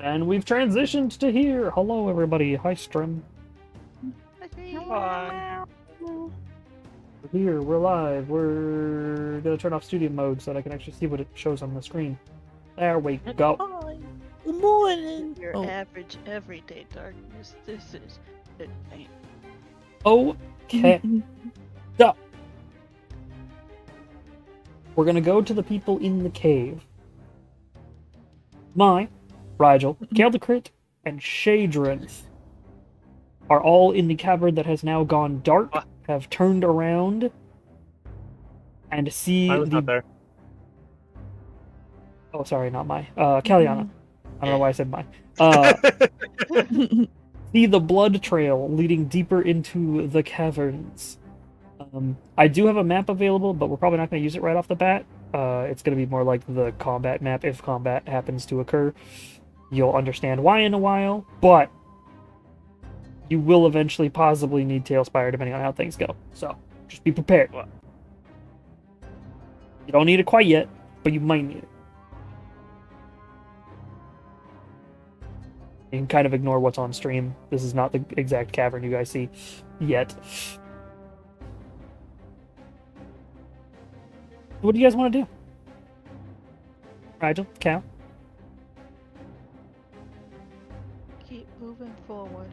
And we've transitioned to here. Hello, everybody. Hi, Strim. Hi. We're here. We're live. We're gonna turn off studio mode so that I can actually see what it shows on the screen. There we go. Hi. Good morning. Your Oh, average everyday darkness. This is it. Okay. So, we're gonna go to the people in the cave. Rigel, Galdecrit, and Shadrinth are all in the cavern that has now gone dark, have turned around, and see I was not there. Oh, sorry, not my. Kaliana. I don't know why I said my. See the blood trail leading deeper into the caverns. I do have a map available, but we're probably not going to use it right off the bat. It's going to be more like the combat map if combat happens to occur. You'll understand why in a while, but you will eventually possibly need Tailspire depending on how things go. So, just be prepared. You don't need it quite yet, but you might need it. You can kind of ignore what's on stream. This is not the exact cavern you guys see yet. What do you guys want to do? Rigel? Cal? Keep moving forward.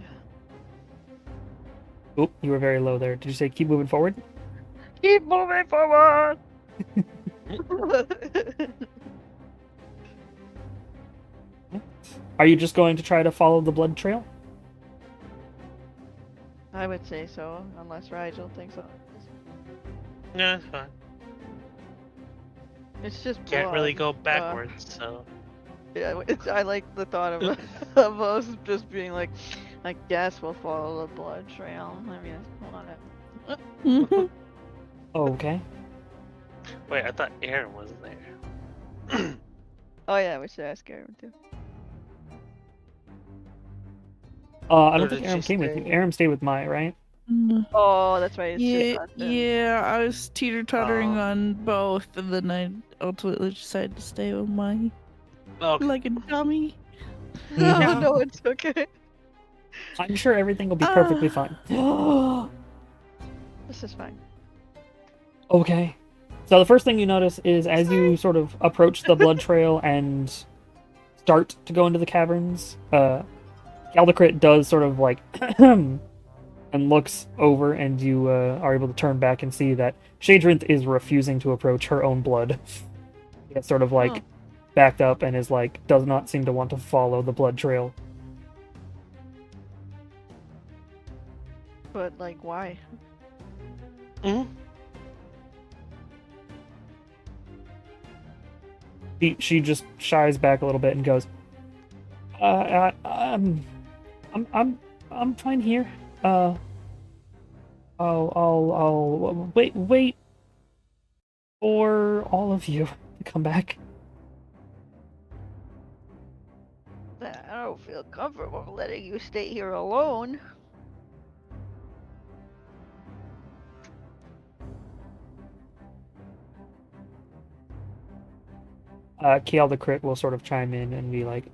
Oop, you were very low there. Did you say keep moving forward? Keep moving forward. Are you just going to try to follow the blood trail? I would say so, unless Rigel thinks so. no, it's fine. It's just Can't really blood. go backwards, so. Yeah, I like the thought of of us just being like, I guess we'll follow the blood trail. I mean, it's not Okay. Wait, I thought Aaron was there. Oh yeah, we should ask Aaron too. I Or don't did think Aram she came with you. stay? Aram stayed with Mai, right? Oh, that's right. it's Yeah, just us then. yeah, I was teeter-tottering Oh. on both, and then I ultimately decided to stay with my Okay. like a dummy. No, no, it's okay. I'm sure everything will be perfectly fine. This is fine. Okay. So the first thing you notice is as you sort of approach the blood trail and start to go into the caverns, Galdecrit does sort of like and looks over, and you are able to turn back and see that Shadrinth is refusing to approach her own blood. She gets sort of like Oh. backed up and is like does not seem to want to follow the blood trail. But like, why? Mhm. She just shies back a little bit and goes, I'm fine here. I'll wait for all of you to come back. I don't feel comfortable letting you stay here alone. Kiel the Crit will sort of chime in and be like,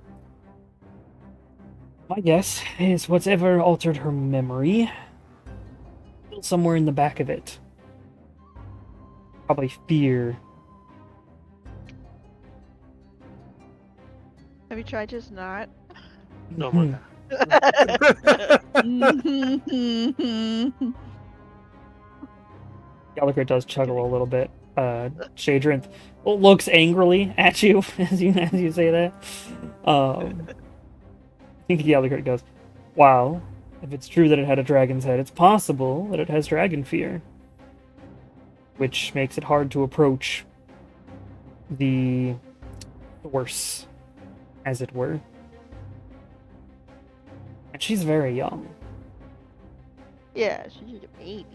my guess is whatever altered her memory, somewhere in the back of it. Probably fear. Have you tried just not? Oh my god. Gallagher does chuckle a little bit. Shadrinth looks angrily at you as you say that. I think Gallagher goes, wow, if it's true that it had a dragon's head, it's possible that it has dragon fear. Which makes it hard to approach the source, as it were. And she's very young. Yeah, she's a baby.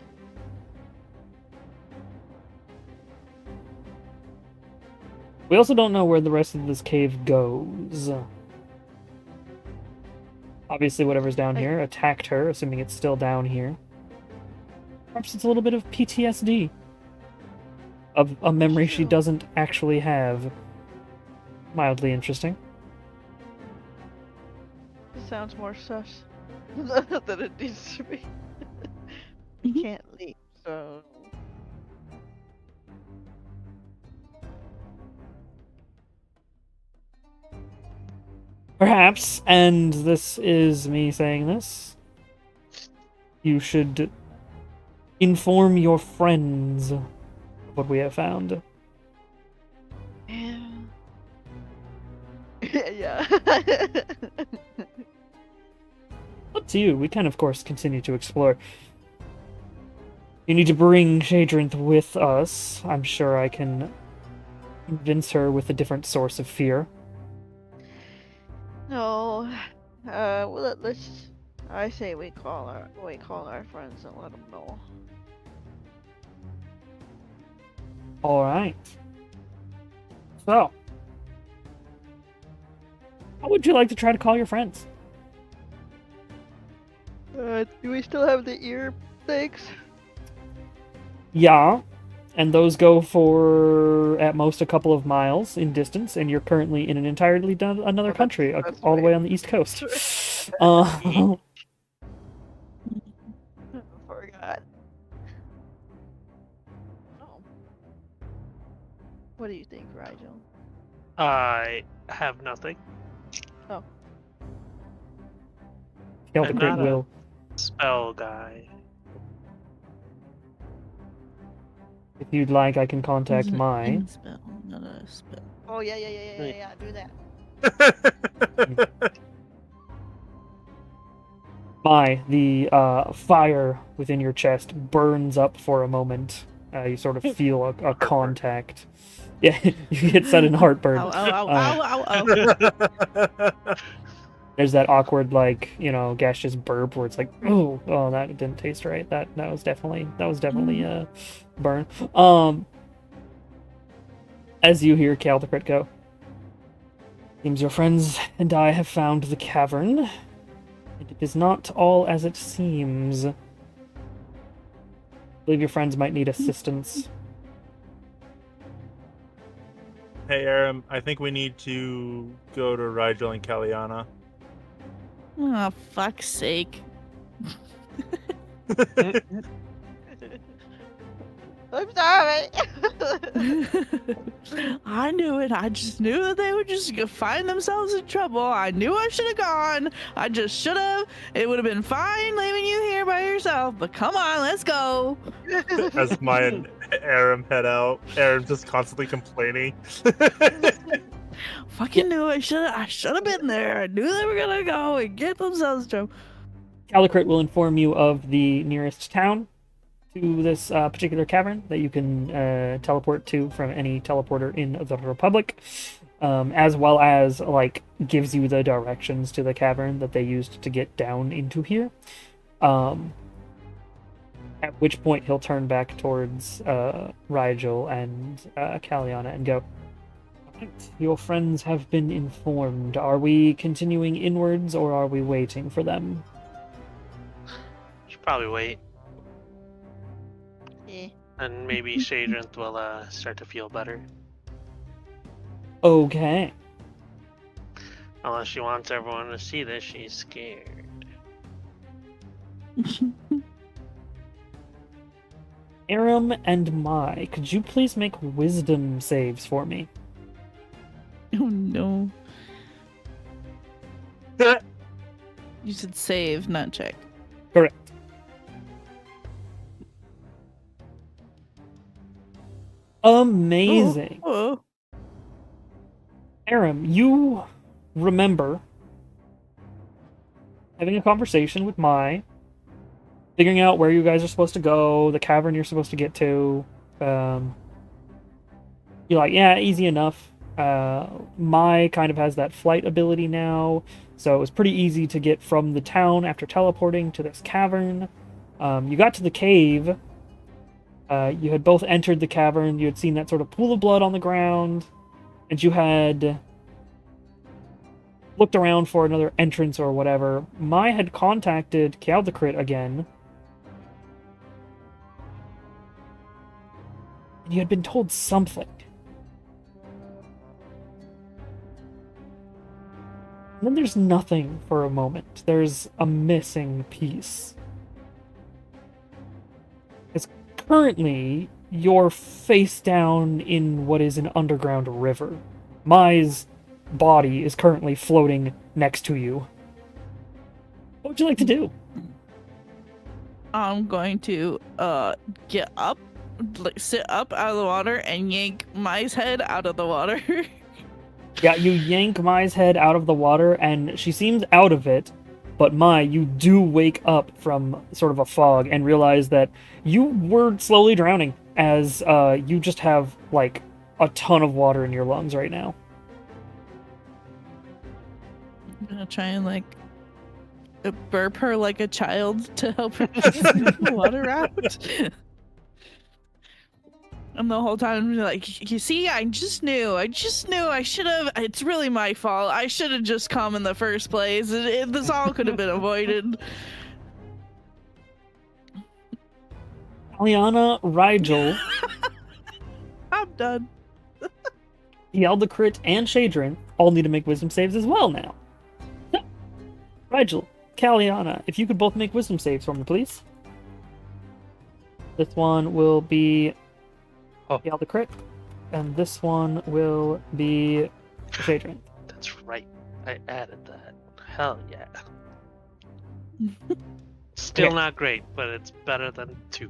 We also don't know where the rest of this cave goes. Obviously, whatever's down here attacked her, assuming it's still down here. Perhaps it's a little bit of PTSD. Of a memory she doesn't actually have. Mildly interesting. sounds more sus than it needs to be. Can't leave, so. Perhaps, and this is me saying this, you should inform your friends of what we have found. Yeah. Yeah. Up to you. We can, of course, continue to explore. You need to bring Shadrinth with us. I'm sure I can convince her with a different source of fear. No. Well, let's. I say we call our friends and let them know. All right. So, how would you like to try to call your friends? Do we still have the ear things? Yeah, and those go for at most a couple of miles in distance, and you're currently in an entirely another country, that's all the way right. on the East Coast. I forgot. Oh. What do you think, Rigel? I have nothing. Scale the I'm Crit not a- will. Spell guy. If you'd like, I can contact Isn't it my. in spell, not a spell. Oh yeah. Right. Do that. The fire within your chest burns up for a moment. You sort of feel a contact. Yeah, you get sudden heartburn. Ow, ow, ow, ow, ow. There's that awkward, like, gaseous burp where it's like, oh, that didn't taste right. That was definitely a burn. As you hear Caldecrit go, seems your friends and I have found the cavern, and it is not all as it seems. I believe your friends might need assistance. Hey, Aram, I think we need to go to Rigel and Kaliana. Oh, fuck's sake. I'm sorry. I knew it. I just knew that they would just find themselves in trouble. I knew I should have gone. I just should have. It would have been fine leaving you here by yourself, but come on, let's go. As Maya and Aram head out, Aram's just constantly complaining. Fucking knew I should have been there. I knew they were gonna go and get themselves in trouble. Caldecrit will inform you of the nearest town to this particular cavern that you can teleport to from any teleporter in the Republic, as well as gives you the directions to the cavern that they used to get down into here. At which point he'll turn back towards Rigel and Kaliana and go, "Right, your friends have been informed. Are we continuing inwards or are we waiting for them?" Should probably wait, Yeah. and maybe Shadrinth will start to feel better. Okay. Unless she wants everyone to see this, she's scared. Aram and Mai, could you please make wisdom saves for me? Oh no. You should save, not check. Correct. Amazing. Oh. Aram, you remember having a conversation with Mai, figuring out where you guys are supposed to go, the cavern you're supposed to get to. You're like, yeah, easy enough. Mai kind of has that flight ability now, so it was pretty easy to get from the town after teleporting to this cavern. You got to the cave. You had both entered the cavern. You had seen that sort of pool of blood on the ground, and you had looked around for another entrance or whatever. Mai had contacted Caldecrit again, and you had been told something. And then there's nothing for a moment. There's a missing piece. It's currently you're face down in what is an underground river. Mai's body is currently floating next to you. What would you like to do? I'm going to get up, like sit up out of the water and yank Mai's head out of the water. Yeah, you yank Mai's head out of the water, and she seems out of it. But Mai, you do wake up from sort of a fog and realize that you were slowly drowning, as you just have, like, a ton of water in your lungs right now. I'm gonna try and like burp her like a child to help her get the water out. And the whole time, like, you see, I just knew I should have. It's really my fault. I should have just come in the first place. This all could have been avoided. Aliana, Rigel, I'm done. Yaldacrit, and Shadrin all need to make wisdom saves as well now. So, Rigel, Kaliana, if you could both make wisdom saves for me, please. This one will be Yaldacrit, and this one will be Shadrin. That's right. I added that. Hell yeah. Still Okay. not great, but it's better than 2.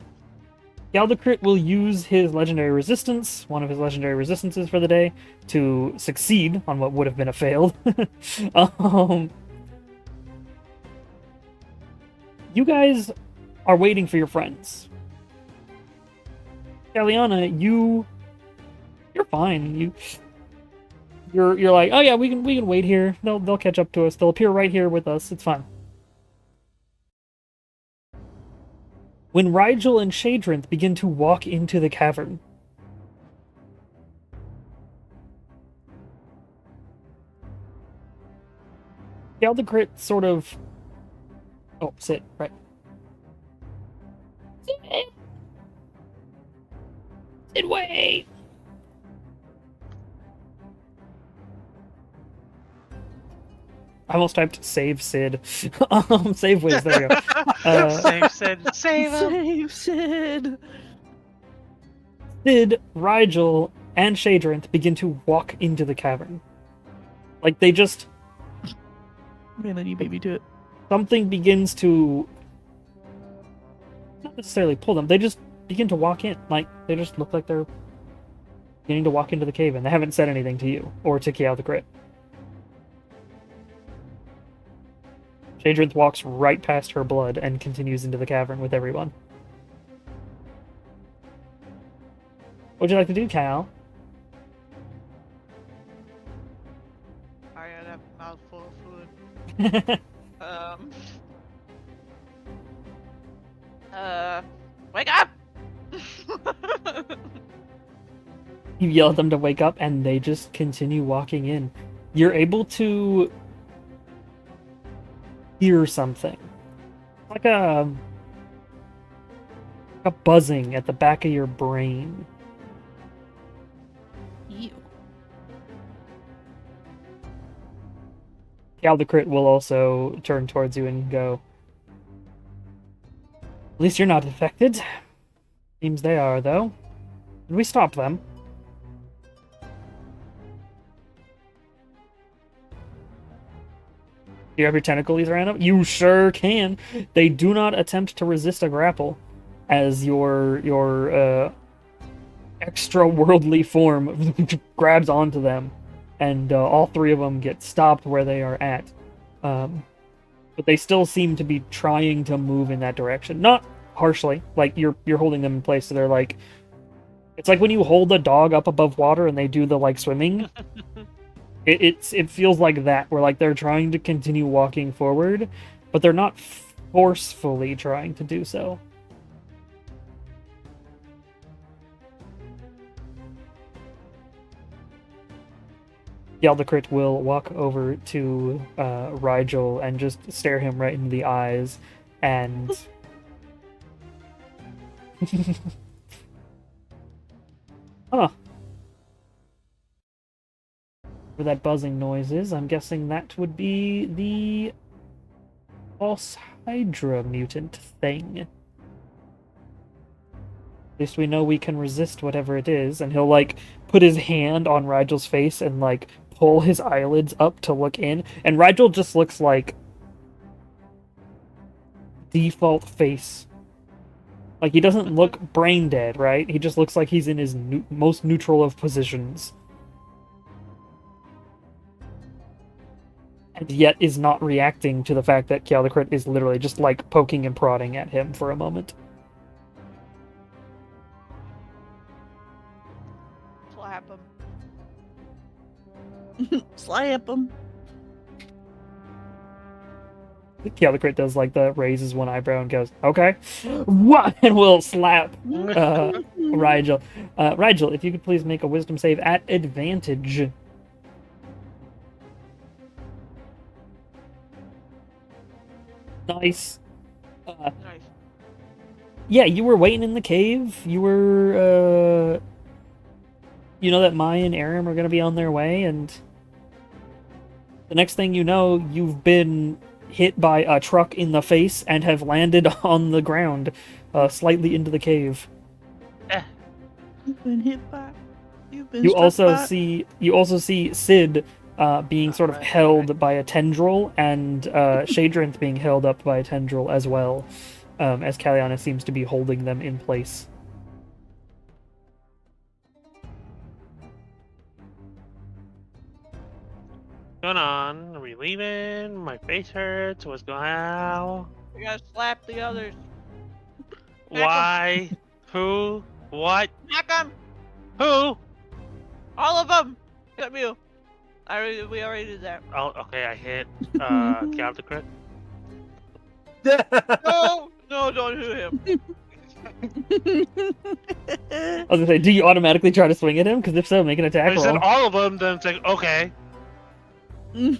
Yaldacrit will use his legendary resistance, one of his legendary resistances for the day, to succeed on what would have been a failed. You guys are waiting for your friends. Kaliana, you're fine. You're like, oh yeah, we can wait here. They'll catch up to us. They'll appear right here with us. It's fine. When Rigel and Shadrinth begin to walk into the cavern, Yaldacrit sort of... Oh, sit, right. Sit, wait! I almost typed save Sid. Save Wiz, there you go. Save Sid. Save him. Save Sid. Sid, Rigel, and Shadrinth begin to walk into the cavern. Like, they just... Man, you beat me to it. Something begins to... Not necessarily pull them, they just begin to walk in. Like, they just look like they're beginning to walk into the cave, and they haven't said anything to you, or to Yaldacrit. Shadrinth walks right past her blood and continues into the cavern with everyone. What'd you like to do, Cal? I got a mouthful of food. Wake up! You yell at them to wake up, and they just continue walking in. You're able to hear something. Like a buzzing at the back of your brain. You. Yaldacrit will also turn towards you and go, at least you're not affected. Seems they are, though. Did we stop them? Do you have your tentacles around them? You sure can. They do not attempt to resist a grapple, as your extra worldly form grabs onto them, and all three of them get stopped where they are at. But they still seem to be trying to move in that direction. Not harshly, like you're holding them in place, so they're like... It's like when you hold a dog up above water and they do the, like, swimming. It feels like that, where, like, they're trying to continue walking forward, but they're not forcefully trying to do so. Yaldacrit will walk over to Rigel and just stare him right in the eyes, and... Huh. where that buzzing noise is. I'm guessing that would be the false Hydra mutant thing. At least we know we can resist whatever it is, and he'll like put his hand on Rigel's face and like pull his eyelids up to look in, and Rigel just looks like default face. Like, he doesn't look brain dead, right? He just looks like he's in his most neutral of positions. And yet is not reacting to the fact that Keldakrit is literally just, like, poking and prodding at him for a moment. Slap him. Slap him. Keldakrit does, like, the raises one eyebrow and goes, okay. What? And we'll slap Rigel. Rigel, if you could please make a wisdom save at advantage. Nice. Nice. Yeah, you were waiting in the cave. You were, you know that Maya and Aram are going to be on their way, and the next thing you know, you've been hit by a truck in the face and have landed on the ground, slightly into the cave. You've been hit by. You've been You struck also by. see Sid being sort of Right, held by a tendril, and Shadrinth being held up by a tendril as well, as Kaliana seems to be holding them in place. Going on? Are we leaving? My face hurts. What's going on? We gotta slap the others. Why? Who? What? Smack them! Who? All of them! Except you. We already did that. Oh, okay. I hit Keldakrit. No! No, don't shoot him. I was gonna say, do you automatically try to swing at him? Because if so, make an attack I said roll. all of them. Then it's like, okay. He's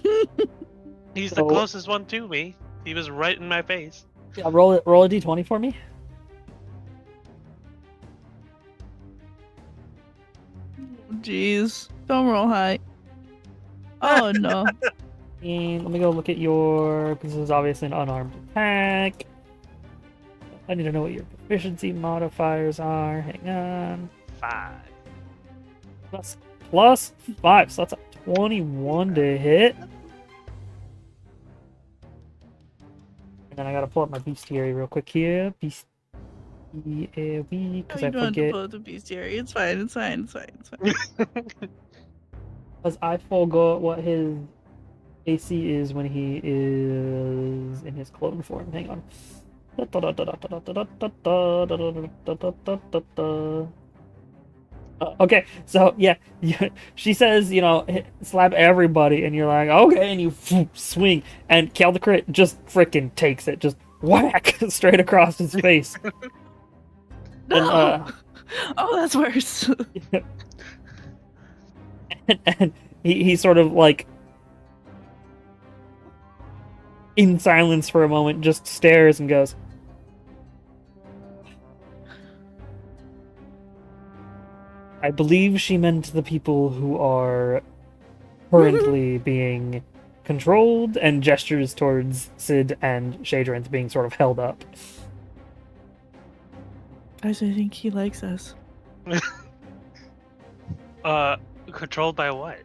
the So- closest one to me. He was right in my face. Yeah, roll a d20 for me. Jeez. Don't roll high. Oh no. And let me go look at your. This is obviously an unarmed attack. I need to know what your proficiency modifiers are. Hang on. 5. Plus 5, so that's a 21 to hit. And then I gotta pull up my bestiary real quick here. Bestiary, No, because you I don't have to forget. pull out the bestiary. It's fine. It's fine. It's fine. It's fine. Because I forgot what his AC is when he is in his clone form. Hang on. Okay, so yeah, she says, slap everybody, and you're like, okay, and you swing, and Keldakrit just freaking takes it, just whack straight across his face. No. Oh, that's worse. And he sort of like, in silence for a moment, just stares and goes, I believe she meant the people who are currently being controlled, and gestures towards Sid and Shadrinth being sort of held up. Guys, I think he likes us. Controlled by what?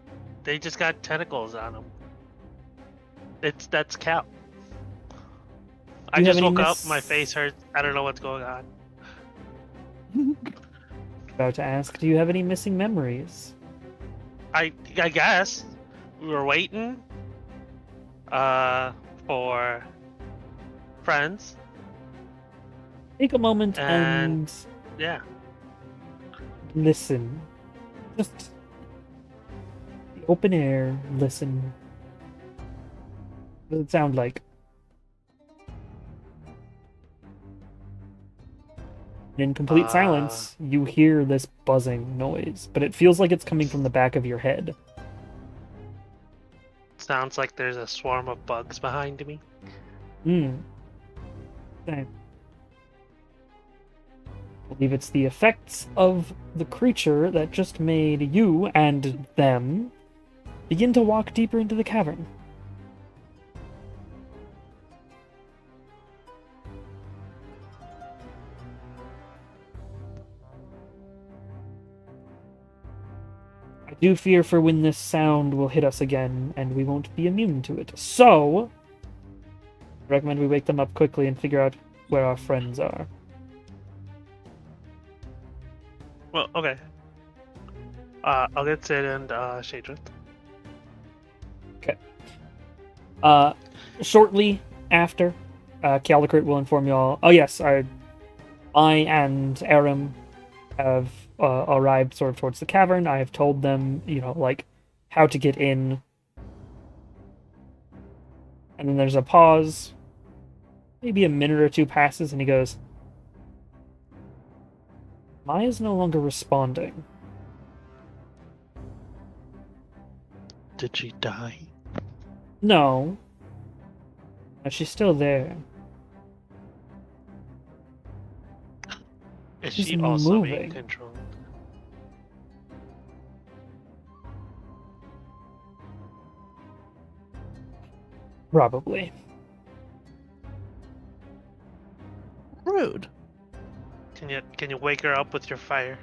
They just got tentacles on them. That's Cal. I you have just any woke up, my face hurts. I don't know what's going on. About to ask, do you have any missing memories? I guess we were waiting for friends. Take a moment And- and Yeah. listen. Just the open air, listen. What does it sound like? In complete silence, you hear this buzzing noise, but it feels like it's coming from the back of your head. Sounds like there's a swarm of bugs behind me. Okay. I believe it's the effects of the creature that just made you and them begin to walk deeper into the cavern. I do fear for when this sound will hit us again, and we won't be immune to it. So, I recommend we wake them up quickly and figure out where our friends are. Well, okay. I'll get Sid and Shadrith. Shortly after, Caldicrit will inform you all. Oh yes, I and Aram have arrived sort of towards the cavern. I have told them, like, how to get in. And then there's a pause. Maybe a minute or two passes, and he goes, Maya's no longer responding. Did she die? No. But she's still there. Is She's she also moving. being controlled? Probably. Rude. Can you wake her up with your fire?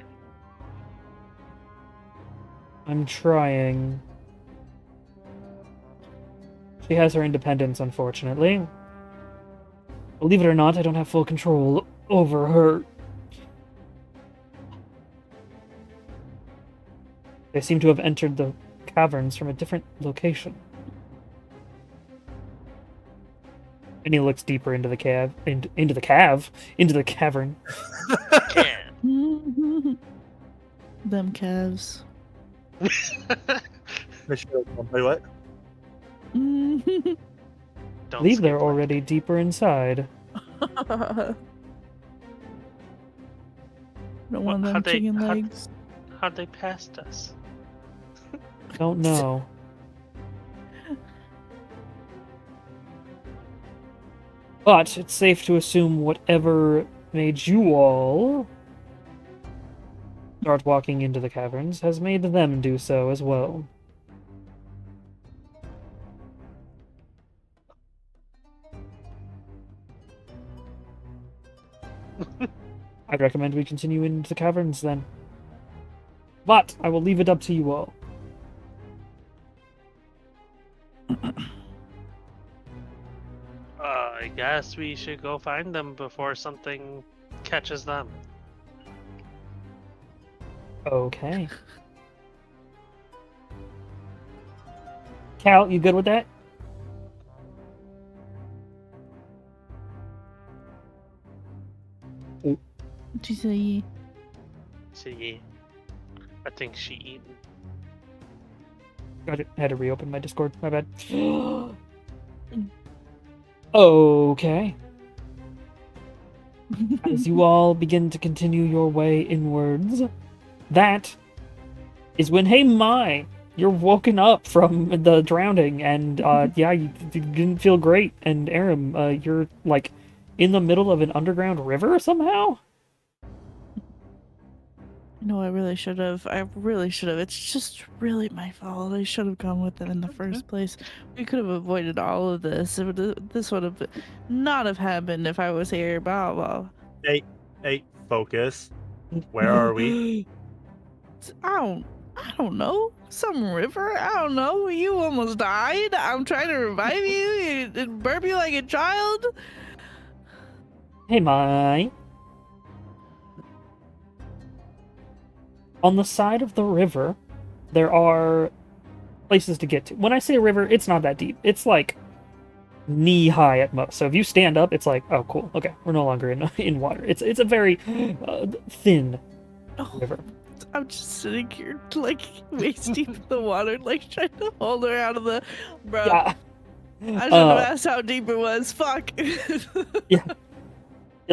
I'm trying. She has her independence, unfortunately. Believe it or not, I don't have full control over her. They seem to have entered the caverns from a different location. And he looks deeper into the into the cavern. Yeah. Them calves. Wait, what? Don't Believe skip they're like- already deeper inside. Don't want them How'd they- chicken how'd- legs. How'd they past us? Don't know. But it's safe to assume whatever made you all start walking into the caverns has made them do so as well. I'd recommend we continue into the caverns then. But I will leave it up to you all. I guess we should go find them before something catches them. Okay. Cal, you good with that? What'd you say? So yeah, I think she eaten. Got it. Had to reopen my Discord. My bad. Okay. As you all begin to continue your way inwards, that is when, hey, you're woken up from the drowning, and yeah, you didn't feel great. And Aram, you're like in the middle of an underground river somehow. No, I really should have. It's just really my fault. I should have gone with them in the first place. We could have avoided all of this. This would have not have happened if I was here. Blah blah. Hey, focus. Where are we? I don't know. Some river. I don't know. You almost died. I'm trying to revive you and burp you like a child. Hey, Mai. On the side of the river, there are places to get to. When I say river, it's not that deep. It's like knee-high at most. So if you stand up, it's like, oh, cool. Okay, we're no longer in water. It's a very thin Oh, river. I'm just sitting here, like, waist deep in the water, like, trying to hold her out of the... Bro, Yeah. I should have asked how deep it was. Fuck. And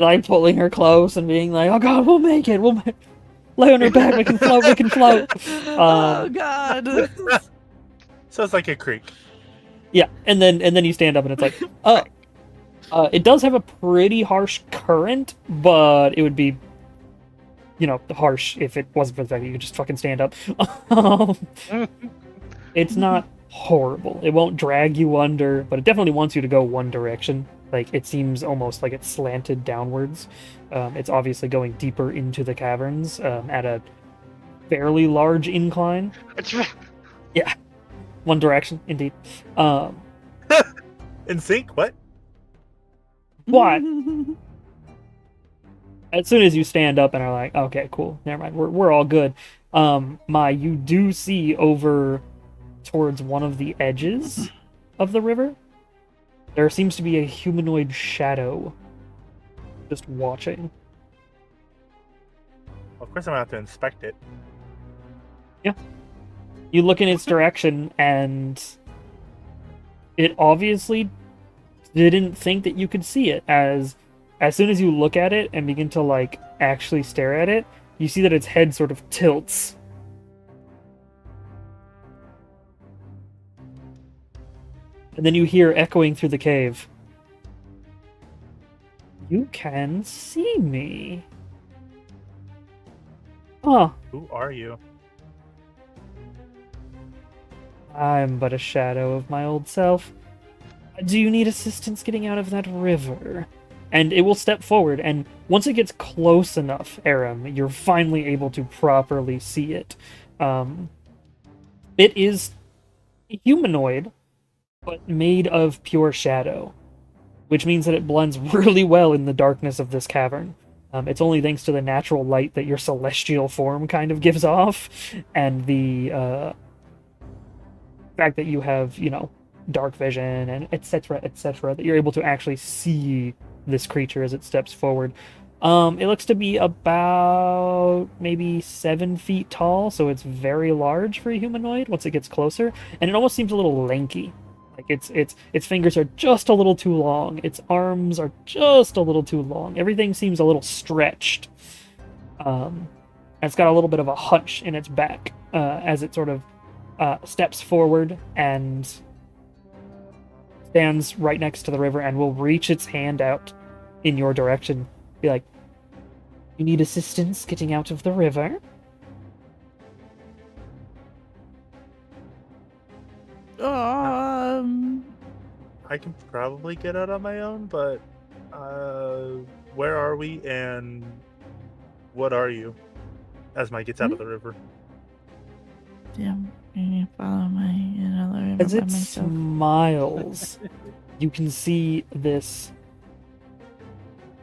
I'm pulling her close and being like, oh, God, we'll make it. We'll lay on her back. We can float. We can float. Oh, God. So it's like a creek. Yeah, and then you stand up and it's like, it does have a pretty harsh current, but it would be, harsh if it wasn't for the fact that you could just fucking stand up. It's not horrible. It won't drag you under, but it definitely wants you to go one direction. Like, it seems almost like it's slanted downwards. It's obviously going deeper into the caverns at a fairly large incline. One direction, indeed. In sync? What? What? As soon as you stand up and are like, okay, cool, never mind, we're all good. You do see over towards one of the edges of the river, there seems to be a humanoid shadow just watching. Of course, I'm gonna have to inspect it. You look in its direction, and it obviously didn't think that you could see it. As soon as you look at it and begin to like actually stare at it, you see that its head sort of tilts. And then you hear echoing through the cave, "You can see me." Huh. Who are you? I'm but a shadow of my old self. Do you need assistance getting out of that river? And it will step forward, and once it gets close enough, Aram, you're finally able to properly see it. It is humanoid, but made of pure shadow, which means that it blends really well in the darkness of this cavern. It's only thanks to the natural light that your celestial form kind of gives off, and the fact that you have, dark vision and etc., that you're able to actually see this creature as it steps forward. It looks to be about maybe 7 feet tall, so it's very large for a humanoid once it gets closer, and it almost seems a little lanky. Like its fingers are just a little too long, its arms are just a little too long. Everything seems a little stretched. And it's got a little bit of a hunch in its back as it sort of steps forward and stands right next to the river and will reach its hand out in your direction. Be like, "You need assistance getting out of the river?" I can probably get out on my own, but where are we and what are you? Asmai gets out of the river. Yeah, you follow another river As by it myself. smiles, you can see this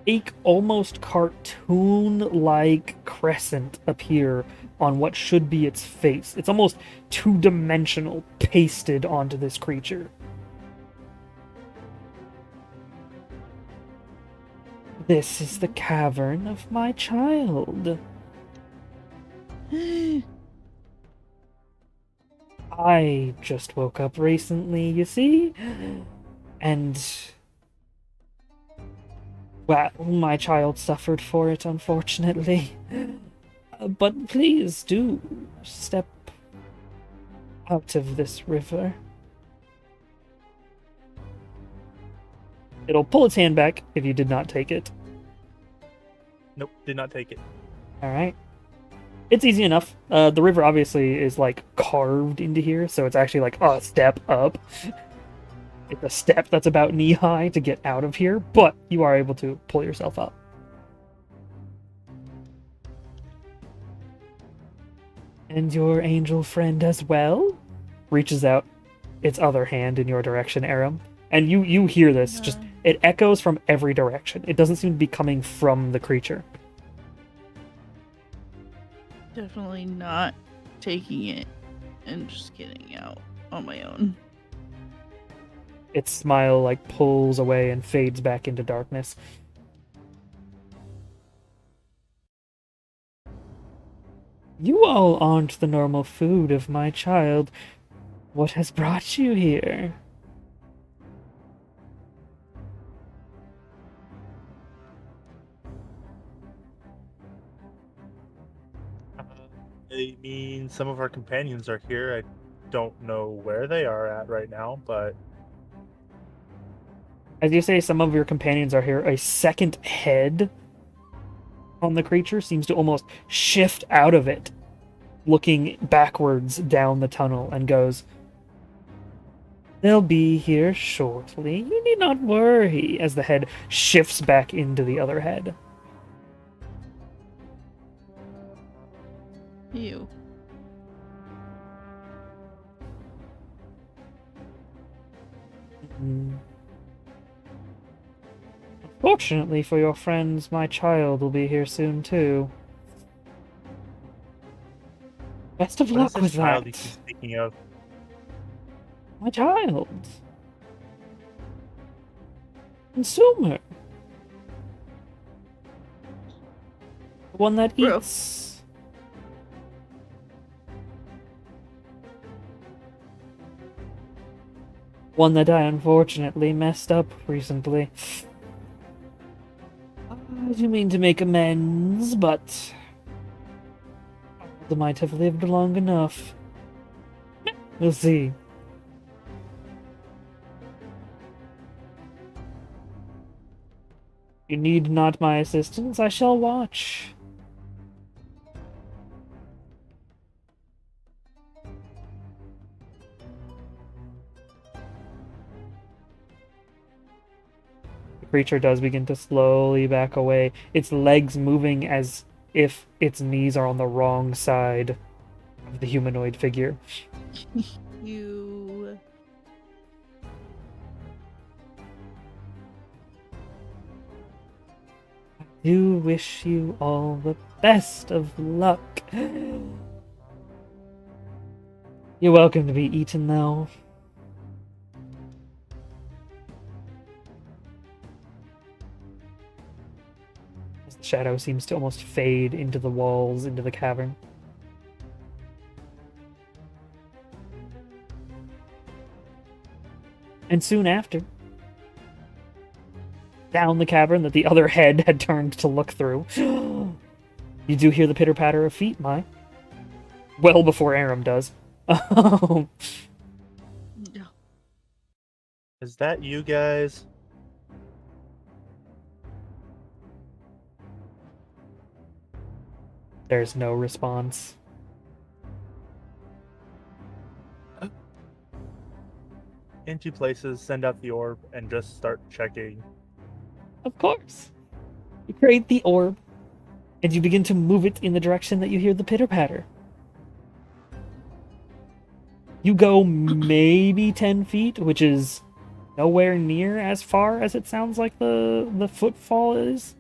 fake, almost cartoon-like crescent appear on what should be its face. It's almost two-dimensional, pasted onto this creature. "This is the cavern of my child. I just woke up recently, you see, and, well, my child suffered for it, unfortunately. But please do step out of this river." It'll pull its hand back if you did not take it. Nope, did not take it. Alright. It's easy enough. The river obviously is like carved into here, so it's actually like a step up. It's a step that's about knee high to get out of here, but you are able to pull yourself up. "And your angel friend as well?" Reaches out its other hand in your direction, Aram. And you hear this, just it echoes from every direction. It doesn't seem to be coming from the creature. Definitely not taking it and just getting out on my own. Its smile like pulls away and fades back into darkness. "You all aren't the normal food of my child. What has brought you here?" I mean, some of our companions are here. I don't know where they are at right now, but As you say, some of your companions are here. A second head on the creature seems to almost shift out of it, looking backwards down the tunnel, and goes, They'll be here shortly. You need not worry, as the head shifts back into the other head. You. Mm. Fortunately for your friends, my child will be here soon too. Best of What luck is this with child that. you keep speaking of? My child. Consumer. The one that Bro. eats. One that I unfortunately messed up recently. You mean to make amends, but they might have lived long enough. We'll see. You need not my assistance, I shall watch. The creature does begin to slowly back away, its legs moving as if its knees are on the wrong side of the humanoid figure. You. Do wish you all the best of luck. You're welcome to be eaten, though. As the shadow seems to almost fade into the walls, into the cavern. And soon after, down the cavern that the other head had turned to look through, you do hear the pitter-patter of feet, Mai. Well before Aram does. No. Is that you guys? There's no response. Into places, send out the orb, and just start checking. Of course. You create the orb, and you begin to move it in the direction that you hear the pitter-patter. You go maybe 10 feet, which is nowhere near as far as it sounds like the footfall is.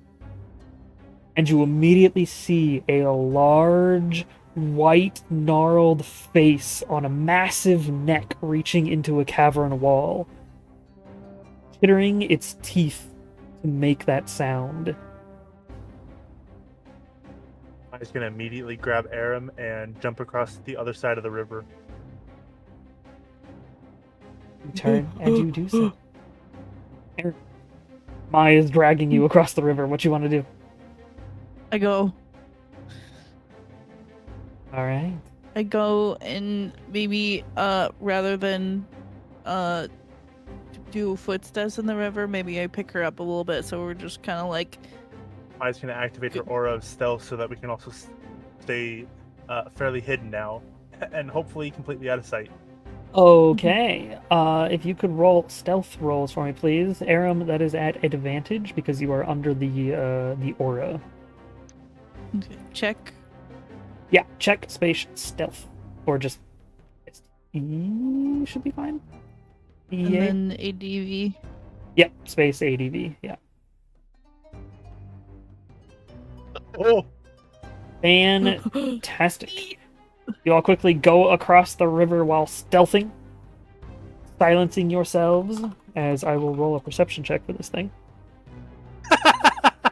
And you immediately see a large, white, gnarled face on a massive neck reaching into a cavern wall, chittering its teeth to make that sound. I'm just gonna immediately grab Aram and jump across the other side of the river. You turn and you do so. Aaron, Mai is dragging you across the river. What you want to do? I go. All right. I go and maybe rather than do footsteps in the river, maybe I pick her up a little bit so we're just kind of like I'm just gonna activate her aura of stealth so that we can also stay fairly hidden now, and hopefully completely out of sight. Okay. If you could roll stealth rolls for me, please. Aram, that is at advantage because you are under the aura. okay, check. Yeah, check space stealth. Or just E should be fine. And Yeah. then ADV. Yep, space ADV. Yeah. Oh, Fantastic. You all quickly go across the river while stealthing, silencing yourselves, as I will roll a perception check for this thing.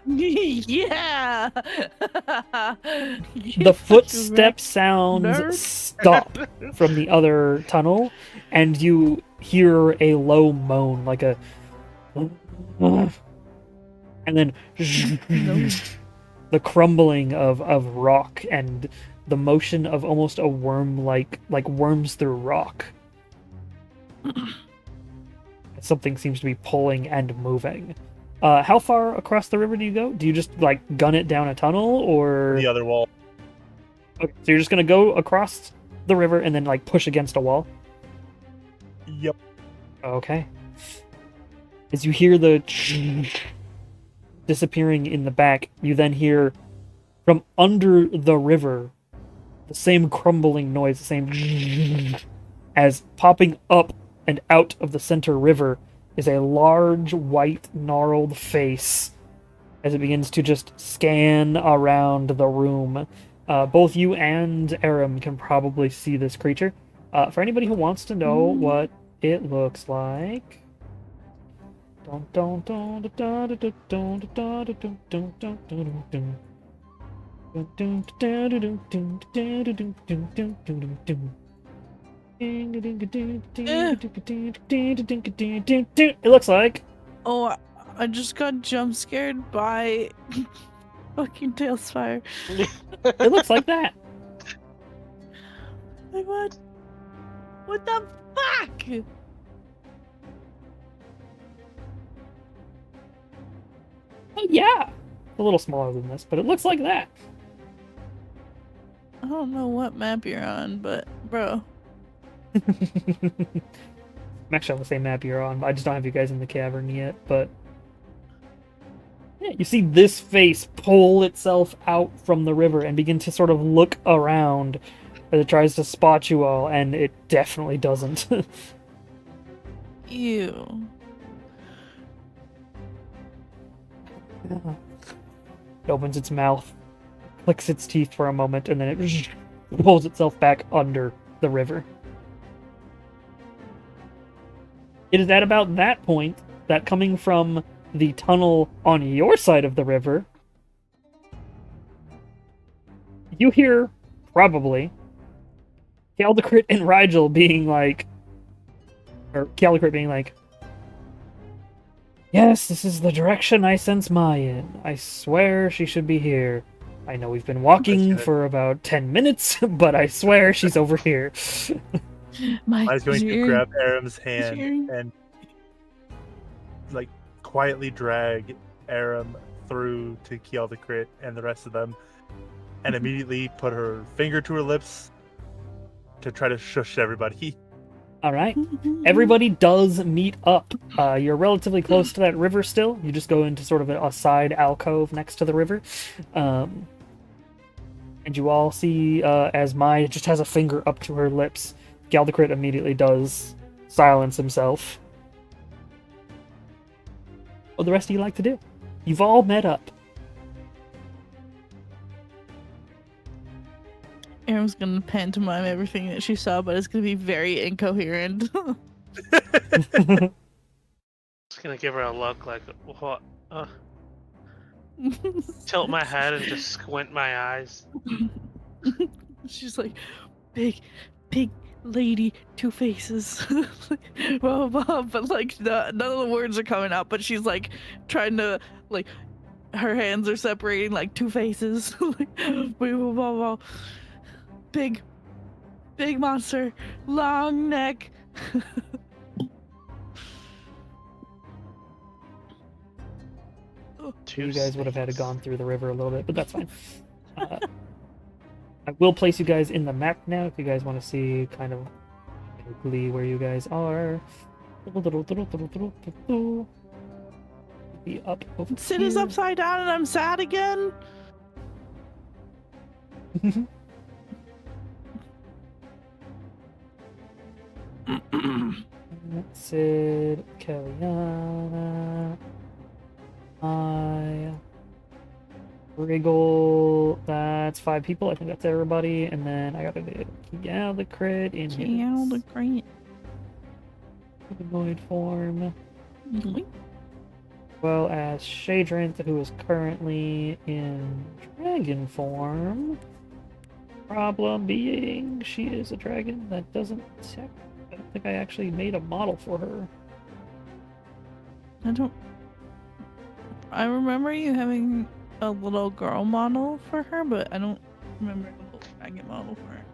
Yeah. The footstep sounds nerd. stop from the other tunnel, and you hear a low moan, like a... And then... the crumbling of rock and the motion of almost a worm like worms through rock. Something seems to be pulling and moving. How far across the river do you go? Do you just like gun it down a tunnel, or the other wall. okay, so you're just gonna go across the river and then like push against a wall? Yep. Okay. As you hear the disappearing in the back, you then hear from under the river the same crumbling noise, the same as popping up and out of the center river is a large, white, gnarled face as it begins to just scan around the room. Both you and Aram can probably see this creature. For anybody who wants to know what it looks like. It looks like Oh, I just got jump scared by fucking Tailspire. it looks like that. Like what? What the fuck? Oh yeah, a little smaller than this, but it looks like that. I don't know what map you're on, but bro. I'm actually on the same map you're on. I just don't have you guys in the cavern yet, but yeah, you see this face pull itself out from the river and begin to sort of look around as it tries to spot you all, and it definitely doesn't. Ew. It opens its mouth, clicks its teeth for a moment, and then it pulls itself back under the river. It is at about that point that coming from the tunnel on your side of the river, you hear, probably, Caldecrit and Rigel being like, or Caldecrit being like, yes, this is the direction I sense Mai in. I swear she should be here. I know we've been walking That's good. for about 10 minutes, but I swear she's over here. My I was going to ear- grab Aram's hand Cheering. and like quietly drag Aram through to Caldecrit and the rest of them, and immediately put her finger to her lips to try to shush everybody. All right. Everybody does meet up. You're relatively close to that river still. You just go into sort of a side alcove next to the river. And you all see as Mai just has a finger up to her lips, Caldecrit immediately does silence himself. What the rest of you like to do? You've all met up. Aram's gonna pantomime everything that she saw, but it's gonna be very incoherent. Just gonna give her a look like, what? Tilt my head and just squint my eyes. She's like, big lady, two faces. Blah, blah, blah, but like none of the words are coming out, but she's like trying to like her hands are separating like two faces. Like, blah, blah, blah, blah. Big monster, long neck. You guys would have had to gone through the river a little bit, but that's fine. I will place you guys in the map now if you guys want to see kind of locally where you guys are. Be up over Sid is here. upside down and I'm sad again. Sid, Kellyanna, I, Wriggle, that's 5 people. I think that's everybody. And then I gotta do Caldecrit in Yeah, the his great. humanoid form, well as Shadrinth, who is currently in dragon form. Problem being, she is a dragon that doesn't check. I don't think I actually made a model for her. I remember you having a little girl model for her, but I don't remember a little dragon model for her.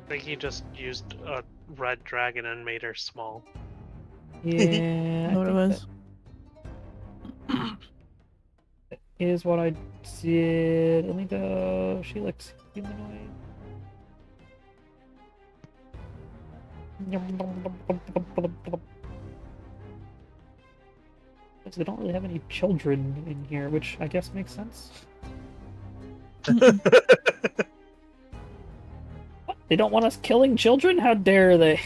I think he just used a red dragon and made her small. Yeah, Know what it was? that is what I did. Let me go. She looks humanoid. Because they don't really have any children in here, which I guess makes sense. What? They don't want us killing children? How dare they?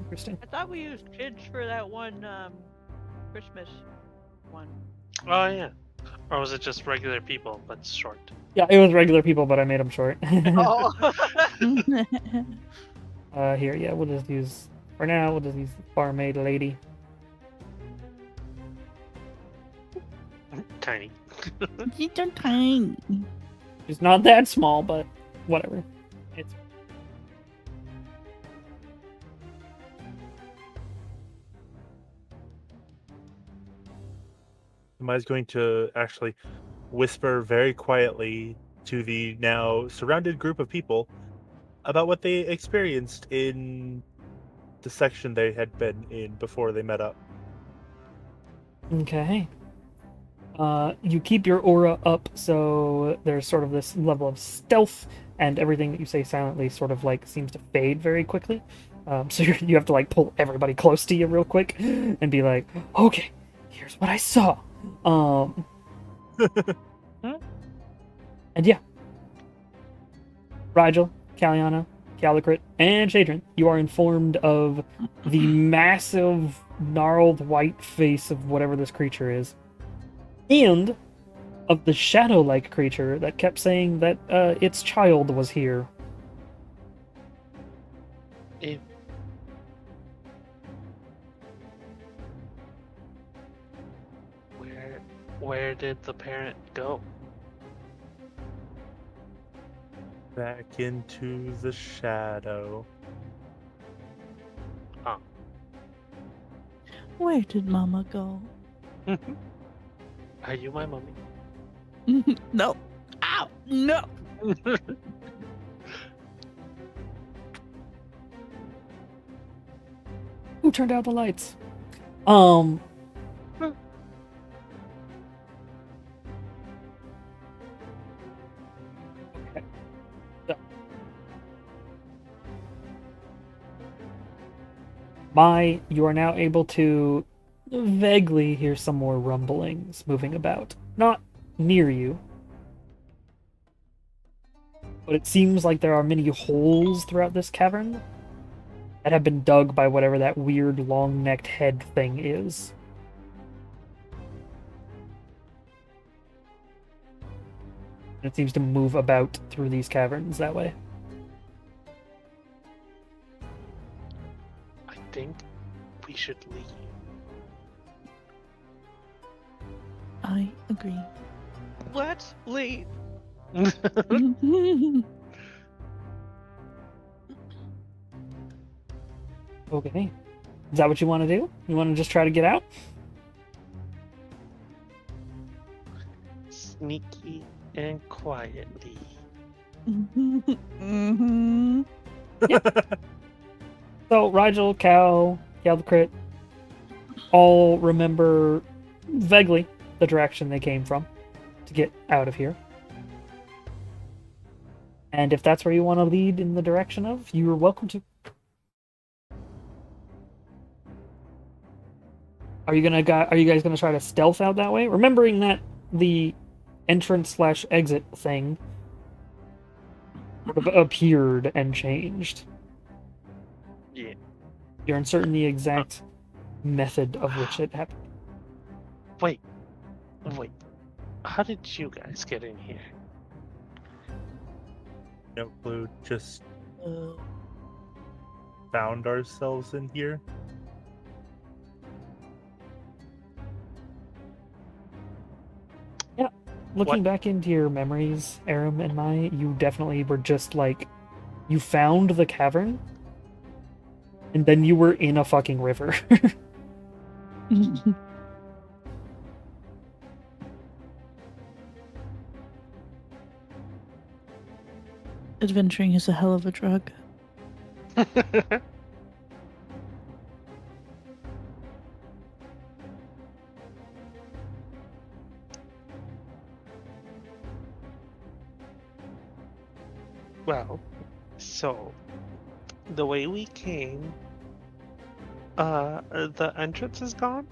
Interesting. I thought we used kids for that one Christmas one. Oh yeah. Or was it just regular people but short? Yeah, it was regular people, but I made them short. Oh. Here, yeah, we'll just use, for now, we'll just use the barmaid lady. Tiny. She's so tiny. She's not that small, but whatever. It's Somebody's going to actually whisper very quietly to the now surrounded group of people about what they experienced in the section they had been in before they met up. okay. You keep your aura up, so there's sort of this level of stealth, and everything that you say silently sort of like seems to fade very quickly. So you have to like pull everybody close to you real quick and be like, okay, here's what I saw. And yeah, Rigel, Caliana, Calicrit, and Shadrin, you are informed of the massive, gnarled white face of whatever this creature is, and of the shadow-like creature that kept saying that its child was here. It... Where did the parent go? Back into the shadow. Where did Mama go? Are you my mommy? No. Ow! No! Who turned out the lights? Okay. So. You are now able to vaguely hear some more rumblings moving about. Not near you. But it seems like there are many holes throughout this cavern that have been dug by whatever that weird long-necked head thing is. It seems to move about through these caverns that way. I think we should leave. I agree. Let's leave. Okay. Is that what you want to do? You want to just try to get out? Sneaky and quietly. Mhm. So, Rigel, Cal, Caldecrit all remember vaguely the direction they came from to get out of here. And if that's where you want to lead in the direction of, you are welcome to. Are you guys gonna try to stealth out that way? Remembering that the entrance/exit thing sort of appeared and changed. Yeah. You're uncertain the exact method of which it happened. Wait. How did you guys get in here? No clue, just found ourselves in here. Looking back into your memories, Aram and Mai, you definitely were just like, you found the cavern, and then you were in a fucking river. Adventuring is a hell of a drug. Well, so the way we came, the entrance is gone.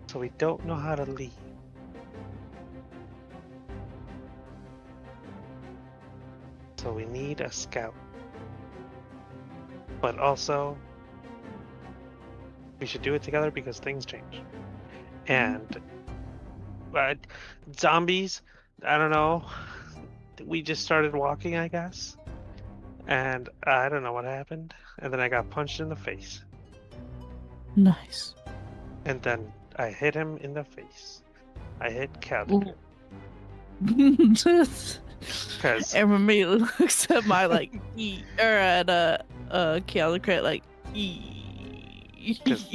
So we don't know how to leave. So we need a scout. But also, we should do it together because things change. And zombies, I don't know. We just started walking, I guess. And I don't know what happened. And then I got punched in the face. Nice. And then I hit him in the face. I hit Caldecott. Because Everyone immediately looks at my like or at Caldecott like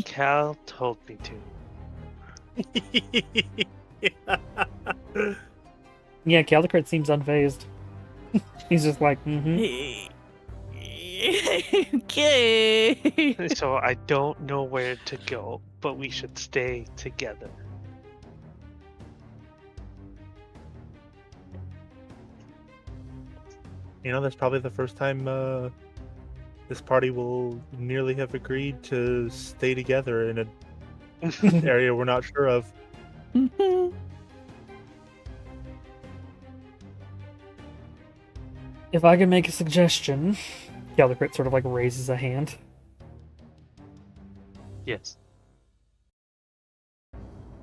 Cal told me to. Yeah, Caldecott seems unfazed. He's just like, mm-hmm. Okay. So I don't know where to go, but we should stay together. You know, that's probably the first time this party will nearly have agreed to stay together in an area we're not sure of. If I can make a suggestion, Caldecott sort of like raises a hand. Yes.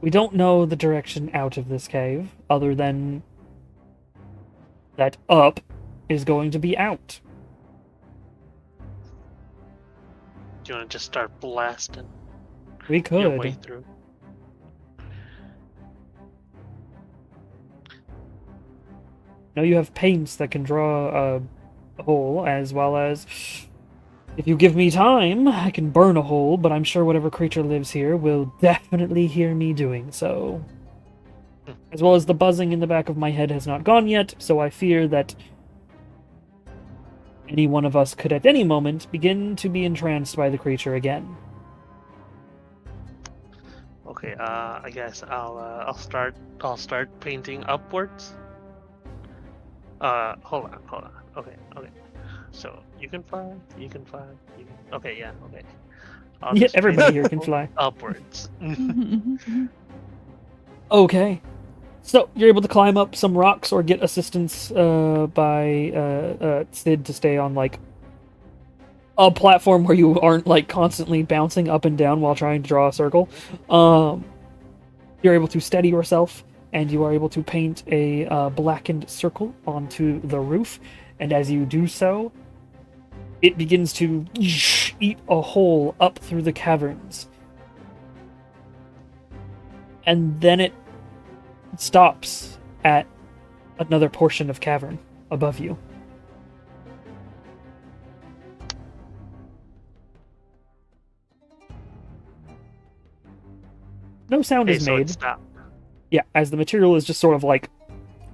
We don't know the direction out of this cave, other than that up is going to be out. Do you want to just start blasting We your way could. through? Now you have paints that can draw a hole, as well as, if you give me time, I can burn a hole, but I'm sure whatever creature lives here will definitely hear me doing so. As well as the buzzing in the back of my head has not gone yet, so I fear that any one of us could at any moment begin to be entranced by the creature again. Okay, I guess I'll start painting upwards. Hold on. Okay. So you can fly. Okay, yeah, okay. I'll Yeah, just everybody paint here can fly. upwards. Okay. So, you're able to climb up some rocks or get assistance by Sid to stay on, like, a platform where you aren't, like, constantly bouncing up and down while trying to draw a circle. You're able to steady yourself, and you are able to paint a blackened circle onto the roof. And as you do so, it begins to eat a hole up through the caverns. And then it stops at another portion of cavern above you. No sound Okay, is so it made. stopped. Yeah, as the material is just sort of like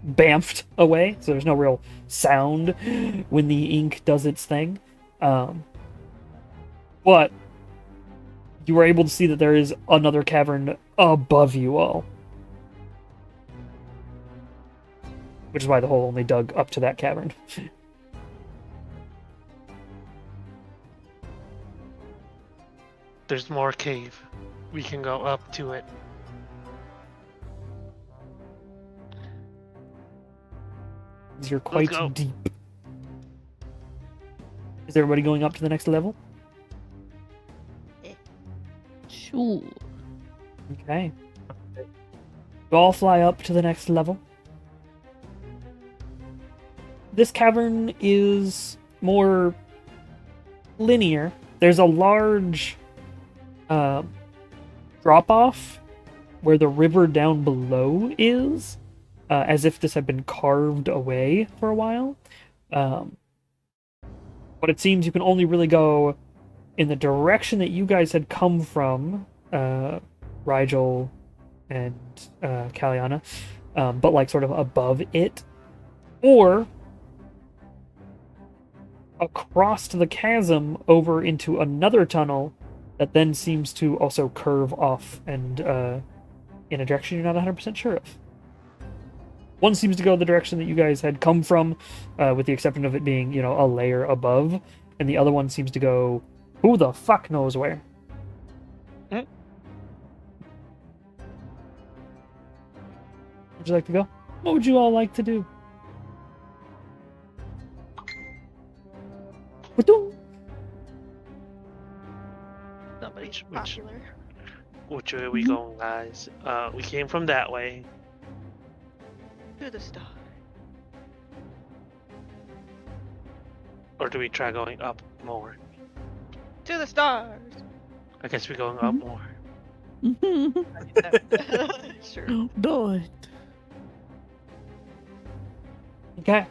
bamfed away, so there's no real sound when the ink does its thing. But you were able to see that there is another cavern above you all. Which is why the hole only dug up to that cavern. There's more cave. We can go up to it. You're quite go. deep. Is everybody going up to the next level? Sure. Okay. You all fly up to the next level. This cavern is more linear. There's a large drop-off where the river down below is, as if this had been carved away for a while. But it seems you can only really go in the direction that you guys had come from, Rigel and Kaliana, but like sort of above it, or across the chasm over into another tunnel that then seems to also curve off and in a direction you're not 100% sure of. One seems to go the direction that you guys had come from, with the exception of it being, you know, a layer above, and the other one seems to go who the fuck knows where. Hmm. Would you like to go? What would you all like to do? Ba-doom. Somebody's Which- popular. Which way are we going, guys? We came from that way. To the star. Or do we try going up more? To the stars. I guess we're going up more. Sure. Do it. Okay.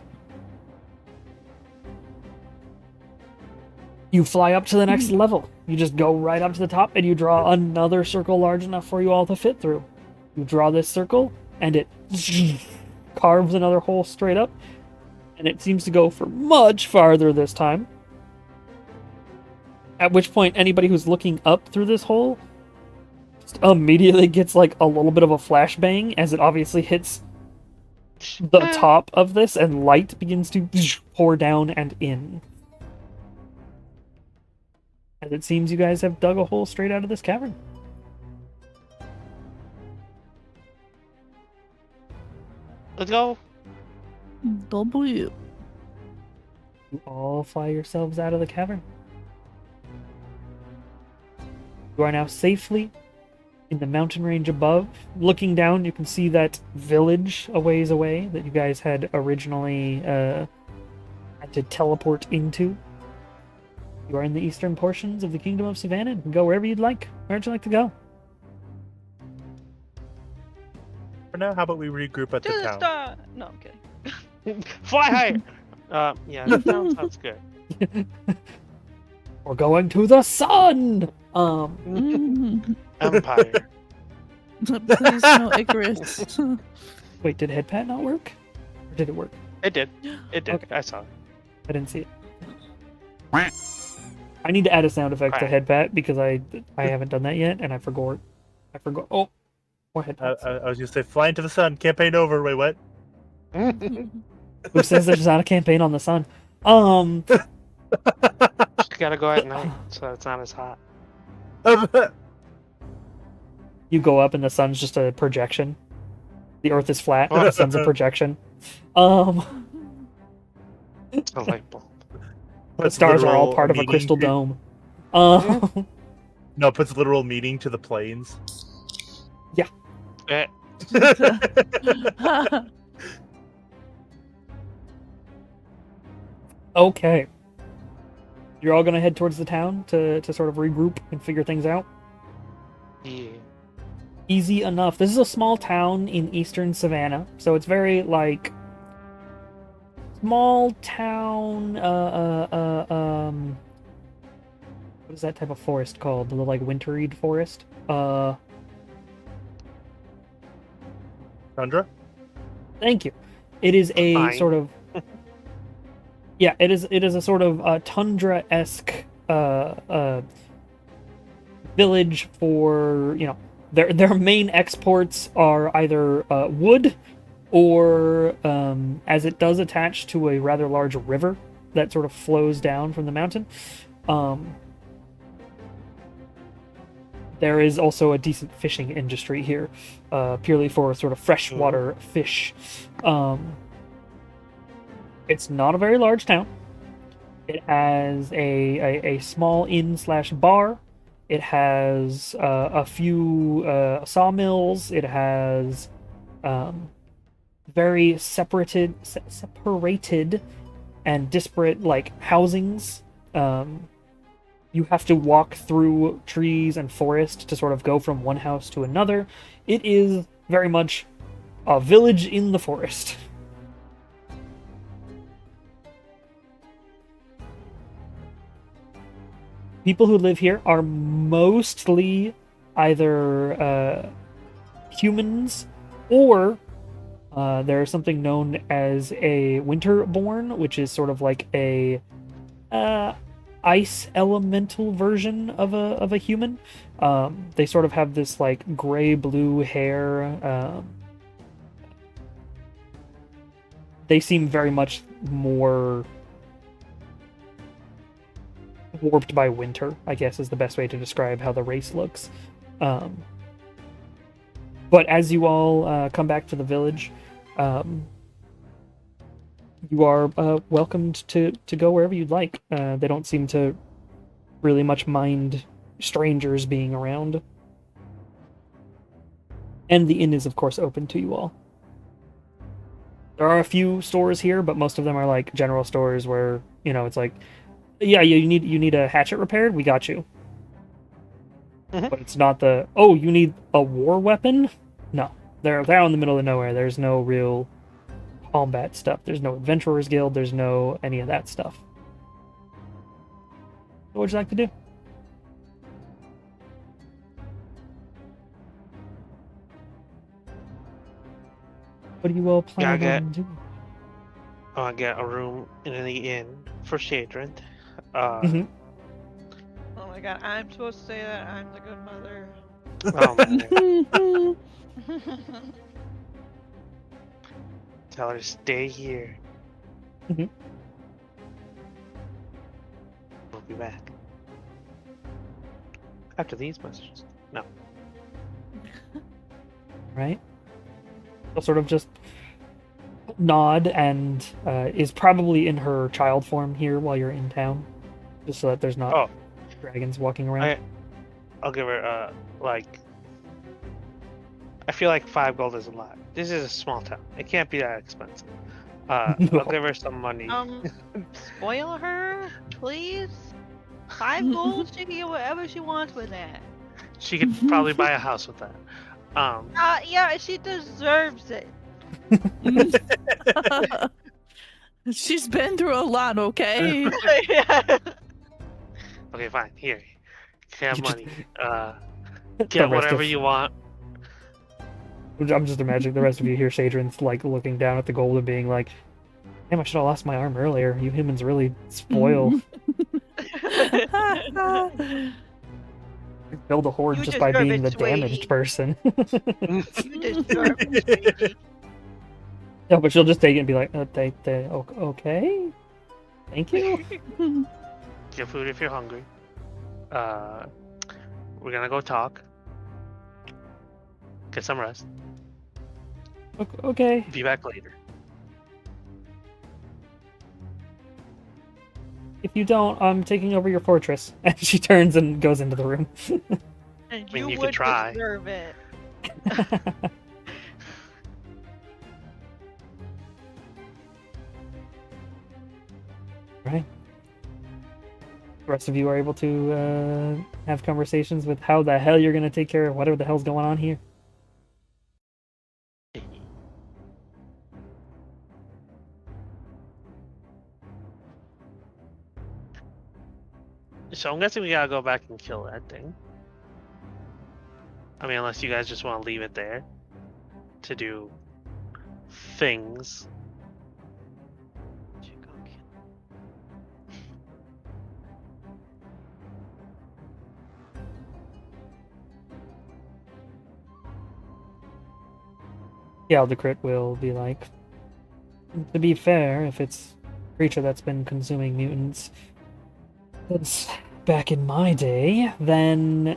You fly up to the next level. You just go right up to the top and you draw another circle large enough for you all to fit through. You draw this circle and it carves another hole straight up, and it seems to go for much farther this time. At which point, anybody who's looking up through this hole just immediately gets like a little bit of a flashbang as it obviously hits the top of this, and light begins to pour down and in. As it seems you guys have dug a hole straight out of this cavern. Let's go. W. You all fly yourselves out of the cavern. You are now safely in the mountain range above. Looking down, you can see that village a ways away that you guys had originally had to teleport into. You are in the eastern portions of the Kingdom of Savannah. You can go wherever you'd like. Where would you like to go? For now, how about we regroup at To the the town? star. No, I'm kidding. Fly higher. Yeah, that sounds good. We're going to the sun! Empire. Please no Icarus. Wait, did Headpat not work? Or did it work? It did. It did. Okay. I saw it. I didn't see it. I need to add a sound effect to Headpat because I haven't done that yet, and I forgot. Oh, more Headpats. I was gonna say, flying to the sun. Campaign over. Wait, what? Who says there's not a campaign on the sun? Just gotta go at night so it's not as hot. You go up and the sun's just a projection. The Earth is flat, and the sun's a projection. The It's a light bulb. stars are all Literal part of a meaning crystal to- dome. No, puts literal meaning to the planes. Eh, Okay. You're all gonna head towards the town to sort of regroup and figure things out. yeah. Easy enough. This is a small town in eastern Savannah, so it's very like small town. What is that type of forest called? The like winterreed forest. Tundra? Thank you. It is a Fine. sort of yeah. It is a sort of tundra-esque village for, you know, their main exports are either wood or as it does attach to a rather large river that sort of flows down from the mountain. There is also a decent fishing industry here, purely for sort of freshwater fish. It's not a very large town. It has a small inn/bar. It has a few sawmills. It has very separated and disparate like housings. You have to walk through trees and forest to sort of go from one house to another. It is very much a village in the forest. People who live here are mostly either humans or there's something known as a Winterborn, which is sort of like a ice elemental version of a human. They sort of have this like gray blue hair, they seem very much more warped by winter, I guess is the best way to describe how the race looks. But as you all come back to the village, you are welcomed to go wherever you'd like. They don't seem to really much mind strangers being around. And the inn is, of course, open to you all. There are a few stores here, but most of them are like general stores where, it's like, yeah, you need a hatchet repaired, we got you. Mhm. But it's not you need a war weapon? No. They're out in the middle of nowhere. There's no real combat stuff. There's no adventurers guild, there's no any of that stuff. What would you like to do? What do you all plan on doing? I get a room in the inn for Shadrint. Mhm. Oh my god, I'm supposed to say that I'm the good mother. Oh, man. Tell her to stay here. Mhm. We'll be back. After these messages. No. Right? She'll sort of just nod and is probably in her child form here while you're in town. Just so that there's not dragons walking around. I'll give her, I feel like 5 gold is a lot. This is a small town. It can't be that expensive. No. I'll give her some money. Spoil her, please. 5 gold, she can get whatever she wants with that. She could probably buy a house with that. Yeah, she deserves it. She's been through a lot, okay? Yeah. Okay, fine. Here. Have You just- money. The Get rest whatever of- you want. I'm just imagining the rest of you hear Shadrin's like looking down at the gold and being like, damn, I should have lost my arm earlier. You humans really spoil. Build a horde You just by deserve being it, the damaged sweetie. person. You deserve it, sweetie. No, but she'll just take it and be like, okay? Thank you? Get food if you're hungry. We're gonna go talk. Get some rest. Okay. Be back later. If you don't, I'm taking over your fortress. And she turns and goes into the room. And mean, you you would could try. deserve it. Right. The rest of you are able to have conversations with how the hell you're going to take care of whatever the hell's going on here. So I'm guessing we gotta go back and kill that thing. I mean, unless you guys just want to leave it there to do things. Should go kill- Yeah, Aldecrit will be like, to be fair, if it's a creature that's been consuming mutants since back in my day, then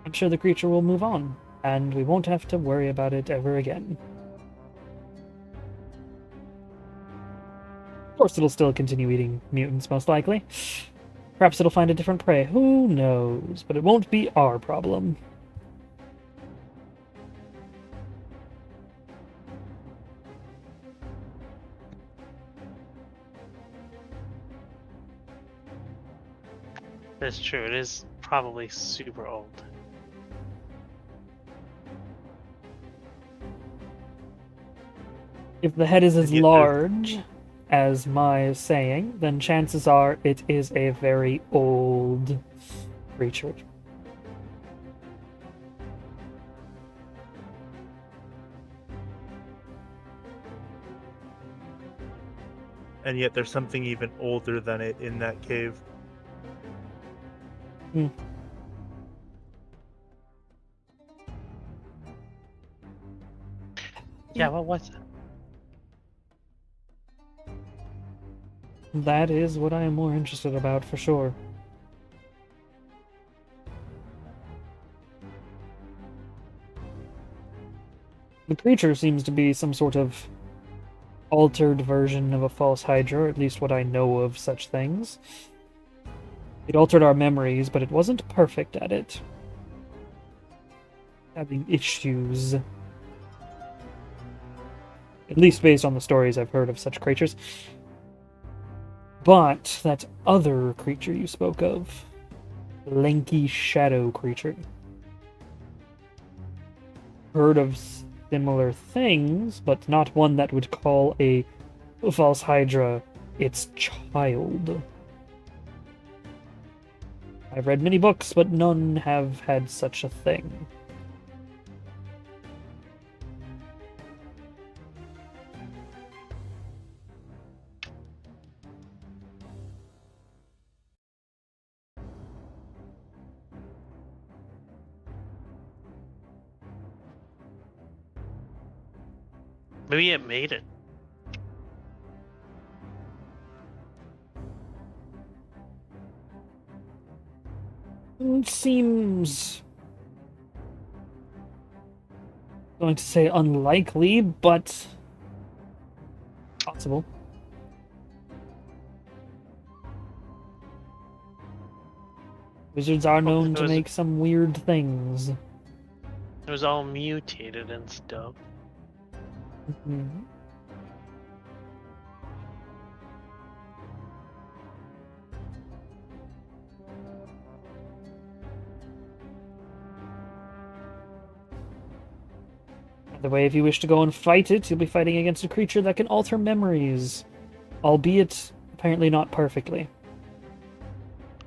I'm sure the creature will move on, and we won't have to worry about it ever again. Of course, it'll still continue eating mutants, most likely. Perhaps it'll find a different prey, who knows, but it won't be our problem. That's true. It is probably super old. If the head is as And yet large as Mai is saying, then chances are it is a very old creature. And yet there's something even older than it in that cave. Yeah, what was it? that is what I am more interested about for sure. The creature seems to be some sort of altered version of a false Hydra, or at least what I know of such things. It altered our memories, but it wasn't perfect at it. Having issues. At least based on the stories I've heard of such creatures. But that other creature you spoke of, lanky shadow creature. Heard of similar things, but not one that would call a false Hydra its child. I've read many books, but none have had such a thing. Maybe it made it. Seems going to say unlikely, but possible. Wizards are known to was- make some weird things. It was all mutated and stuff. Mhm. Either way, if you wish to go and fight it, you'll be fighting against a creature that can alter memories, albeit apparently not perfectly.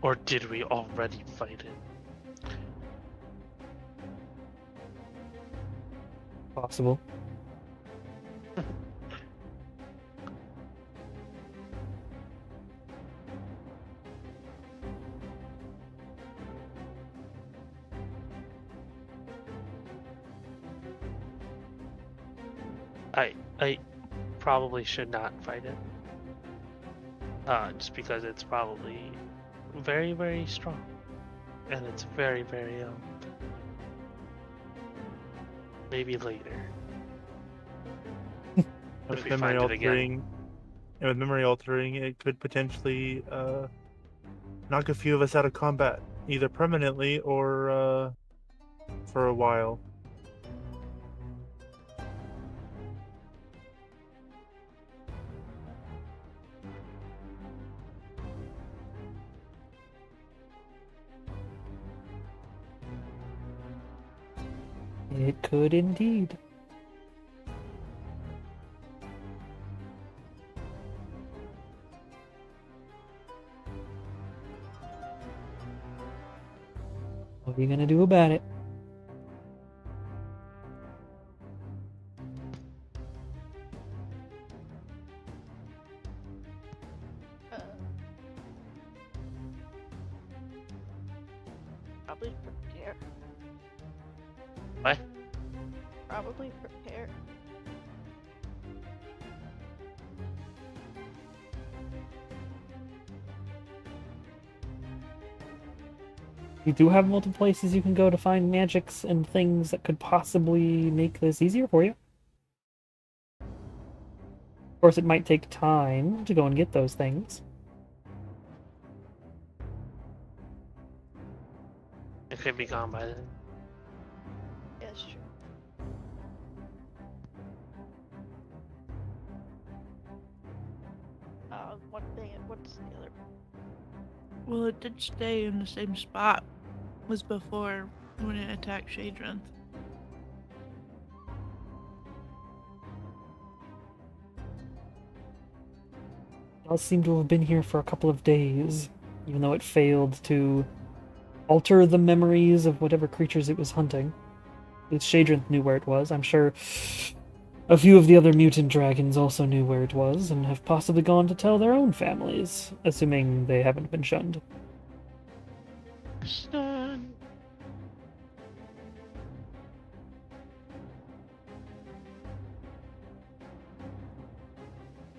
Or did we already fight it? Possible. I probably should not fight it. Just because it's probably very, very strong. And it's very, very maybe later. And If with we memory find it again. altering, and with memory altering, it could potentially knock a few of us out of combat, either permanently or for a while. It could indeed. What are you gonna do about it? Uh, probably prepare. What? Probably prepare. You do have multiple places you can go to find magics and things that could possibly make this easier for you. Of course, it might take time to go and get those things. It could be gone by then. Yeah, it's true. One thing. What's the other? Well, it did stay in the same spot as before when it attacked Shadrinth. It does seem to have been here for a couple of days, even though it failed to alter the memories of whatever creatures it was hunting. At least Shadrinth knew where it was. I'm sure a few of the other mutant dragons also knew where it was and have possibly gone to tell their own families, assuming they haven't been shunned. Son.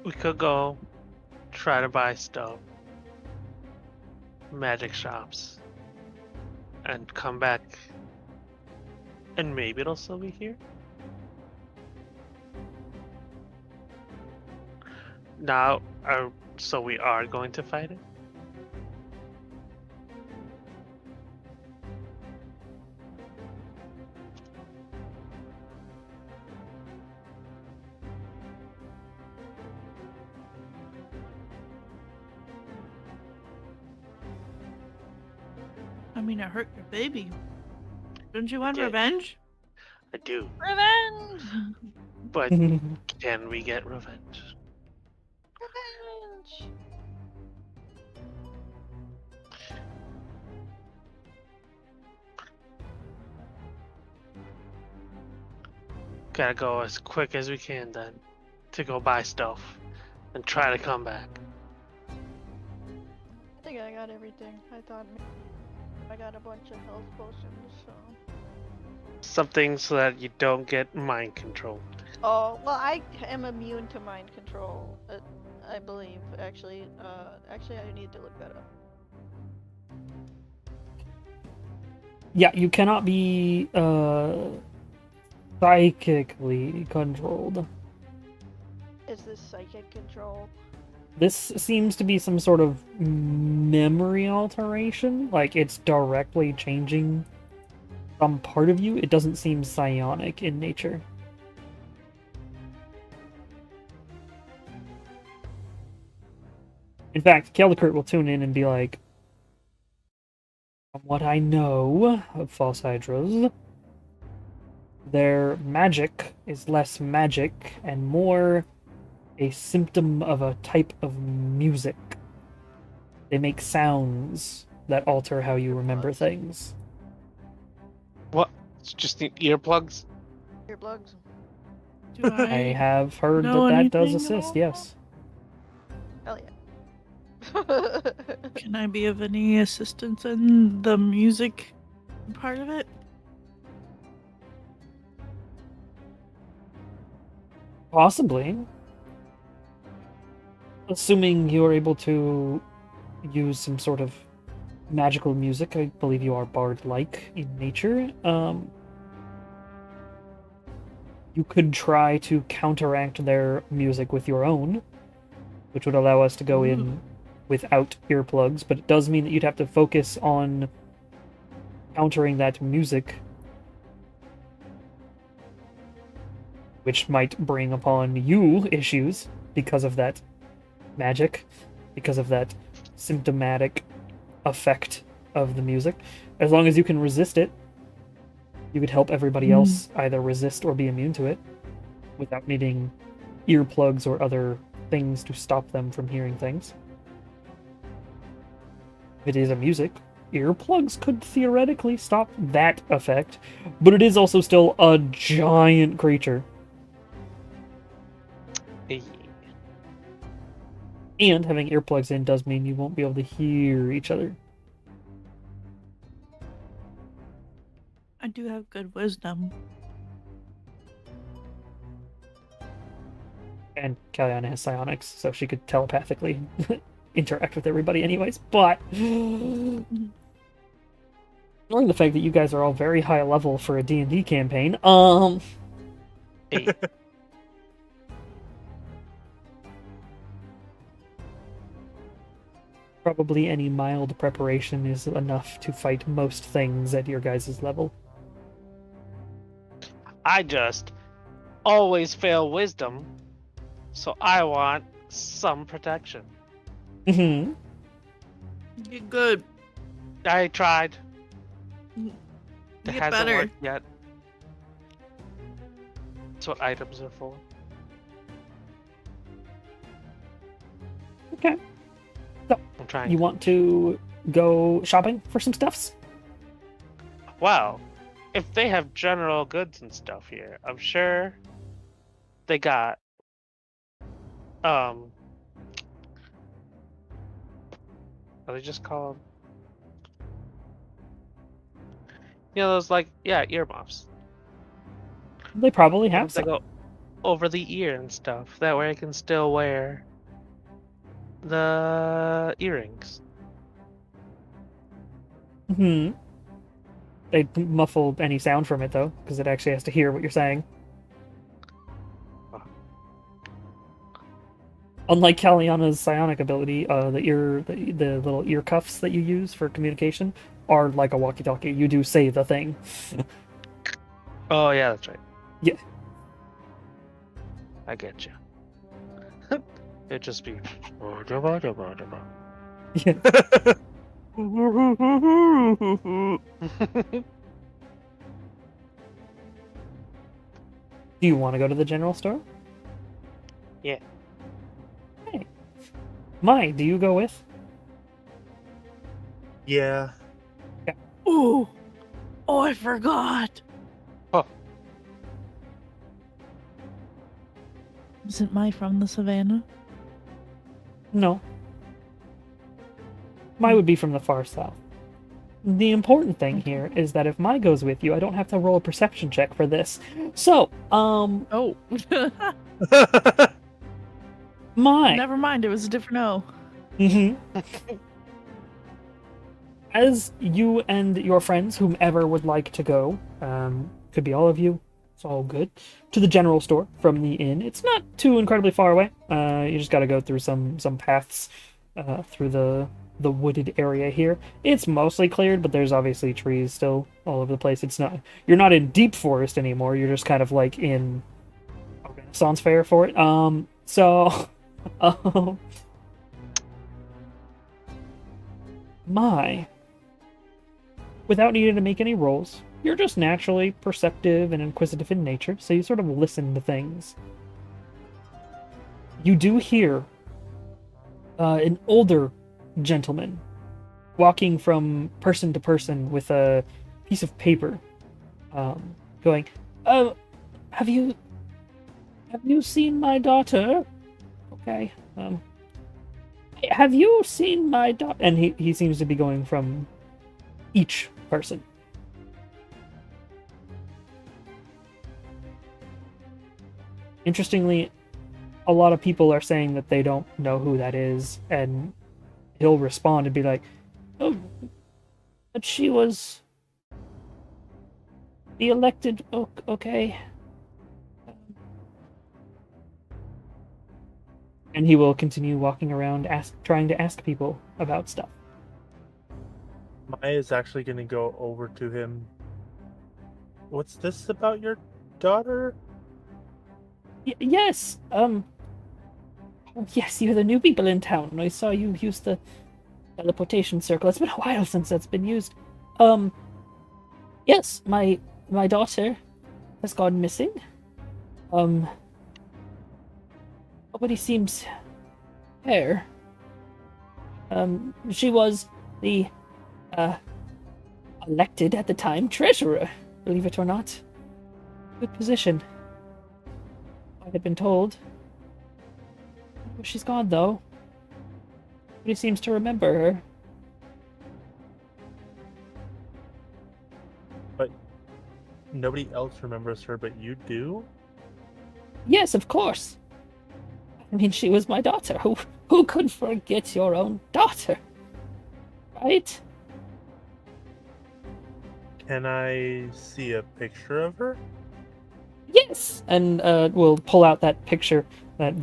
We could go try to buy stuff, magic shops, and come back, and maybe it'll still be here. Now, so we are going to fight it? I mean, I hurt your baby. Don't you want did. revenge? I do, Revenge! but can we get revenge? Revenge! Gotta go as quick as we can then, to go buy stuff, and try to come back. I think I got everything. I thought I got a bunch of health potions, so. Something so that you don't get mind controlled. Oh, well, I am immune to mind control, I believe, actually. Actually, I need to look that up. Yeah, you cannot be psychically controlled. Is this psychic control? This seems to be some sort of memory alteration, like it's directly changing some part of you. It doesn't seem psionic in nature. In fact, Caldecurt will tune in and be like, from what I know of false hydras, their magic is less magic and more a symptom of a type of music. They make sounds that alter how you remember things. It's just the earplugs. Earplugs. Do I I? have heard know that does anything at assist, all? yes. Hell yeah. Can I be of any assistance in the music part of it? Possibly. Assuming you're able to use some sort of magical music, I believe you are bard-like in nature. You could try to counteract their music with your own, which would allow us to go in without earplugs, but it does mean that you'd have to focus on countering that music, which might bring upon you issues because of that magic, because of that symptomatic effect of the music. As long as you can resist it, you could help everybody else either resist or be immune to it without needing earplugs or other things to stop them from hearing things. If it is a music, earplugs could theoretically stop that effect, but it is also still a giant creature. Hey. And having earplugs in does mean you won't be able to hear each other. I do have good wisdom. And Kaliana has psionics, so she could telepathically interact with everybody anyways, but ignoring the fact that you guys are all very high level for a D&D campaign, Hey. probably any mild preparation is enough to fight most things at your guys' level. I just always fail wisdom, so I want some protection. Mm-hmm. Get good. I tried. It Get hasn't better. worked yet. That's what items are for. Okay. I'm trying. You want to go shopping for some stuffs? Wow. If they have general goods and stuff here, I'm sure they got what do they just call them? You know those earmuffs. They probably have They some. go over the ear and stuff. That way I can still wear The earrings. Hmm. They muffle any sound from it though, because it actually has to hear what you're saying. Unlike Kaliana's psionic ability, the little ear cuffs that you use for communication are like a walkie-talkie. You do say the thing. Oh yeah, that's right. Yeah. I get you. It'd just be. Yeah. Do you want to go to the general store? Yeah. Hey. Mai, do you go with? Yeah. Ooh. Oh, I forgot. Oh. Isn't Mai from the savannah? No. Mai would be from the far south. The important thing here is that if Mai goes with you, I don't have to roll a perception check for this. So, Oh. Mai. Never mind, it was a different O. As you and your friends, whomever would like to go, could be all of you, it's all good, to the general store from the inn. It's not too incredibly far away. You just gotta go through some paths through the wooded area here. It's mostly cleared, but there's obviously trees still all over the place. You're not in deep forest anymore. You're just kind of like in a Renaissance fair for it. So Mai, without needing to make any rolls, you're just naturally perceptive and inquisitive in nature, so you sort of listen to things. You do hear an older gentleman walking from person to person with a piece of paper, going, have you seen my daughter? Okay, have you seen my daughter? And he seems to be going from each person. Interestingly, a lot of people are saying that they don't know who that is, and he'll respond and be like, oh, but she was the elected, okay. And he will continue walking around trying to ask people about stuff. Maya is actually going to go over to him. What's this about your daughter? Yes, yes, you're the new people in town. I saw you use the teleportation circle. It's been a while since that's been used. Yes, my daughter has gone missing. Nobody seems there. She was the elected at the time treasurer, believe it or not. Good position, I had been told. Well, she's gone, though. Nobody seems to remember her. But nobody else remembers her, but you do? Yes, of course. I mean, she was my daughter. Who could forget your own daughter? Right? Can I see a picture of her? Yes! And we'll pull out that picture, that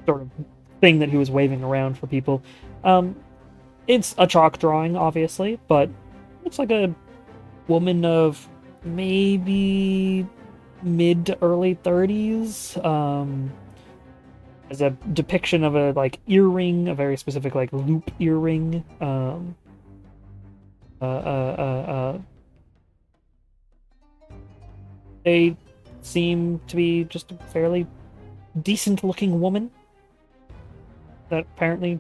sort of thing that he was waving around for people. It's a chalk drawing, obviously, but looks like a woman of maybe mid to early 30s. As a depiction of a earring, a very specific loop earring. They seem to be just a fairly decent looking woman that apparently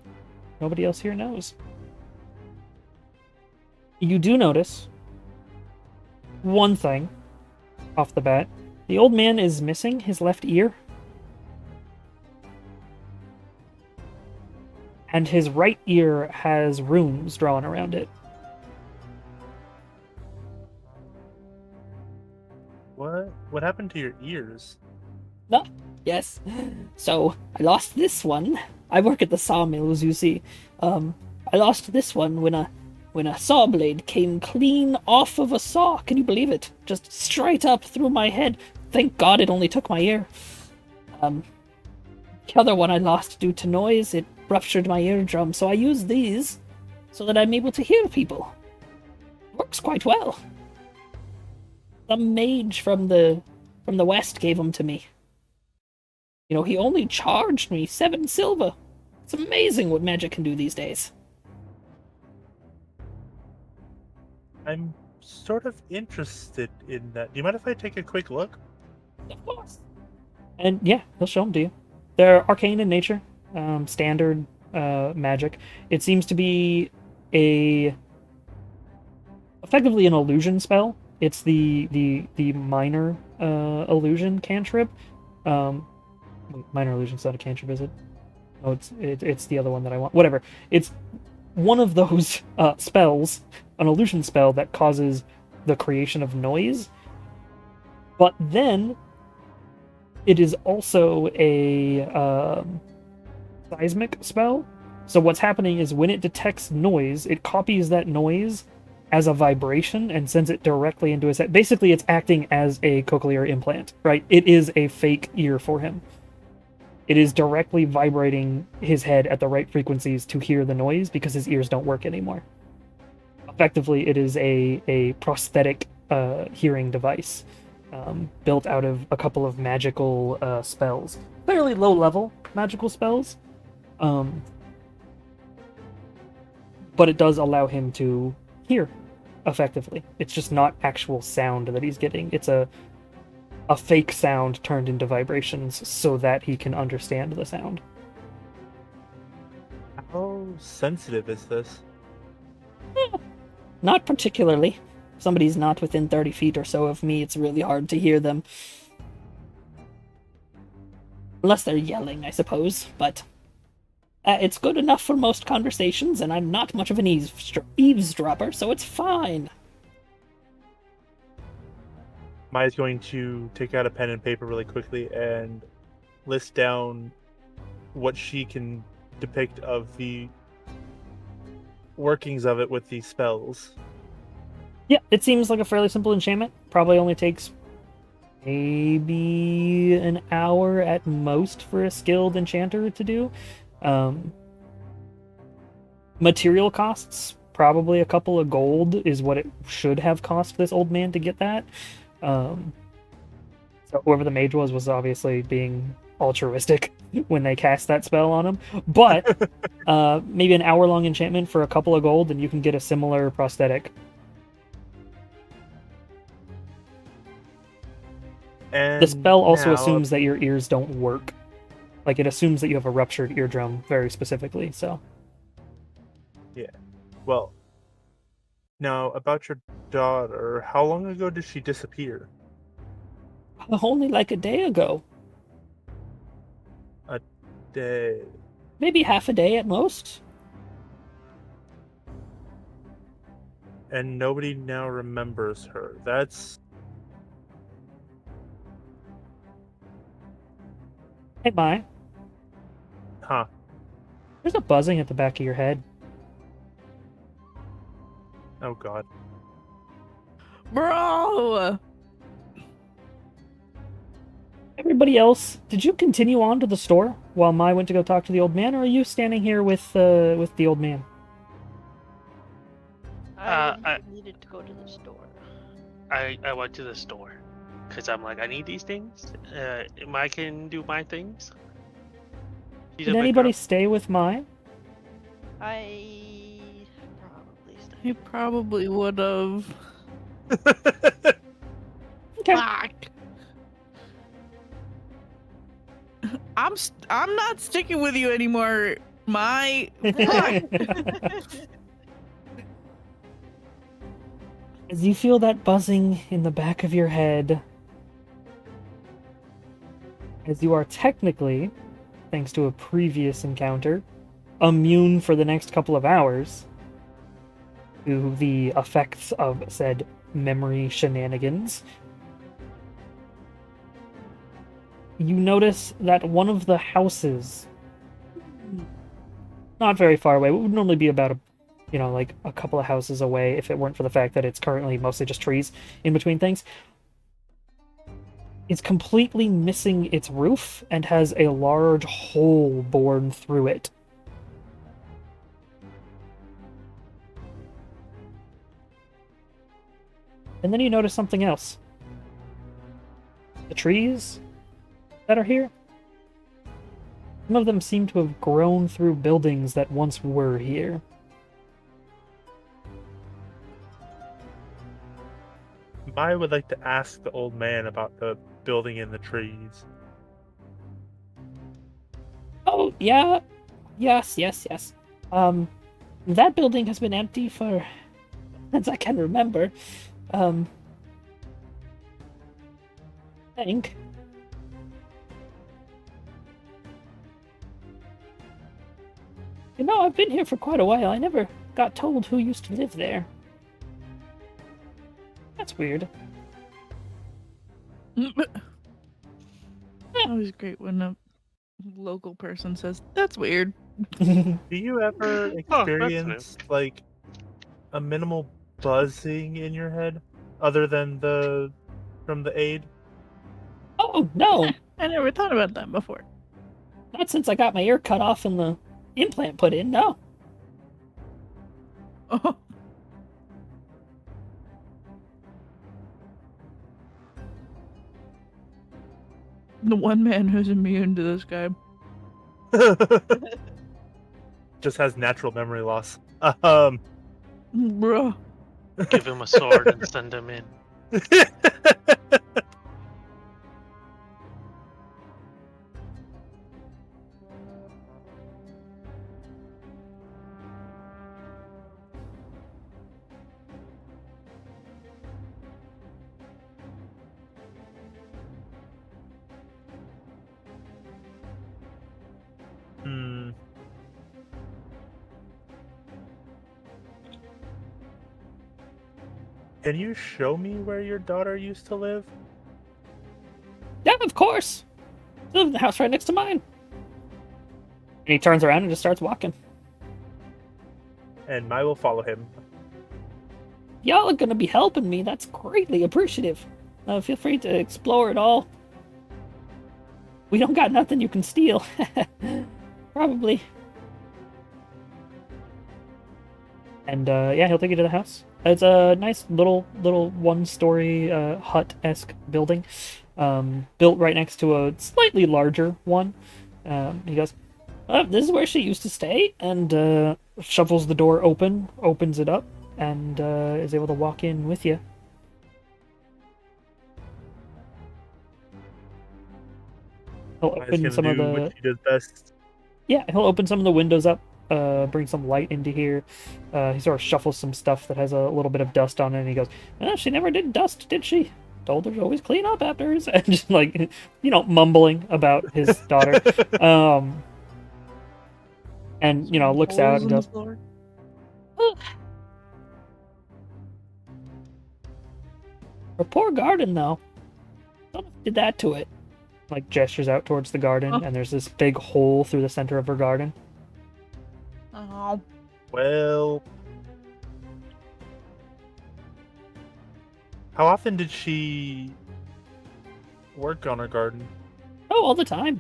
nobody else here knows. You do notice one thing off the bat. The old man is missing his left ear. And his right ear has runes drawn around it. What happened to your ears? Yes. So I lost this one. I work at the sawmills, you see. I lost this one when a saw blade came clean off of a saw. Can you believe it? Just straight up through my head. Thank God it only took my ear. The other one I lost due to noise. It ruptured my eardrum, so I use these so that I'm able to hear people. Works quite well. The mage from the west gave them to me. You know, he only charged me 7 silver. It's amazing what magic can do these days. I'm sort of interested in that. Do you mind if I take a quick look? Of course. And yeah, he'll show them to you. They're arcane in nature, standard magic. It seems to be effectively an illusion spell. It's the minor illusion cantrip. Minor illusion's not a cantrip, is it? Oh, it's the other one that I want. Whatever. It's one of those spells, an illusion spell that causes the creation of noise. But then it is also a seismic spell. So what's happening is when it detects noise, it copies that noise as a vibration and sends it directly into his head. Basically, it's acting as a cochlear implant, right? It is a fake ear for him. It is directly vibrating his head at the right frequencies to hear the noise because his ears don't work anymore. Effectively, it is a prosthetic hearing device built out of a couple of magical spells. Fairly low-level magical spells. But it does allow him to hear effectively. It's just not actual sound that he's getting. It's a fake sound turned into vibrations so that he can understand the sound. How sensitive is this? Not particularly. If somebody's not within 30 feet or so of me, it's really hard to hear them. Unless they're yelling, I suppose, but it's good enough for most conversations, and I'm not much of an eavesdropper, so it's fine. Maya's going to take out a pen and paper really quickly and list down what she can depict of the workings of it with these spells. Yeah, it seems like a fairly simple enchantment. Probably only takes maybe an hour at most for a skilled enchanter to do. Material costs, probably a couple of gold is what it should have cost this old man to get that. So whoever the mage was obviously being altruistic when they cast that spell on him. But maybe an hour-long enchantment for a couple of gold, and you can get a similar prosthetic. And The spell also now- assumes that your ears don't work. Like, it assumes that you have a ruptured eardrum very specifically, so... Well, now about your daughter, how long ago did she disappear? Only like a day ago. Day. Maybe half a day at most. And nobody now remembers her. That's... Hey, Mai. Huh. There's a buzzing at the back of your head. Oh god. Bro! Everybody else, did you continue on to the store while Mai went to go talk to the old man, or are you standing here with the old man? I needed to go to the store. I went to the store because I'm like, I need these things. I can do my things. She's a Did big anybody girl. stay with Mai? I probably still. He probably would have. Okay. Fuck. I'm not sticking with you anymore. My fuck. As you feel that buzzing in the back of your head, as you are technically, thanks to a previous encounter, immune for the next couple of hours to the effects of said memory shenanigans, you notice that one of the houses, not very far away, what would normally be about like a couple of houses away if it weren't for the fact that it's currently mostly just trees in between things, is completely missing its roof and has a large hole bored through it. And then you notice something else. The trees that are here, some of them seem to have grown through buildings that once were here. I would like to ask the old man about the building in the trees. Oh, yeah. Yes. That building has been empty for since I can remember. I think. I've been here for quite a while. I never got told who used to live there. That's weird. Always great when a local person says, "That's weird." Do you ever new. experience like a minimal buzzing in your head, other than from the aid? Oh, no. I never thought about that before. Not since I got my ear cut off and the implant put in, no. Oh. The one man who's immune to this guy. Just has natural memory loss. Bruh. Give him a sword and send him in. Hmm. Can you show me where your daughter used to live? Yeah, of course. She lived in the house right next to mine. And he turns around and just starts walking. And I will follow him. Y'all are gonna be helping me. That's greatly appreciative. Feel free to explore it all. We don't got nothing you can steal. Probably. And yeah, he'll take you to the house. It's a nice little one-story hut-esque building, built right next to a slightly larger one. He goes, "This is where she used to stay," and shovels the door open, opens it up, and is able to walk in with you. He'll He's open gonna some of do the what he does best. Yeah, he'll open some of the windows up, bring some light into here. He sort of shuffles some stuff that has a little bit of dust on it, and he goes, "She never did dust, did she? Told her to always clean up after her." And just like, mumbling about his daughter. And, looks out Holes and in the goes, floor. "Her poor garden, though. Don't know who did that to it." Like, gestures out towards the garden, Oh. and there's this big hole through the center of her garden. Oh. Well, how often did she work on her garden? Oh, all the time.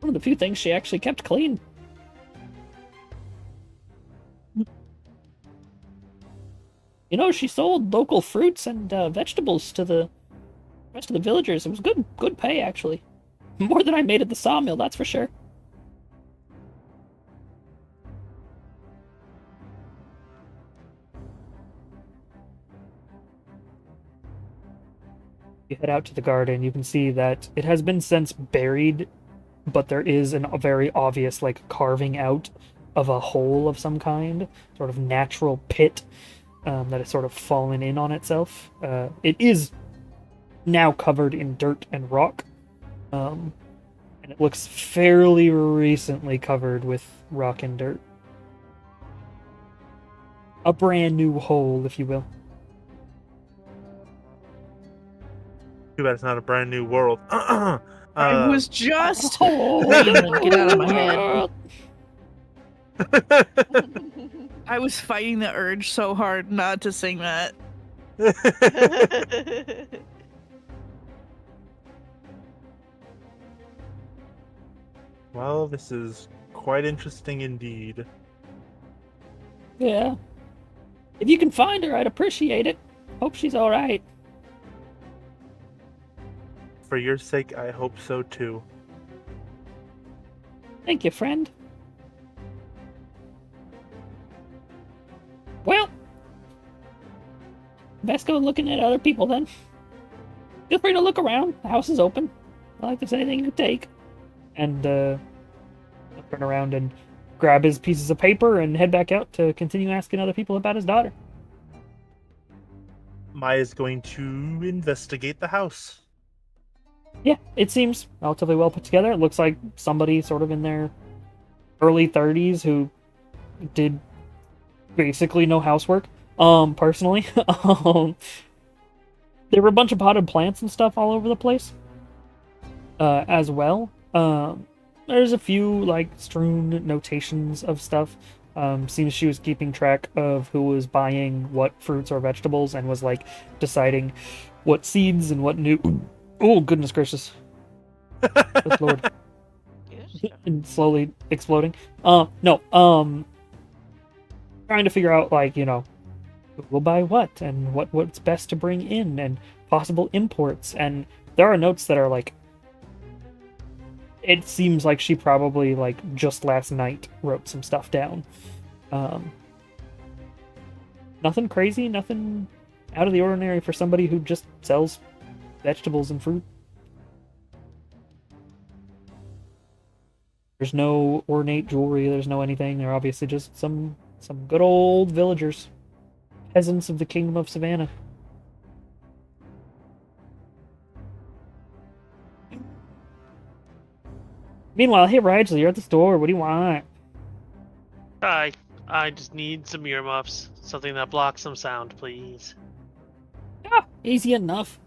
One of the few things she actually kept clean. She sold local fruits and vegetables to the rest of the villagers. It was good pay, actually. More than I made at the sawmill, that's for sure. You head out to the garden, you can see that it has been since buried, but there is a very obvious, carving out of a hole of some kind, sort of natural pit that has sort of fallen in on itself. It is now covered in dirt and rock, and it looks fairly recently covered with rock and dirt. A brand new hole, if you will. Too bad it's not a brand new world. I was just Oh, Leland, get out of my head. I was fighting the urge so hard not to sing that. Well, this is quite interesting indeed. Yeah. If you can find her, I'd appreciate it. Hope she's all right. For your sake, I hope so too. Thank you, friend. Well, best go looking at other people then. Feel free to look around. The house is open. Not like there's anything you can take. And I'll turn around and grab his pieces of paper and head back out to continue asking other people about his daughter. Maya's going to investigate the house. Yeah, it seems relatively well put together. It looks like somebody sort of in their early 30s who did basically no housework. Personally. There were a bunch of potted plants and stuff all over the place. As well. There's a few like strewn notations of stuff. Seems she was keeping track of who was buying what fruits or vegetables and was like deciding what seeds and what new. Oh goodness gracious! Good lord! Yes. And slowly exploding. No. Trying to figure out like who will buy what and what's best to bring in and possible imports. And there are notes that are like. It seems like she probably like just last night wrote some stuff down. Nothing crazy, nothing out of the ordinary for somebody who just sells vegetables and fruit. There's no ornate jewelry, there's no anything. They're obviously just some good old villagers. Peasants of the Kingdom of Savannah. Meanwhile, hey Rigel, you're at the store. What do you want? Hi, I just need some earmuffs. Something that blocks some sound, please. Ah, easy enough.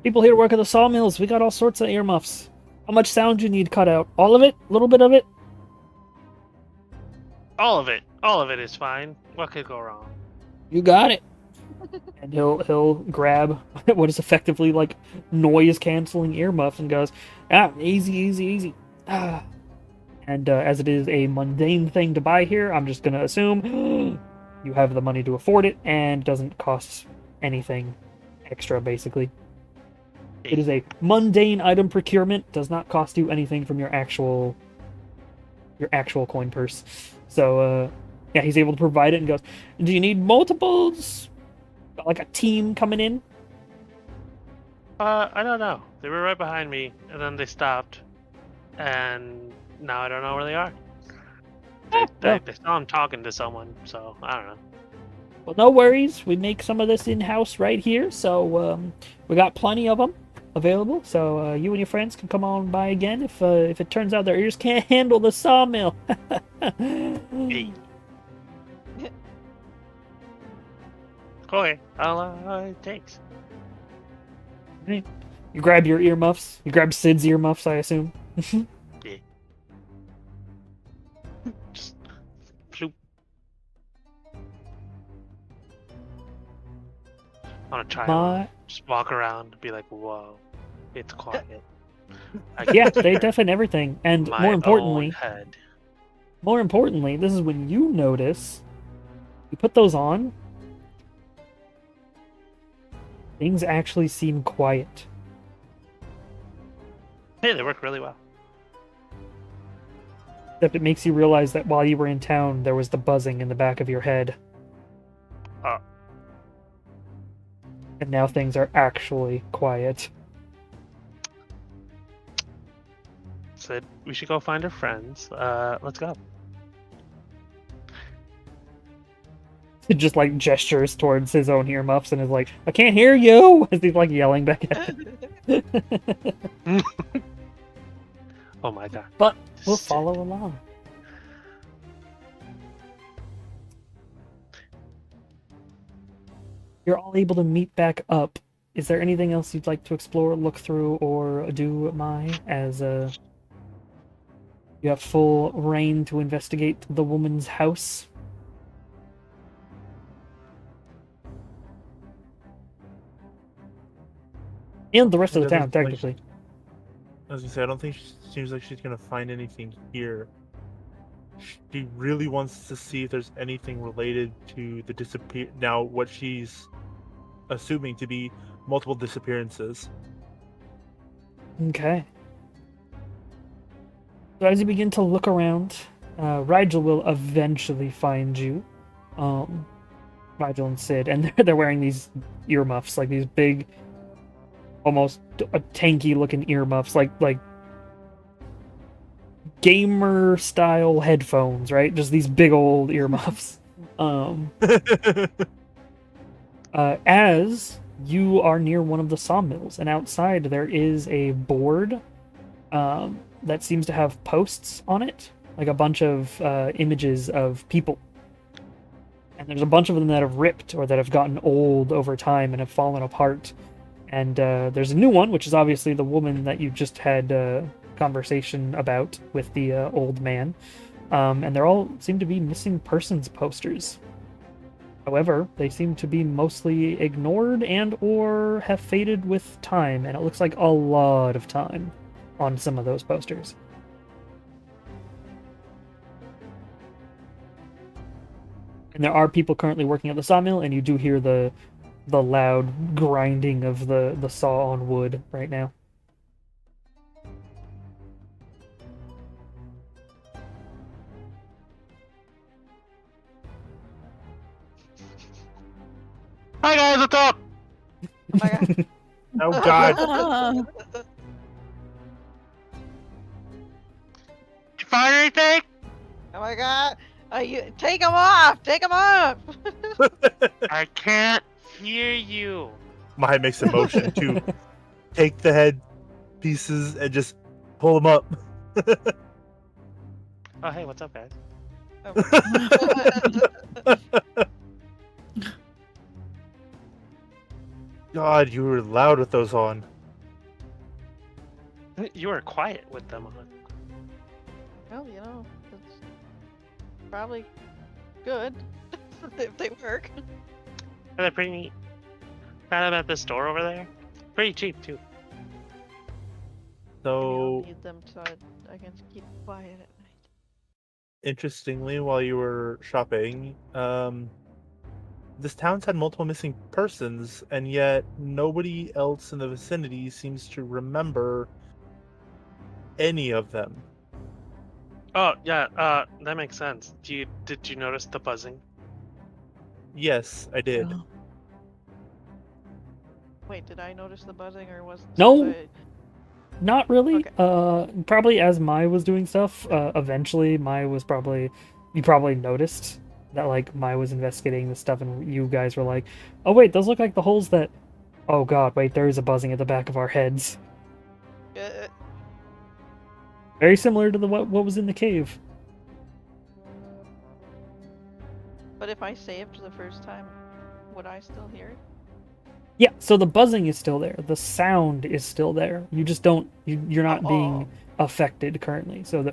People here work at the sawmills. We got all sorts of earmuffs. How much sound do you need cut out? All of it? A little bit of it? All of it. All of it is fine. What could go wrong? You got it. And he'll grab what is effectively like noise canceling earmuffs and goes, easy, easy, easy. Ah. And as it is a mundane thing to buy here, I'm just gonna assume you have the money to afford it and doesn't cost anything extra, basically. It is a mundane item procurement, does not cost you anything from your actual coin purse. So yeah, he's able to provide it and goes, do you need multiples? Like a team coming in? I don't know. They were right behind me, and then they stopped, and now I don't know where they are. They saw him talking to someone, so I don't know. Well, no worries. We make some of this in-house right here, so we got plenty of them available. So you and your friends can come on by again if it turns out their ears can't handle the sawmill. Hey. Okay, it takes. You grab your earmuffs. You grab Sid's earmuffs, I assume. Yeah. Just floop. I want to try My- one. Just walk around and be like, whoa, it's quiet. Yeah, they deafen everything, and My more own importantly, head. this is when you notice. You put those on. Things actually seem quiet. Hey, they work really well. Except it makes you realize that while you were in town, there was the buzzing in the back of your head. And now things are actually quiet. Said we should go find our friends. Let's go. It just like gestures towards his own earmuffs and is like, I can't hear you! As he's like yelling back at him. Oh my god. But we'll follow along. You're all able to meet back up is there anything else you'd like to explore, look through, or do, Mai, as you have full reign to investigate the woman's house? And the rest of It the town, doesn't seem like technically. I was gonna say, I don't think she seems like she's gonna find anything here. She really wants to see if there's anything related to the now what she's assuming to be multiple disappearances. Okay. So as you begin to look around, Rigel will eventually find you. Rigel and Sid, and they're wearing these earmuffs, like these big, almost tanky looking earmuffs, like gamer style headphones, right? Just these big old earmuffs. As you are near one of the sawmills, and outside there is a board that seems to have posts on it, like a bunch of images of people. And there's a bunch of them that have ripped or that have gotten old over time and have fallen apart. And there's a new one, which is obviously the woman that you just had conversation about with the old man. And they're all seem to be missing persons posters. However, they seem to be mostly ignored and or have faded with time, and it looks like a lot of time on some of those posters. And there are people currently working at the sawmill, and you do hear the loud grinding of the saw on wood right now. Hi guys, what's up? Oh my god. Oh god. Did you find anything? Oh my god. You take them off. Take them off. I can't hear you. Mai makes a motion to take the head pieces and just pull them up. Oh hey, what's up guys? God, you were loud with those on. You were quiet with them on. Well, you know, it's probably good if they work. They're pretty neat. Found them at the store over there. Pretty cheap too. So, I need them so I can keep quiet at night. interestingly, while you were shopping, this town's had multiple missing persons, and yet nobody else in the vicinity seems to remember any of them. Oh yeah, that makes sense. Did you notice the buzzing? Yes, I did. Oh. Wait, did I notice the buzzing or was it No. just Not really. Okay. Probably as Mai was doing stuff, eventually you probably noticed that like Mai was investigating the stuff and you guys were like, oh wait, those look like the holes that, oh god, wait, there is a buzzing at the back of our heads. Very similar to what was in the cave. But if I saved the first time, would I still hear it? Yeah, so the buzzing is still there. The sound is still there. You just don't you're not being affected currently. So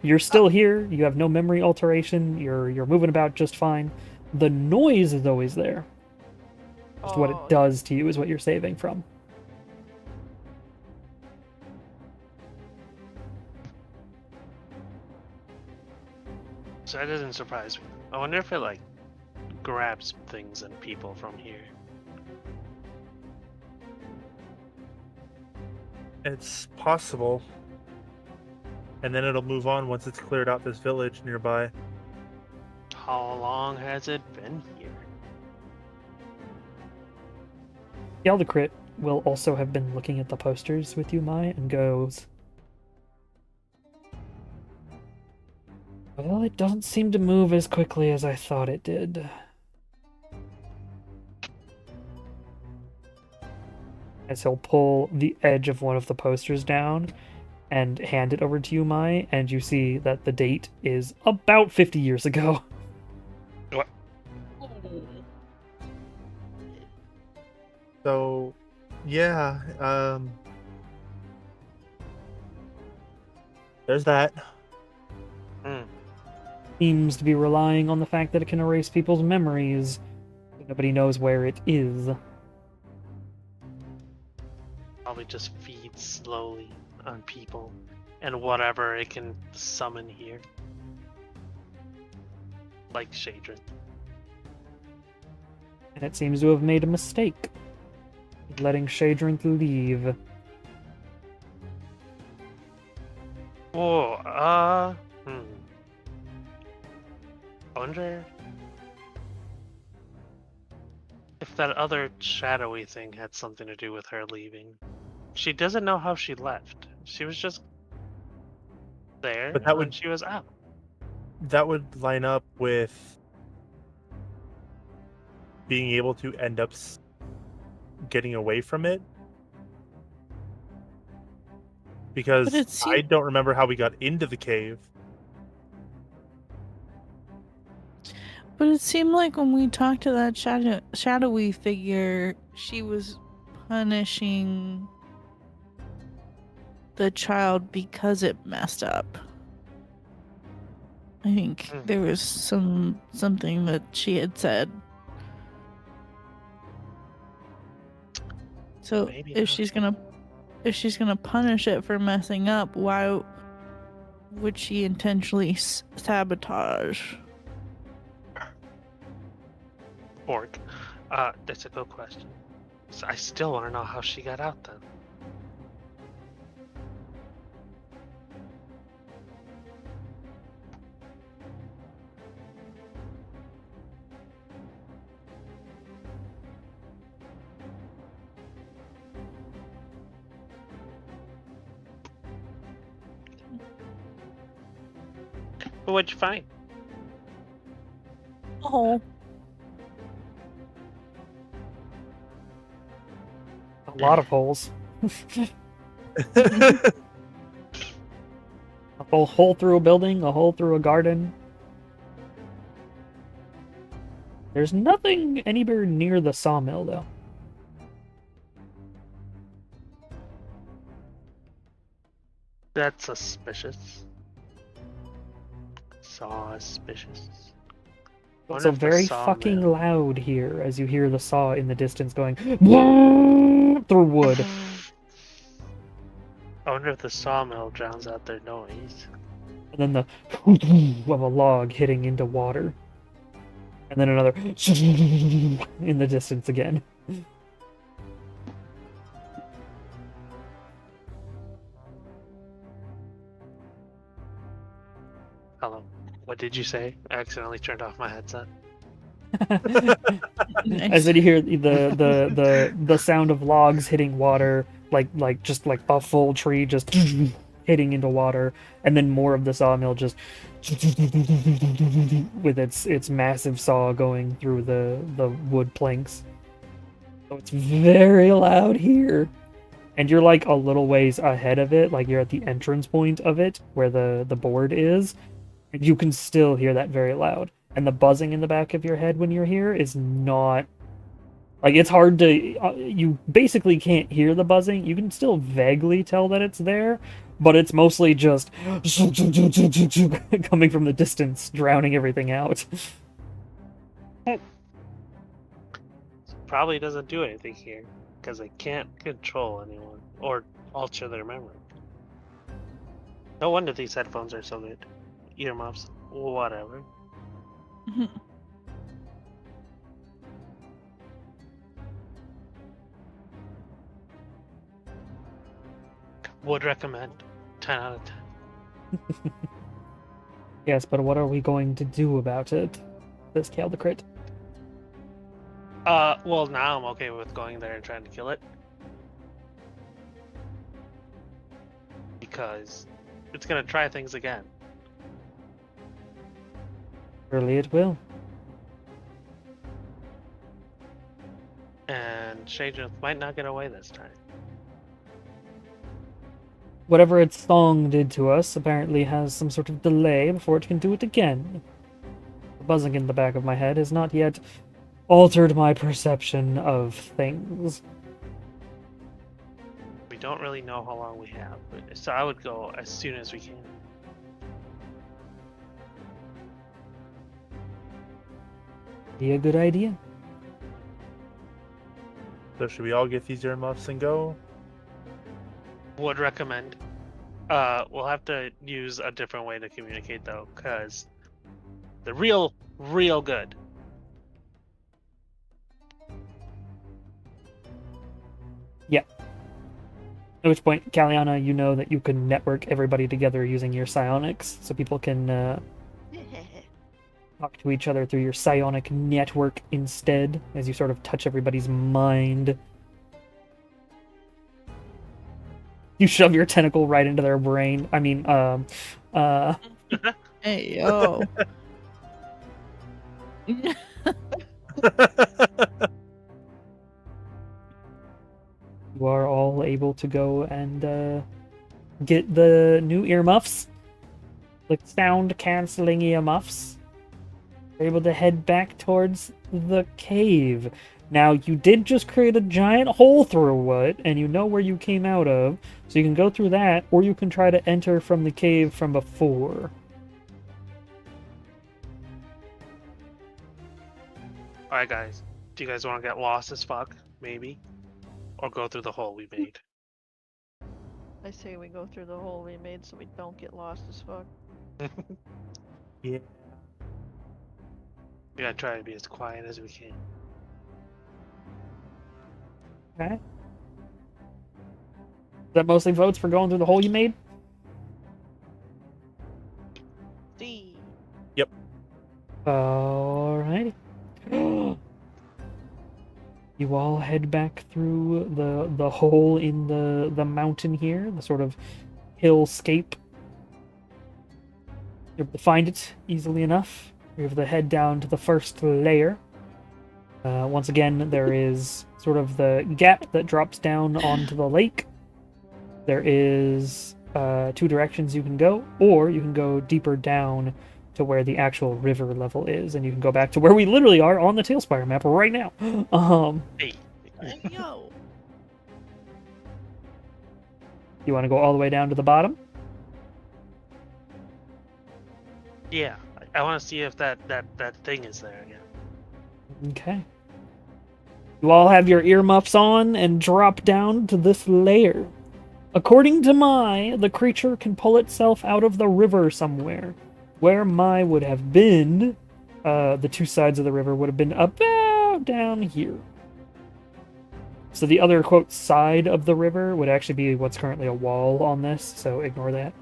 you're still here. You have no memory alteration. You're moving about just fine. The noise is always there. Just what it does to you is what you're saving from. So that doesn't surprise me. I wonder if it like grabs things and people from here. It's possible. And then it'll move on once it's cleared out this village nearby. How long has it been here? Yaldacrit will also have been looking at the posters with you, Mai, and goes, well, it doesn't seem to move as quickly as I thought it did. As he'll pull the edge of one of the posters down and hand it over to you, Mai, and you see that the date is about 50 years ago. So, Yeah. There's that. Hmm. Seems to be relying on the fact that it can erase people's memories. Nobody knows where it is. Probably just feeds slowly on people and whatever it can summon here. Like Shadron. And it seems to have made a mistake, letting Shadrinth leave. Oh, I wonder if that other shadowy thing had something to do with her leaving. She doesn't know how she left. She was just there, But that and then would- she was out. That would line up with being able to end up getting away from it. Because But it I don't remember how we got into the cave. But it seemed like when we talked to that shadowy figure, she was punishing the child because it messed up. I think there was something that she had said. So Maybe if not. she's gonna punish it for messing up, why would she intentionally sabotage? Orc. That's a good question. So I still want to know how she got out then. But what'd you find? Oh, A lot of holes. That's A hole through a building, a hole through a garden. There's nothing anywhere near the sawmill, though. That's suspicious. Suspicious. It's Wonder also if the very sawmill- fucking loud here as you hear the saw in the distance going through wood. I wonder if the sawmill drowns out their noise. And then the of a log hitting into water. And then another in the distance again. Hello. What did you say? I accidentally turned off my headset. As then you hear the sound of logs hitting water, like just like a full tree just hitting into water, and then more of the sawmill just with its massive saw going through the wood planks. So it's very loud here. And you're like a little ways ahead of it, like you're at the entrance point of it where the board is. And you can still hear that very loud. And the buzzing in the back of your head when you're here is not like it's hard to you basically can't hear the buzzing. You can still vaguely tell that it's there, but it's mostly just coming from the distance, drowning everything out. Probably doesn't do anything here because it can't control anyone or alter their memory. No wonder these headphones are so good. Earmuffs, whatever. Would recommend. 10 out of 10. Yes, but what are we going to do about it? Says Caldecrit. Well, now I'm okay with going there and trying to kill it. Because it's gonna try things again. Surely it will. And Shadron might not get away this time. Whatever its song did to us apparently has some sort of delay before it can do it again. The buzzing in the back of my head has not yet altered my perception of things. don't really know how long we have, so I would go as soon as we can. Be a good idea. So should we all get these earmuffs and go? Would recommend. We'll have to use a different way to communicate though, because the real good. At which point, Kaliana, you know that you can network everybody together using your psionics, so people can talk to each other through your psionic network instead, as you sort of touch everybody's mind. You shove your tentacle right into their brain. I mean, Hey, yo. you are all able to go and get the new earmuffs, like sound canceling earmuffs. You're able to head back towards the cave. Now, you did just create a giant hole through it, and you know where you came out of, so you can go through that, or you can try to enter from the cave from before. Alright, guys. Do you guys want to get lost as fuck? Maybe? Or go through the hole we made? I say we go through the hole we made so we don't get lost as fuck. Yeah. We gotta try to be as quiet as we can. Okay. Is that mostly votes for going through the hole you made? D. Alrighty. You all head back through the hole in the mountain here, the sort of hillscape. You're able to find it easily enough. You're able to head down to the first layer. Once again, there is sort of the gap that drops down onto the lake. There is 2 directions you can go, or you can go deeper down to where the actual river level is, and you can go back to where we literally are on the Tailspire map right now. Hey. Hey, yo. You want to go all the way down to the bottom? Yeah. I want to see if that thing is there again. Okay. You all have your earmuffs on and drop down to this layer. According to Mai, the creature can pull itself out of the river somewhere. Where Mai would have been, the 2 sides of the river would have been about down here. So the other, quote, side of the river would actually be what's currently a wall on this, so ignore that.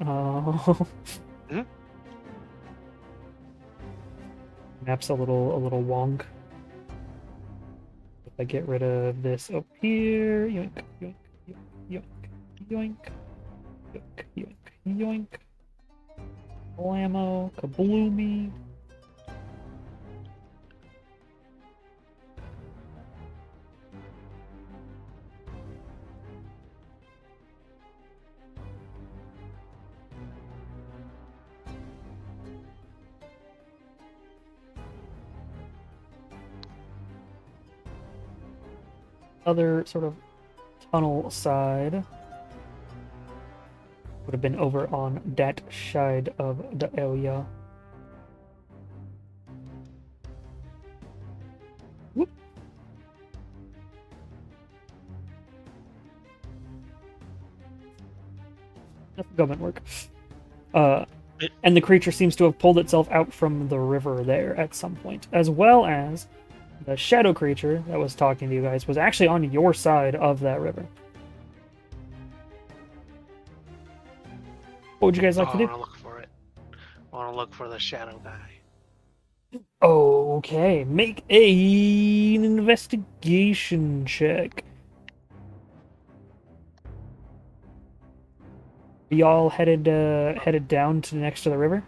Map's a little wonk. If I get rid of this up here, yoink, yoink, yoink, yoink, yoink, yoink, yoink, yoink. Blammo, kabloomy. Other sort of tunnel side would have been over on that side of the area. Whoop. That's government work. And the creature seems to have pulled itself out from the river there at some point, as well as the shadow creature that was talking to you guys was actually on your side of that river. What would you guys like to I do? want to look for it. I want to look for the shadow guy. Okay, make an investigation check. Y'all headed down to next to the river?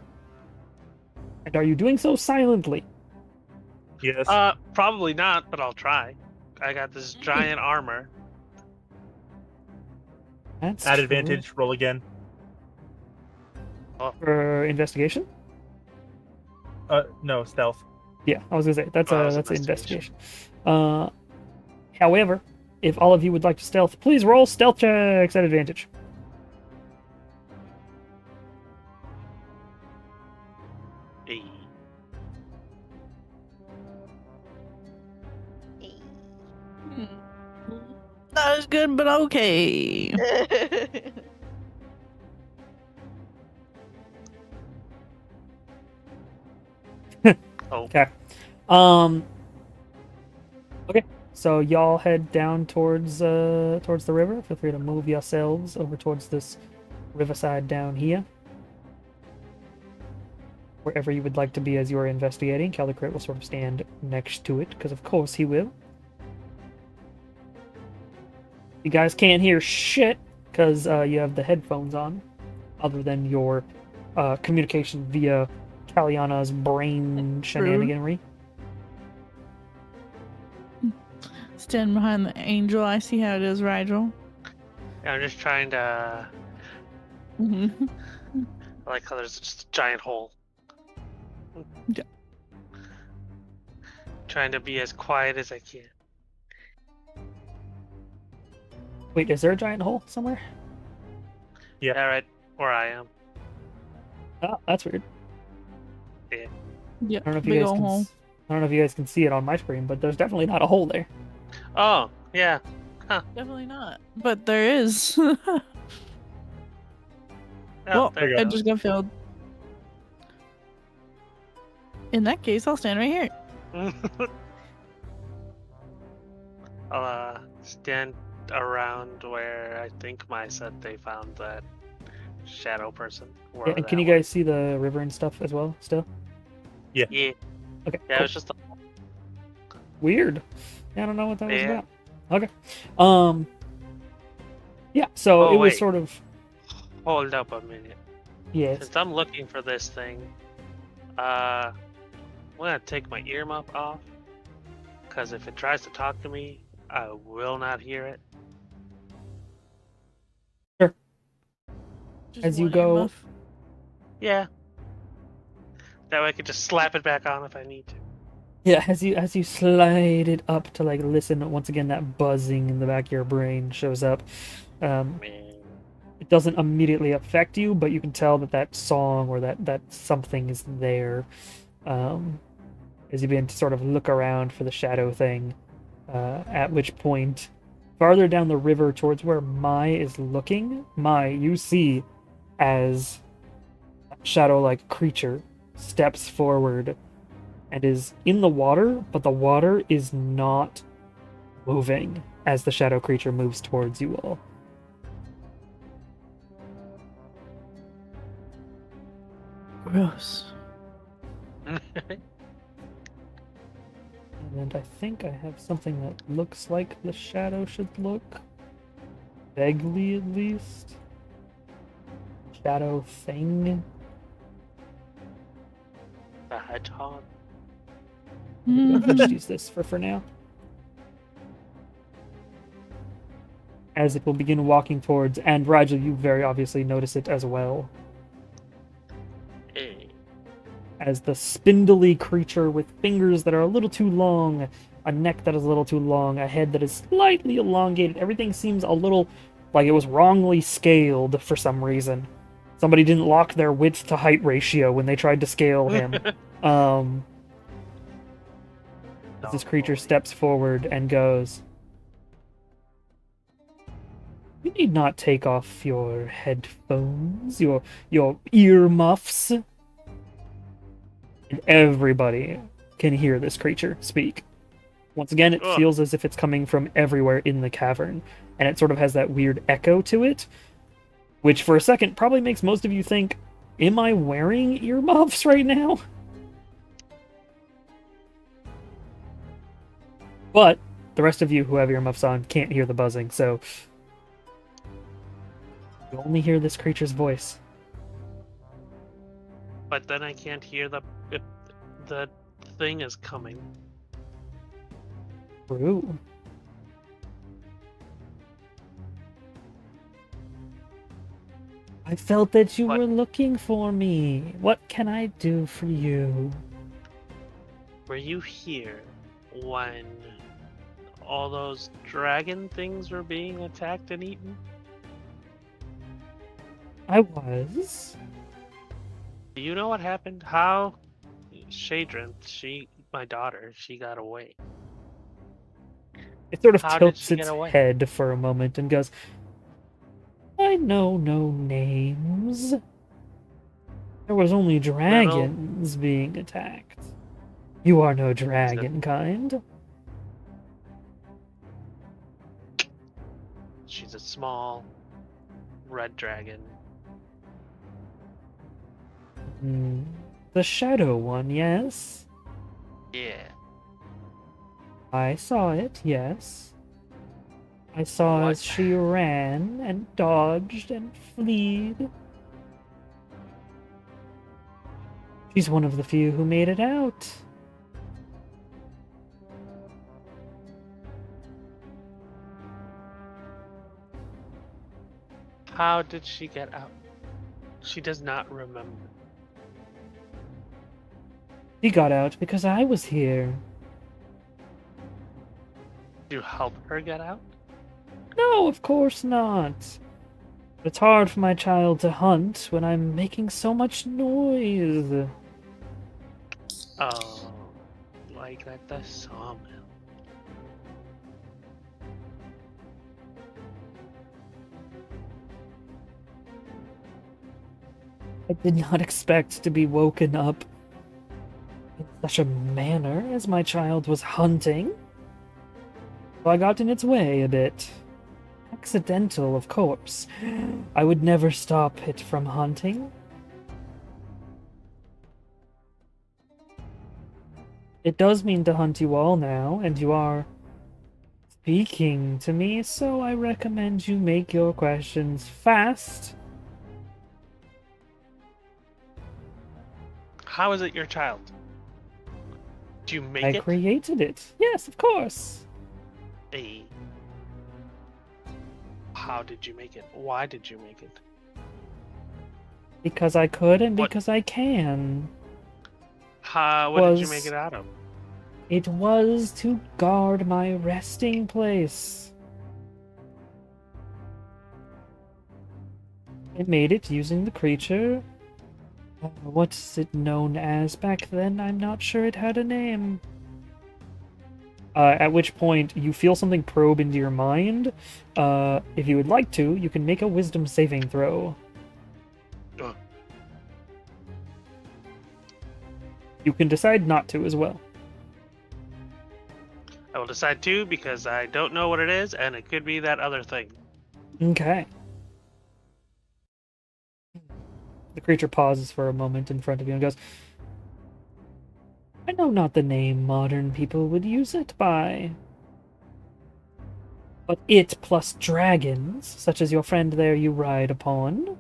And are you doing so silently? Yes. Probably not, but I'll try. I got this giant armor. That's At true. advantage, roll again. For investigation? No, stealth. Yeah, I was gonna say that's Oh, that's that's investigation. However, if all of you would like to stealth, please roll stealth checks at advantage. Hey. Not as good, but okay. Oh, Okay, so y'all head down towards the river. Feel free to move yourselves over towards this riverside down here. Wherever you would like to be as you are investigating. Calicrit will sort of stand next to it, because of course he will. You guys can't hear shit, because you have the headphones on, other than your communication via Kaliana's brain shenaniganry. Stand behind the angel. I see how it is, Rigel. I'm just trying to. Mm-hmm. I like how there's just a giant hole. Yeah. Trying to be as quiet as I can. Wait, is there a giant hole somewhere? Yeah, right where I am. Oh, that's weird. Yep. I don't know if you Big guys ol' can. hole. I don't know if you guys can see it on my screen, but there's definitely not a hole there. Oh, yeah. Definitely not. But there is. Oh, Well, there you I go. just got filled. In that case, I'll stand right here. I'll stand around where I think Mai said they found that shadow person. Yeah, wherever and can that you guys see the river and stuff as well? Still was. Yeah, okay. yeah, cool. it was just. Weird. Yeah, I don't know what that was Yeah. about. Okay. Yeah. So Oh, it was wait. sort of. Hold up a minute. Yes. Since I'm looking for this thing, I'm gonna take my earmuff off. Because if it tries to talk to me, I will not hear it. Just As you one go- earmuff. Yeah. That way I could just slap it back on if I need to. Yeah. As you slide it up to like listen once again, that buzzing in the back of your brain shows up. Man. It doesn't immediately affect you, but you can tell that song or that something is there. As you begin to sort of look around for the shadow thing, at which point, farther down the river towards where Mai is looking, Mai, you see as that shadow-like creature steps forward and is in the water, but the water is not moving as the shadow creature moves towards you all. Gross. And I think I have something that looks like the shadow should look. Vaguely, at least. Shadow thing. The hedgehog. I'll just use this for now. As it will begin walking towards, and Rigel, you very obviously notice it as well. Hey. As the spindly creature with fingers that are a little too long, a neck that is a little too long, a head that is slightly elongated. Everything seems a little like it was wrongly scaled for some reason. Somebody didn't lock their width to height ratio when they tried to scale him. As this creature steps forward and goes, "You need not take off your headphones, your earmuffs." And everybody can hear this creature speak. Once again, it Ugh. feels as if it's coming from everywhere in the cavern, and it sort of has that weird echo to it, which for a second probably makes most of you think, am I wearing earmuffs right now? But the rest of you who have earmuffs on can't hear the buzzing, so you only hear this creature's voice. But then I can't hear if the thing is coming. True. I felt that you What? were looking for me. What can I do for you? Were you here when all those dragon things were being attacked and eaten? I was. Do you know what happened? How Shadrin, my daughter, she got away. It sort of How did tilts she get its away? head for a moment and goes, I know no names. There was only dragons being attacked. You are no dragon kind. She's a small red dragon. The shadow one, yes? Yeah. I saw it, yes. I saw What? as she ran and dodged and fled. She's one of the few who made it out. How did she get out? She does not remember. She got out because I was here. Did you help her get out? No, of course not. It's hard for my child to hunt when I'm making so much noise. Oh, like at the sawmill. I did not expect to be woken up in such a manner as my child was hunting. So I got in its way a bit. Accidental, of course. I would never stop it from hunting. It does mean to hunt you all now, and you are speaking to me, so I recommend you make your questions fast. How is it your child? Did you make I it? created it. Yes, of course. A. How did you make it? Why did you make it? Because I could and What- because I can. What did you Was- make it out of? It was to guard my resting place. I made it using the creature. What's it known as back then? I'm not sure it had a name. At which point, you feel something probe into your mind. If you would like to, you can make a wisdom saving throw. Ugh. You can decide not to as well. I will decide to because I don't know what it is, and it could be that other thing. Okay. The creature pauses for a moment in front of you and goes, I know not the name modern people would use it by. But it plus dragons, such as your friend there you ride upon.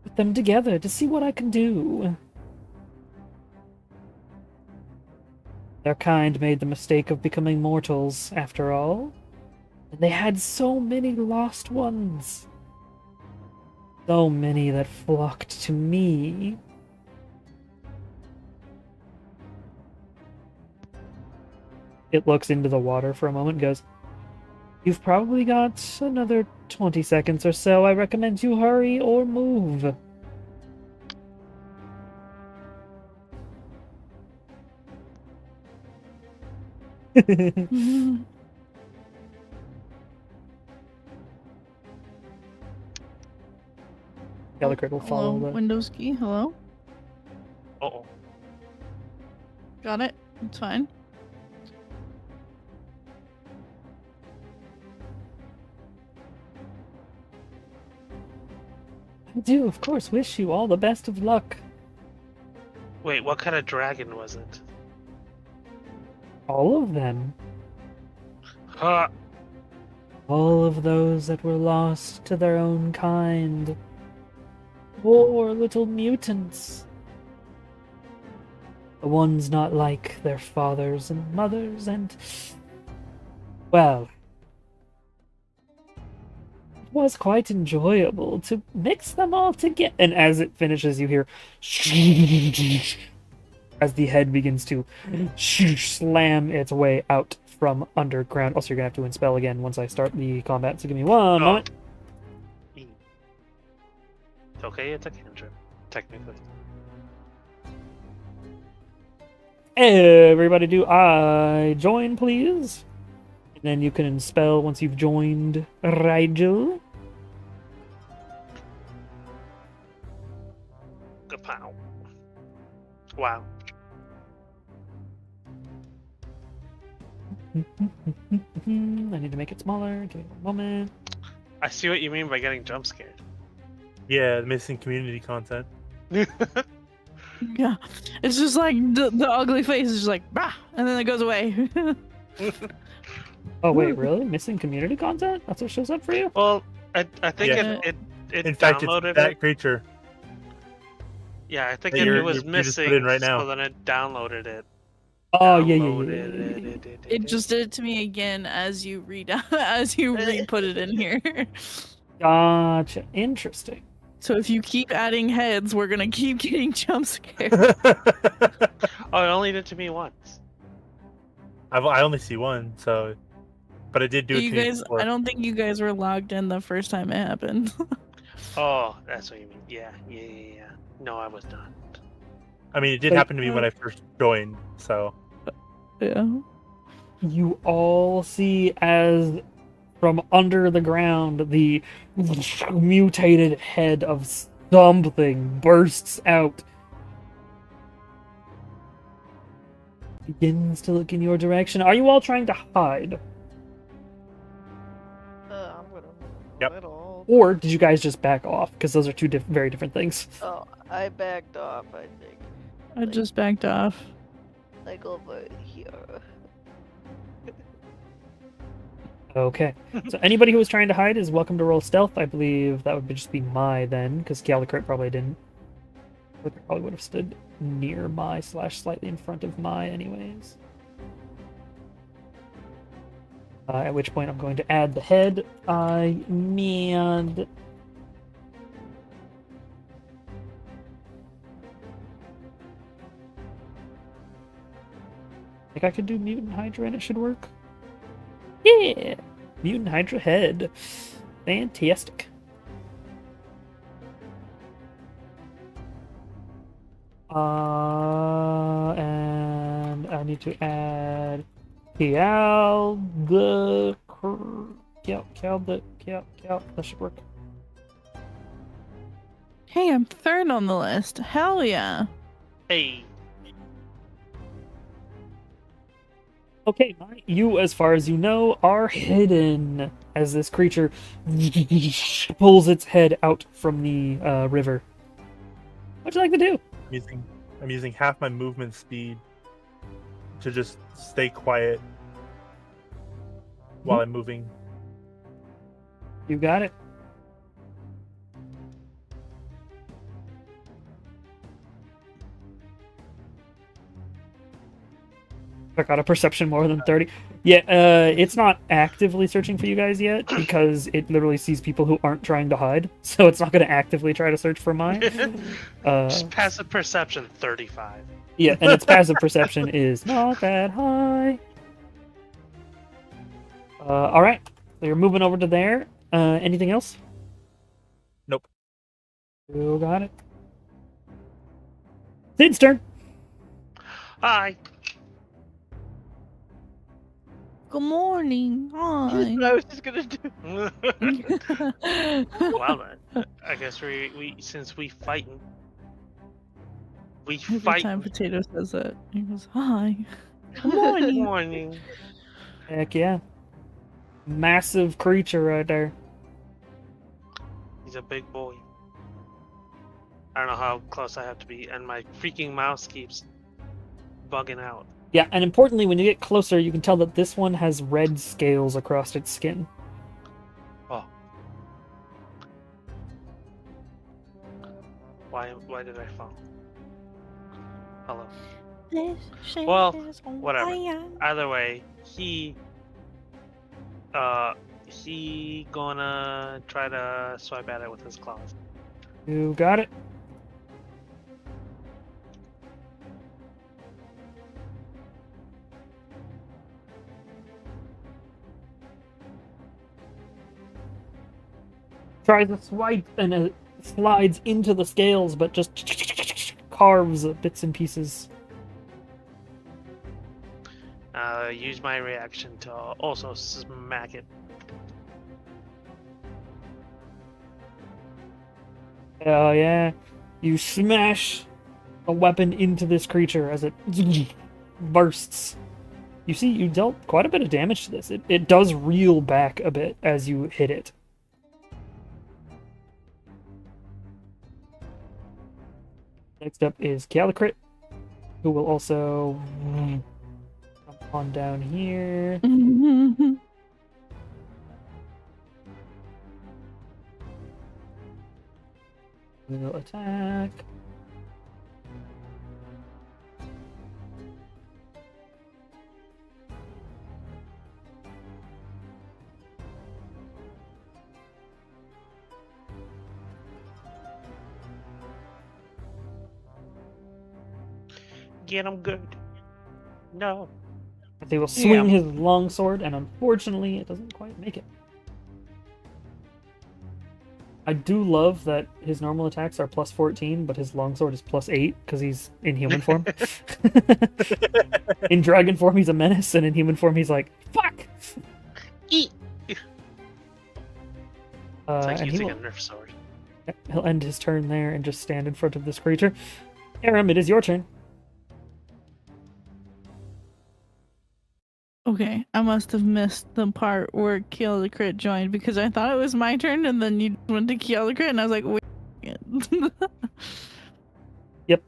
Put them together to see what I can do. Their kind made the mistake of becoming mortals, after all. And they had so many lost ones. So many that flocked to me. It looks into the water for a moment and goes, You've probably got another 20 seconds or so. I recommend you hurry or move. Mhm. Gallagher will follow Hello, the... Windows key. Hello. Uh-oh. Got it. It's fine. I do, of course, wish you all the best of luck. Wait, what kind of dragon was it? All of them. Huh. All of those that were lost to their own kind. Poor little mutants. The ones not like their fathers and mothers and... Well... It was quite enjoyable to mix them all together. And as it finishes, you hear... as the head begins to slam its way out from underground. Also, you're gonna have to inspell again once I start the combat. So give me one moment. E. It's okay, it's a cantrip, technically. Everybody, do I join, please? And then you can spell once you've joined, Rigel. Kapow. Wow. I need to make it smaller. Give me one moment. I see what you mean by getting jump scared. Yeah, missing community content. Yeah, it's just like the ugly face is just like bah, and then it goes away. Oh wait, really? Missing community content? That's what shows up for you? Well, I think Yeah. it In fact, downloaded it's that it. creature. Yeah, I think that it you're- was you just missing, put in right now. so then it downloaded it. Oh yeah, yeah, yeah, Downloaded yeah, yeah. it. It just did it to me again as you as you re-put it in here. Gotcha. Interesting. So if you keep adding heads, we're gonna keep getting jump scared. Oh, it only did it to me once. I only see one, so. But it did do it You to me guys, before. I don't think you guys were logged in the first time it happened. Oh, that's what you mean. Yeah. No, I was not. I mean, it did Wait, happen to me when I first joined, so. Yeah. You all see as from under the ground the mutated head of something bursts out. Begins to look in your direction. Are you all trying to hide? I'm gonna move Yep. a little. Or did you guys just back off? Because those are two very different things. Oh, I backed off, I think. I just backed off. Like over here. Okay. So anybody who was trying to hide is welcome to roll stealth. I believe that would just be Mai then, because Calicurt probably didn't. Calicurt probably would have stood near Mai / slightly in front of Mai anyways. At which point I'm going to add the head. Man. I think I could do Mutant Hydra and it should work. Yeah! Mutant Hydra head. Fantastic. And I need to add Cal that should work. Hey, I'm third on the list. Hell yeah. Hey. Okay, you, as far as you know, are hidden as this creature pulls its head out from the river. What'd you like to do? I'm using half my movement speed to just stay quiet while I'm moving. You got it. I got a perception more than 30. Yeah, it's not actively searching for you guys yet because it literally sees people who aren't trying to hide. So it's not going to actively try to search for mine. Just passive perception 35. Yeah, and its passive perception is not that high. All right, so you're moving over to there. Anything else? Nope. You got it. Sid's turn. Hi. Good morning. Hi. What I was just gonna do. Well then, I guess we since we fighting, we Every fight. time Potato says that, he goes, hi. Good Good morning. morning. Heck yeah. Massive creature right there. He's a big boy. I don't know how close I have to be, and my freaking mouse keeps bugging out. Yeah, and importantly, when you get closer, you can tell that this one has red scales across its skin. Oh. Why did I fall? Hello. Well, whatever. Either way, he gonna try to swipe at it with his claws. You got it. tries to swipe and it slides into the scales, but just carves bits and pieces. Use my reaction to also smack it. Oh yeah, you smash a weapon into this creature as it bursts. You see, you dealt quite a bit of damage to this. It does reel back a bit as you hit it. Next up is Calicrit, who will also jump on down here. Will attack. Get him good. No. They will swing his longsword, and unfortunately, it doesn't quite make it. I do love that his normal attacks are plus 14, but his longsword is plus 8 because he's in human form. In dragon form, he's a menace, and in human form, he's like, fuck! Eat. It's like And using a Nerf sword. he'll end his turn there and just stand in front of this creature. Aram, it is your turn. Okay, I must have missed the part where Kill the Crit joined because I thought it was my turn and then you went to Kill the Crit and I was like, wait. Yep.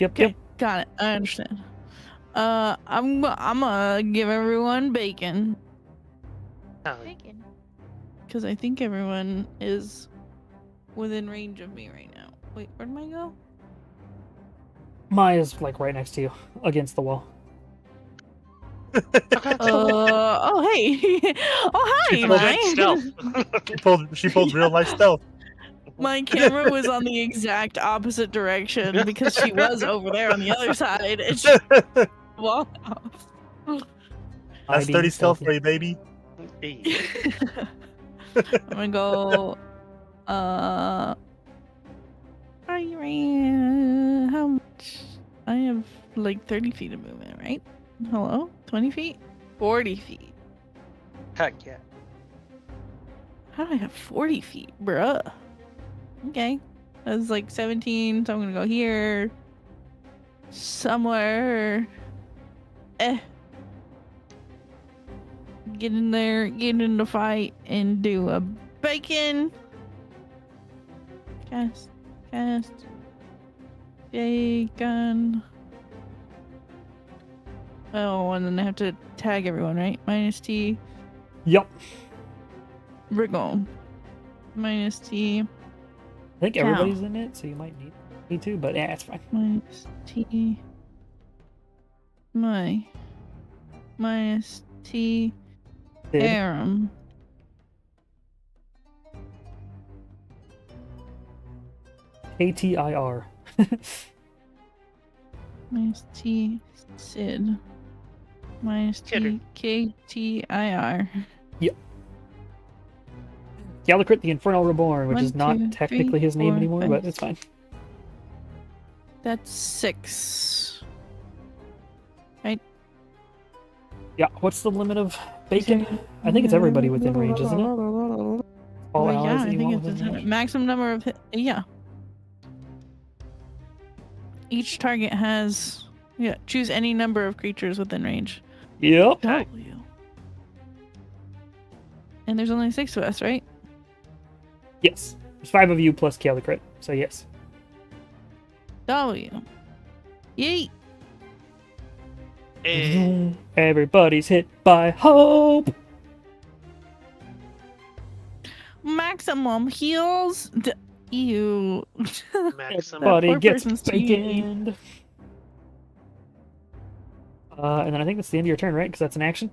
Got it. I understand. I'm gonna give everyone bacon Oh, Bacon. because I think everyone is within range of me right now. Wait, where'd mine go? Maya's like right next to you, against the wall. Oh hey, oh hi, She pulled Good Mine. stealth. She pulled real life stealth. My camera was on the exact opposite direction because she was over there on the other side. And she walked off. That's being 30 stealth stealthy. for you, baby. Hey. I'm gonna go. I ran. How much? I have like 30 feet of movement, right? Hello? 20 feet? 40 feet. Heck yeah. How do I have 40 feet, bruh? Okay. That's like 17, so I'm gonna go here. Somewhere. Get in there, get in the fight, and do a bacon. Cast. Bacon. Oh, and then I have to tag everyone, right? Minus T. Yep. We're going. Minus T. I think Cow. everybody's in it, so you might need to, but yeah, it's fine. Minus T. Minus T. Sid. Aram. KTIR. Minus T. Sid. Minus T. KTIR. Calicrit the Infernal Reborn, which is 1, not 2, technically 3, his name 4, anymore, 5, but it's fine. That's 6. Yeah, what's the limit of bacon? I think it's everybody within range, isn't it? All Well, allies yeah, that I you think want it's within a range. maximum number of yeah. Each target has choose any number of creatures within range. Yep. W. And there's only 6 of us, right? Yes. There's 5 of you plus Calicrit, so yes. W. Yeet. Hey. Everybody's hit by hope. Maximum heals. Ew. Maximum. That Buddy poor gets person's team. baconed. And then I think that's the end of your turn, right? Because that's an action.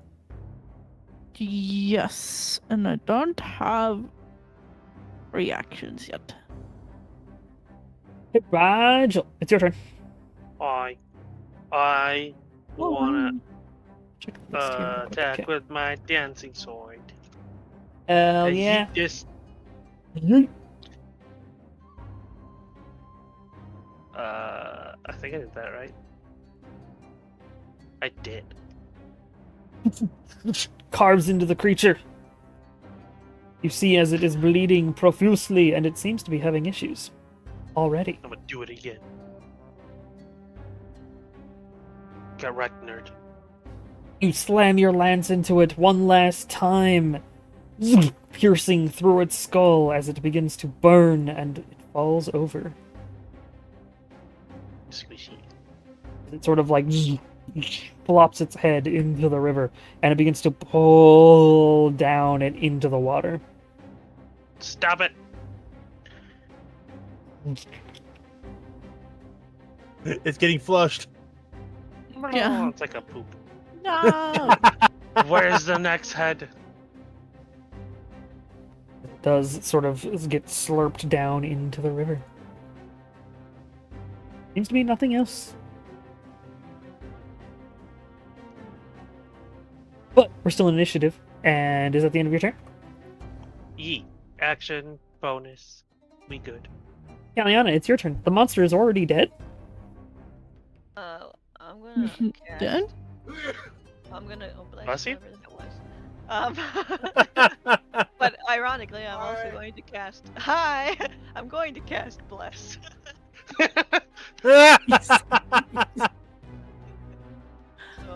Yes. And I don't have reactions yet. Hit Rigel. It's your turn. I wanna Check the list here real quick. attack Okay. with my dancing sword. Hell I yeah. yeet this. Yeet. I think I did that right. I did. Carves into the creature. You see as it is bleeding profusely, and it seems to be having issues already. I'm gonna do it again. Get wrecked, nerd. You slam your lance into it one last time, piercing through its skull as it begins to burn and it falls over. Squishy. It sort of like flops its head into the river, and it begins to pull down and into the water. Stop it! It's getting flushed. Yeah. Oh, it's like a poop. No. Where's the next head? It does sort of get slurped down into the river. Seems to be nothing else. But we're still in initiative, and is that the end of your turn? E. Action bonus. We good. Kaliana, it's your turn. The monster is already dead. I'm gonna cast. Dead? I'm gonna bless Was he? whoever that was. But ironically, I'm also Hi. going to cast. Hi. I'm going to cast bless. So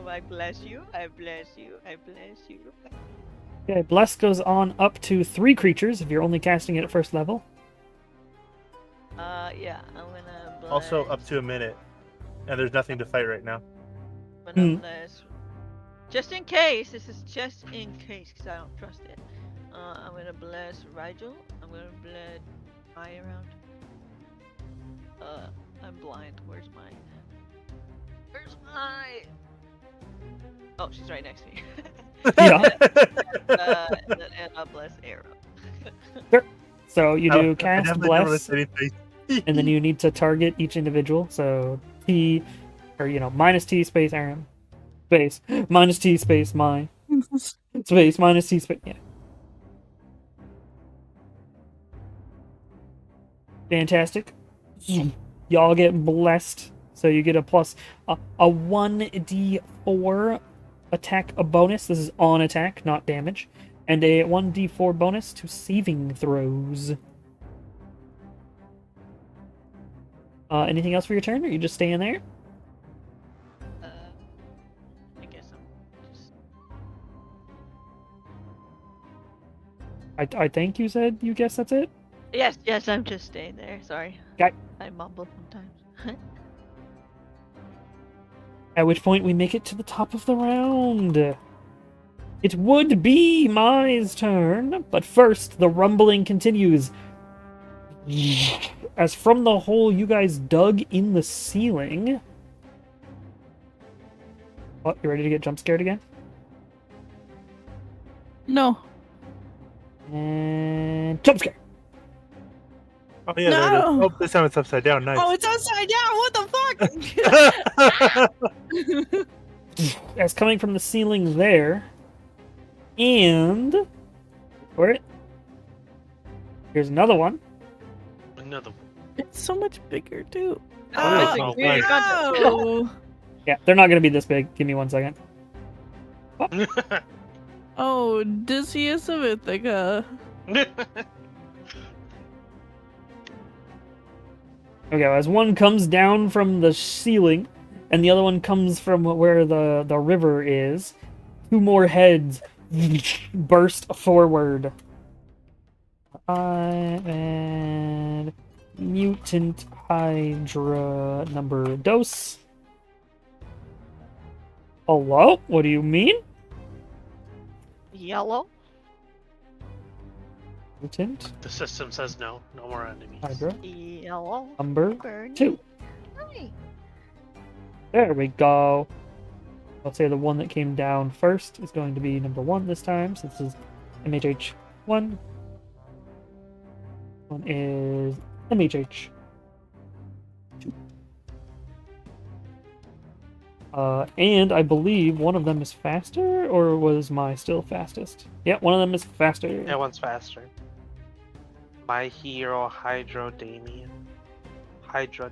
I bless you. I bless you. I bless you. Okay, Bless goes on up to 3 creatures if you're only casting it at first level. Yeah. I'm gonna bless. Also up to a minute, and there's nothing to fight right now. I'm gonna Hmm. bless. Just in case. This is just in case, because I don't trust it. I'm gonna bless Rigel. I'm gonna bless Mai around. I'm blind. Where's my? Oh, she's right next to me. Yeah. And I'll bless Arrow. So you do I cast definitely don't wanna Bless, say anything. and then you need to target each individual. So T, or minus T space Aaron, space minus T space my space minus T space. Yeah. Fantastic. Y'all get blessed, so you get a plus a 1d4 attack a bonus. This is on attack, not damage, and a 1d4 bonus to saving throws. Anything else for your turn, or you just staying there? I guess I'm just. I think you said you guess that's it. Yes, I'm just staying there. Sorry. Okay. I mumble sometimes. At which point we make it to the top of the round. It would be Mai's turn, but first the rumbling continues. As from the hole you guys dug in the ceiling. Oh, you ready to get jump scared again? No. And jump scare. Oh yeah, there it is. No. Oh, this time it's upside down. Nice. Oh, it's upside down. What the fuck? As coming from the ceiling there. And for it. Here's another one. Another It's so much bigger too. Oh, Missing oh, community nice. content. No. Yeah, they're not gonna be this big. Give me 1 second. one. Oh, Odysseus of Ithaca. Okay, as one comes down from the ceiling, and the other one comes from where the river is, 2 more heads burst forward. And mutant Hydra number dos. Hello? What do you mean? Yellow. Mutant The system says no. No more enemies. Hydra Yellow. number Burn. 2. Hi. There we go. I'll say the one that came down first is going to be number 1 this time, since this is MHH 1. One is MHH 2. And I believe one of them is faster, or was my still fastest? Yeah, one of them is faster. Yeah, one's faster. My hero, Hydro Damien. Hydra.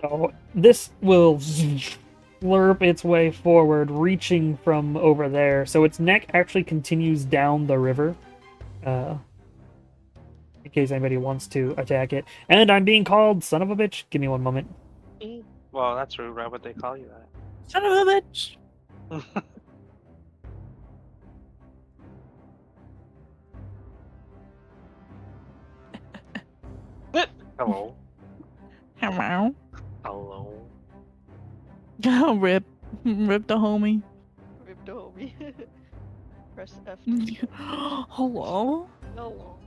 So this will slurp its way forward, reaching from over there. So its neck actually continues down the river. In case anybody wants to attack it. And I'm being called son of a bitch. Give me one moment. Well, that's rude. Why would they call you Son of a bitch. that? Hello. Hello. Hello. Oh, rip. Rip the homie. Ripped homie. Press F. Hello. No.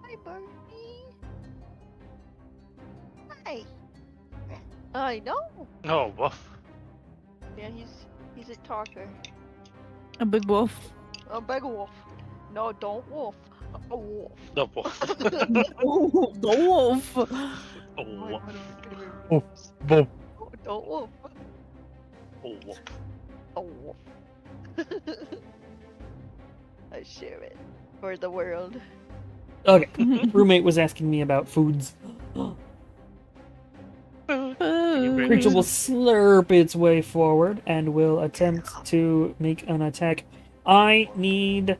Hi, Barney. Hi. I know. Oh, woof. Yeah, he's a talker. A big wolf. A big wolf. No, don't wolf. A wolf. The wolf. Oh, the wolf. Oh, wolf. Wolf. Wolf. Don't wolf. Oh, wolf. A wolf. I share it for the world. Okay. Roommate was asking me about foods. Creature will slurp its way forward and will attempt to make an attack. I need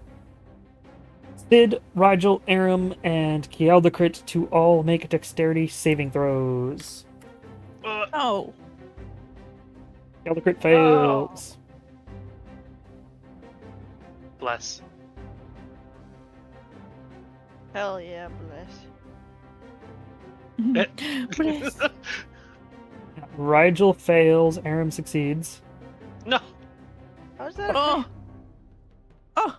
Sid, Rigel, Aram, and Kialdecrit to all make dexterity saving throws. Oh. Kialdecrit fails. Bless. Hell yeah, bless. Bless. Rigel fails, Aram succeeds. No. How's that? Oh. Oh.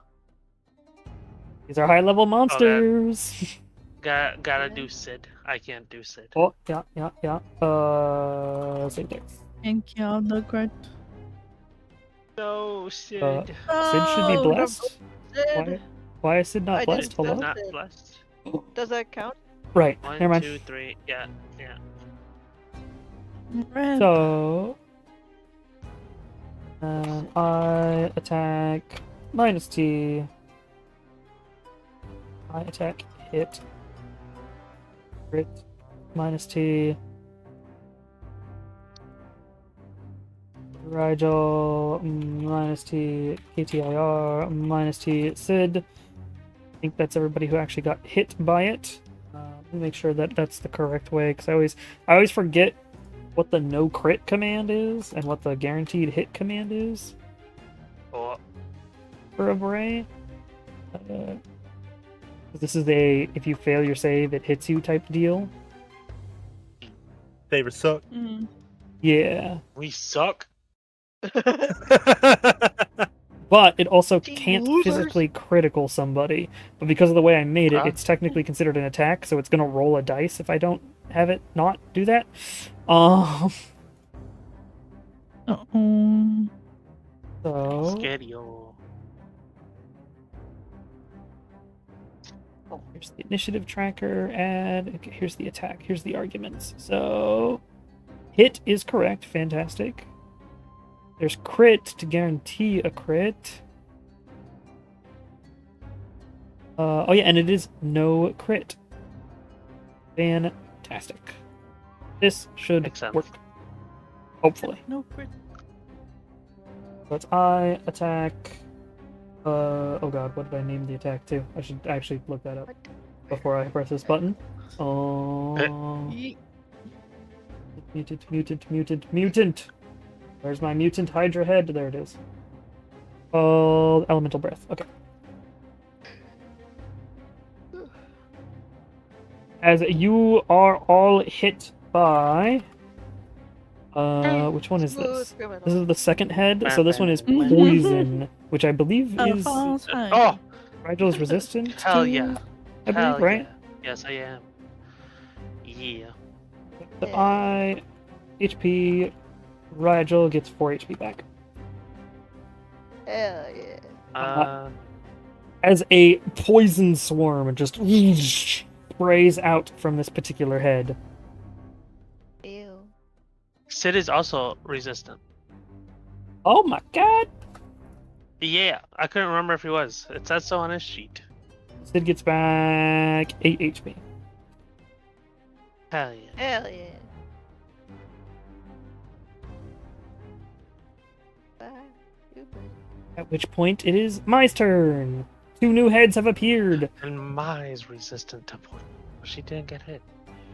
These are high-level monsters. Gotta do Sid. I can't do Sid. Oh, yeah. Save dex. Thank you, the great. No, Sid. Sid should be Oh, blessed. Sid, Why is Sid not I blessed? didn't Hello? know. Not blessed. does that count? Right, One, never mind. 2, 3. Yeah. Rip. So, I attack -T. I attack hit. Crit -T. Rigel -T. KTIR -T. Sid. I think that's everybody who actually got hit by it. Let me make sure that that's the correct way, because I always forget what the no crit command is and what the guaranteed hit command is Oh, for a Bray. This is a if you fail your save, it hits you type deal. They were so. Mm. Yeah, we suck. but it also Team can't losers. physically critical somebody. But because of the way I made it, Huh? it's technically considered an attack, so it's gonna roll a dice if I don't have it not do that. So Scario. here's the initiative tracker, add. Okay, here's the attack. Here's the arguments. So, hit is correct. Fantastic. There's crit to guarantee a crit. Oh yeah, and it is no crit. Fantastic. This should Makes sense. work. Hopefully. No crit. Let's I attack. Oh god, what did I name the attack to? I should actually look that up before I press this button. Mutant. Where's my mutant Hydra head? There it is. Oh, elemental breath. Okay. As you are all hit by. Which one is this? This is the second head, so this one is poison, which I believe is Oh, Rigel is resistant. hell to, yeah. I Hell believe, right? yeah. Yes, I am. Yeah. The I HP Rigel gets 4 HP back. Hell yeah. As a poison swarm just sprays out from this particular head. Ew. Sid is also resistant. Oh my god! Yeah, I couldn't remember if he was. It says so on his sheet. Sid gets back 8 HP. Hell yeah. Hell yeah. Ah, stupid. At which point it is my turn. 2 new heads have appeared. And Mai's resistant to poison. She didn't get hit.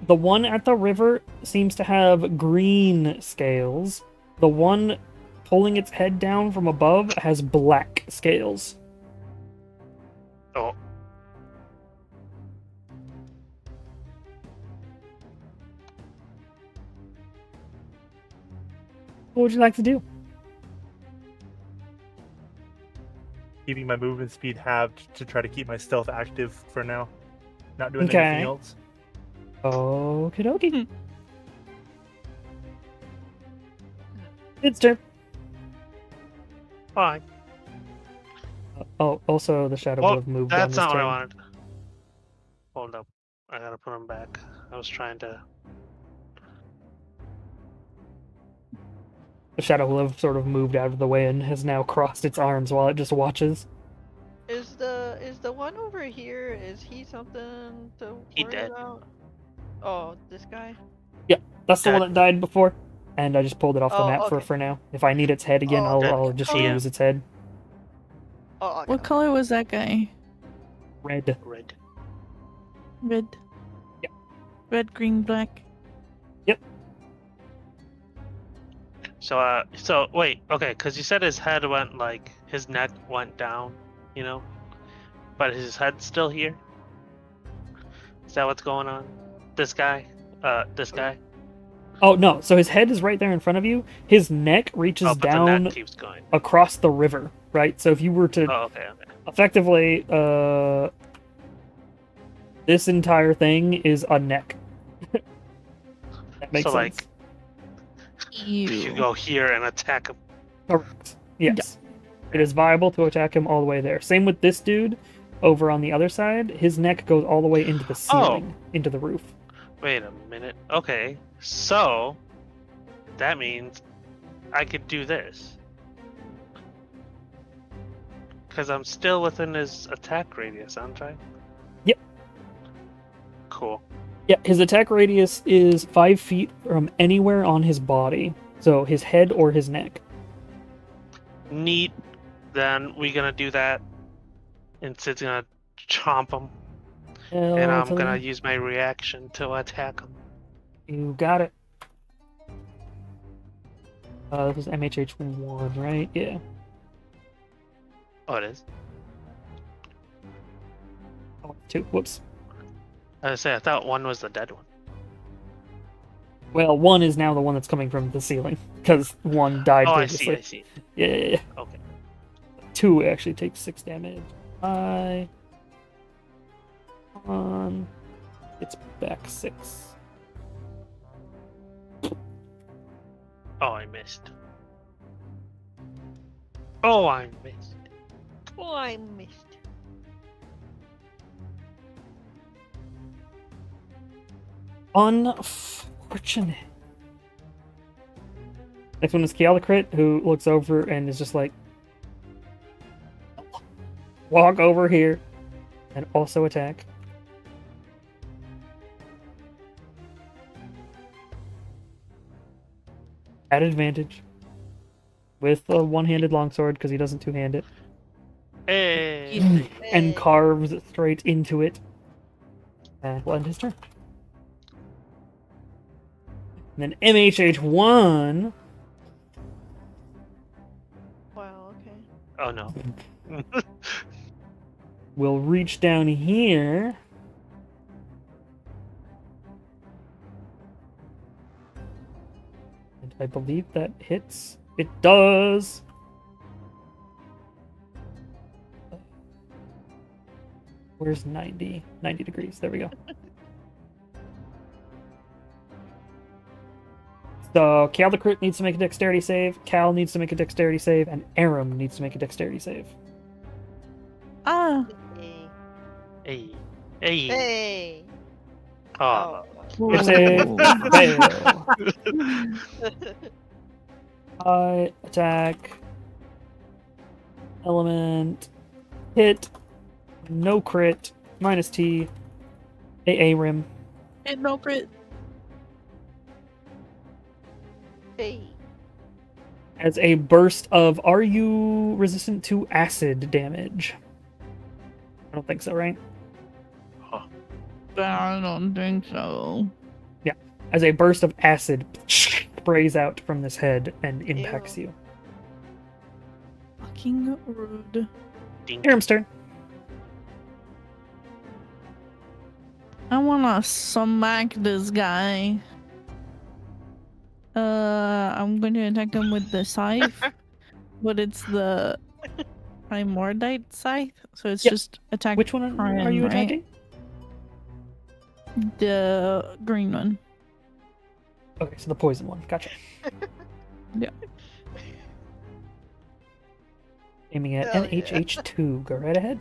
The one at the river seems to have green scales. The one pulling its head down from above has black scales. Oh. What would you like to do? Keeping my movement speed halved to try to keep my stealth active for now. Not doing Okay. anything else. Okie dokie. It's turn. Fine. Oh, also the shadow Oh, will have moved on that's this not what I turn. wanted. Hold up. I gotta put him back. I was trying to. The shadow will have sort of moved out of the way and has now crossed its arms while it just watches. Is the one over here? Is he something to He worry dead. about? Oh, this guy. That's the one Okay. that died before, and I just pulled it off the Oh, map okay. for now. If I need its head again, Oh, okay. I'll just Yeah. reuse its head. Oh, okay. What color was that guy? Red. Red. Red. Yeah. Red, green, black. So wait, okay, because you said his head went like his neck went down, you know, but his head's still here. Is that what's going on? This guy, this guy. Oh no! So his head is right there in front of you. His neck reaches Oh, but the down neck keeps going. across the river, right? So if you were to Oh, okay, okay. effectively, this entire thing is a neck. That makes So, sense. like, Ew. You go here and attack him. Correct. Yes. It is viable to attack him all the way there. Same with this dude over on the other side. His neck goes all the way into the ceiling, into the roof. Wait a minute. Okay, so that means I could do this. Because I'm still within his attack radius, aren't I? Yep. Cool. Yeah, his attack radius is 5 feet from anywhere on his body. So his head or his neck. Neat. Then we gonna do that. And Sid's gonna chomp him. And I'm gonna use my reaction to attack him. You got it. This was MHH1, right? Yeah. Oh, it is? Oh, 2. Whoops. I thought one was the dead one. Well, 1 is now the one that's coming from the ceiling. Because 1 died Oh, I previously. see. Yeah. Okay. 2 actually takes 6 damage. I... On... It's back 6. Oh, I missed. Oh, I missed. Oh, I missed. Unfortunate. Next one is Kealacrit, who looks over and is just like, walk over here and also attack. At advantage. With a one-handed longsword, because he doesn't two-hand it. Hey. And carves straight into it. And we'll end his turn. And then MHH1 Wow. Okay. Oh no. will reach down here. And I believe that hits. It does. Where's 90? 90 degrees. There we go. So Kealacrit needs to make a dexterity save, Cal needs to make a dexterity save, and Aram needs to make a dexterity save. Ah. Hey. Hey. Hey. Hey. Oh. Your save fail. I attack. Element. Hit. No crit. minus T, AA rim. And no crit. Hey. As a burst of, are you resistant to acid damage? I don't think so, right? I don't think so. As a burst of acid sprays out from this head and impacts you. Fucking rude. Dink. Aram's turn. I wanna smack this guy. I'm going to attack him with the scythe, but it's the Primordite scythe, so it's Yep. just attack. Which one are Prim, you right? attacking? The green one. Okay, so the poison one. Gotcha. Yeah. Aiming at Hell yeah. NHH2. Go right ahead.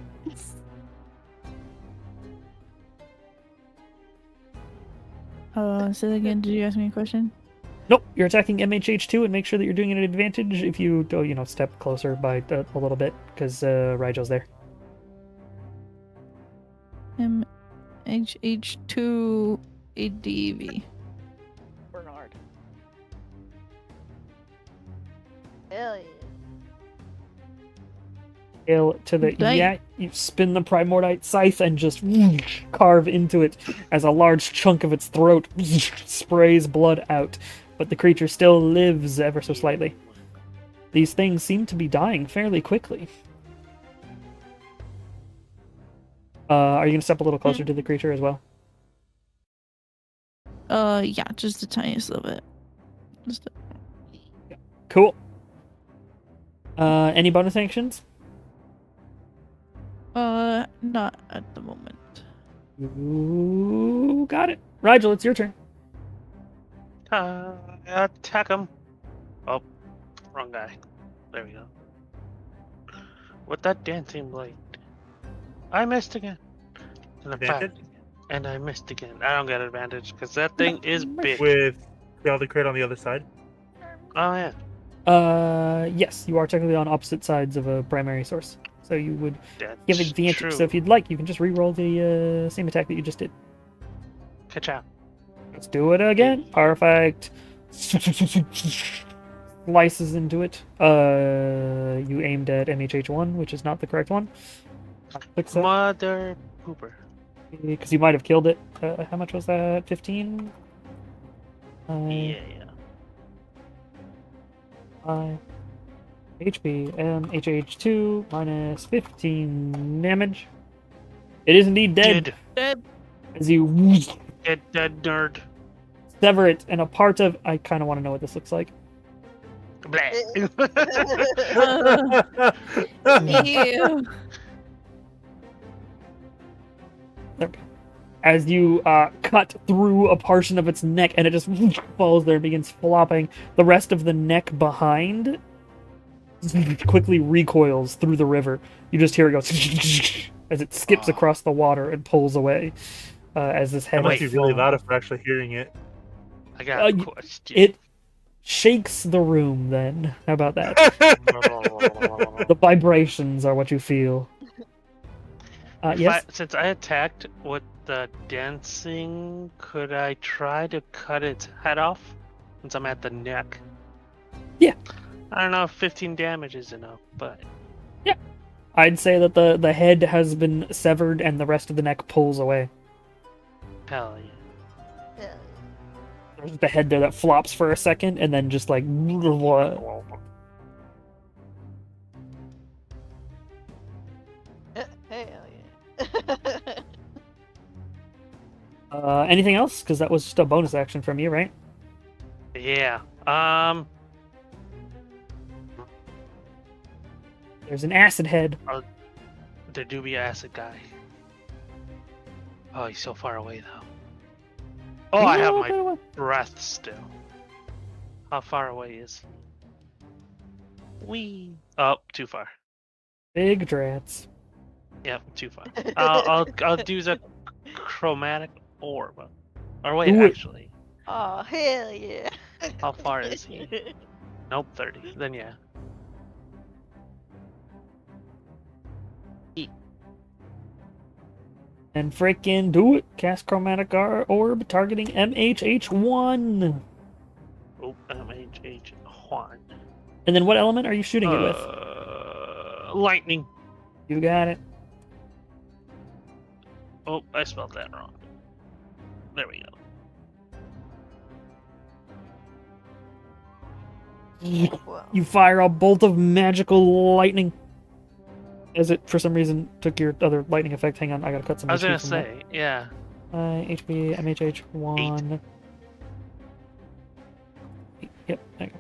Say that again. Did you ask me a question? Nope, you're attacking MHH2 and make sure that you're doing it at advantage if you, step closer by a little bit, because Rigel's there. MHH2 ADV. Bernard. Hell yeah. Hail to the Dang. yeah, you spin the Primordite scythe and just carve into it as a large chunk of its throat sprays blood out, but the creature still lives ever so slightly. These things seem to be dying fairly quickly. Are you gonna step a little closer to the creature as well? Yeah, just the tiniest little bit. Just Cool. Any bonus actions? not at the moment. Ooh, got it. Rigel, it's your turn. Attack him. Oh, wrong guy. There we go. With that dancing blade. I missed again. And I fired Advantage? again. And I missed again. I don't get advantage because that thing is big. With the other crit on the other side. Oh yeah. Yes, you are technically on opposite sides of a primary source. So you would That's give advantage. true. So if you'd like, you can just re-roll the same attack that you just did. Ka-chow. Let's do it again. Perfect. Slices into it. You aimed at MHH1, which is not the correct one. Fix that. Mother pooper. Because you might have killed it. How much was that? 15? Yeah. 5 HP, MHH2 minus 15 damage. It is indeed dead. Dead. As you Dead nerd. sever it, and a part of. I kind of want to know what this looks like. Bleh. Ew. As you cut through a portion of its neck, and it just falls there and begins flopping. The rest of the neck behind quickly recoils through the river. You just hear it go as it skips across the water and pulls away. As this head That must be is really falling. loud if we're actually hearing it. I got a you- question. It shakes the room. Then how about that? The vibrations are what you feel. Yes. Since I attacked with the dancing, could I try to cut its head off? Since I'm at the neck. Yeah. I don't know if 15 damage is enough, but I'd say that the head has been severed and the rest of the neck pulls away. hell yeah. Hell There's the head there that flops for a second and then just like. yeah. Hell yeah. Anything else? Because that was just a bonus action from you, right? Yeah. There's an acid head. The Doobie Acid guy. Oh, he's so far away though. Oh, I have my breath still. How far away is he? Wee. Oh, too far. Big drats. Yep, too far. I'll do the chromatic orb. Or wait, Do it. actually, Oh hell yeah. how far is he? Nope, 30. Then yeah. And freaking do it. Cast Chromatic Orb targeting MHH1. Oh, MHH Juan. And then what element are you shooting it with? Lightning. You got it. Oh, I spelled that wrong. There we go. Well, You fire a bolt of magical lightning. As it, for some reason, took your other lightning effect. Hang on, I gotta cut some I was HP gonna from that. say, yeah. HP, MHH1. Yep, there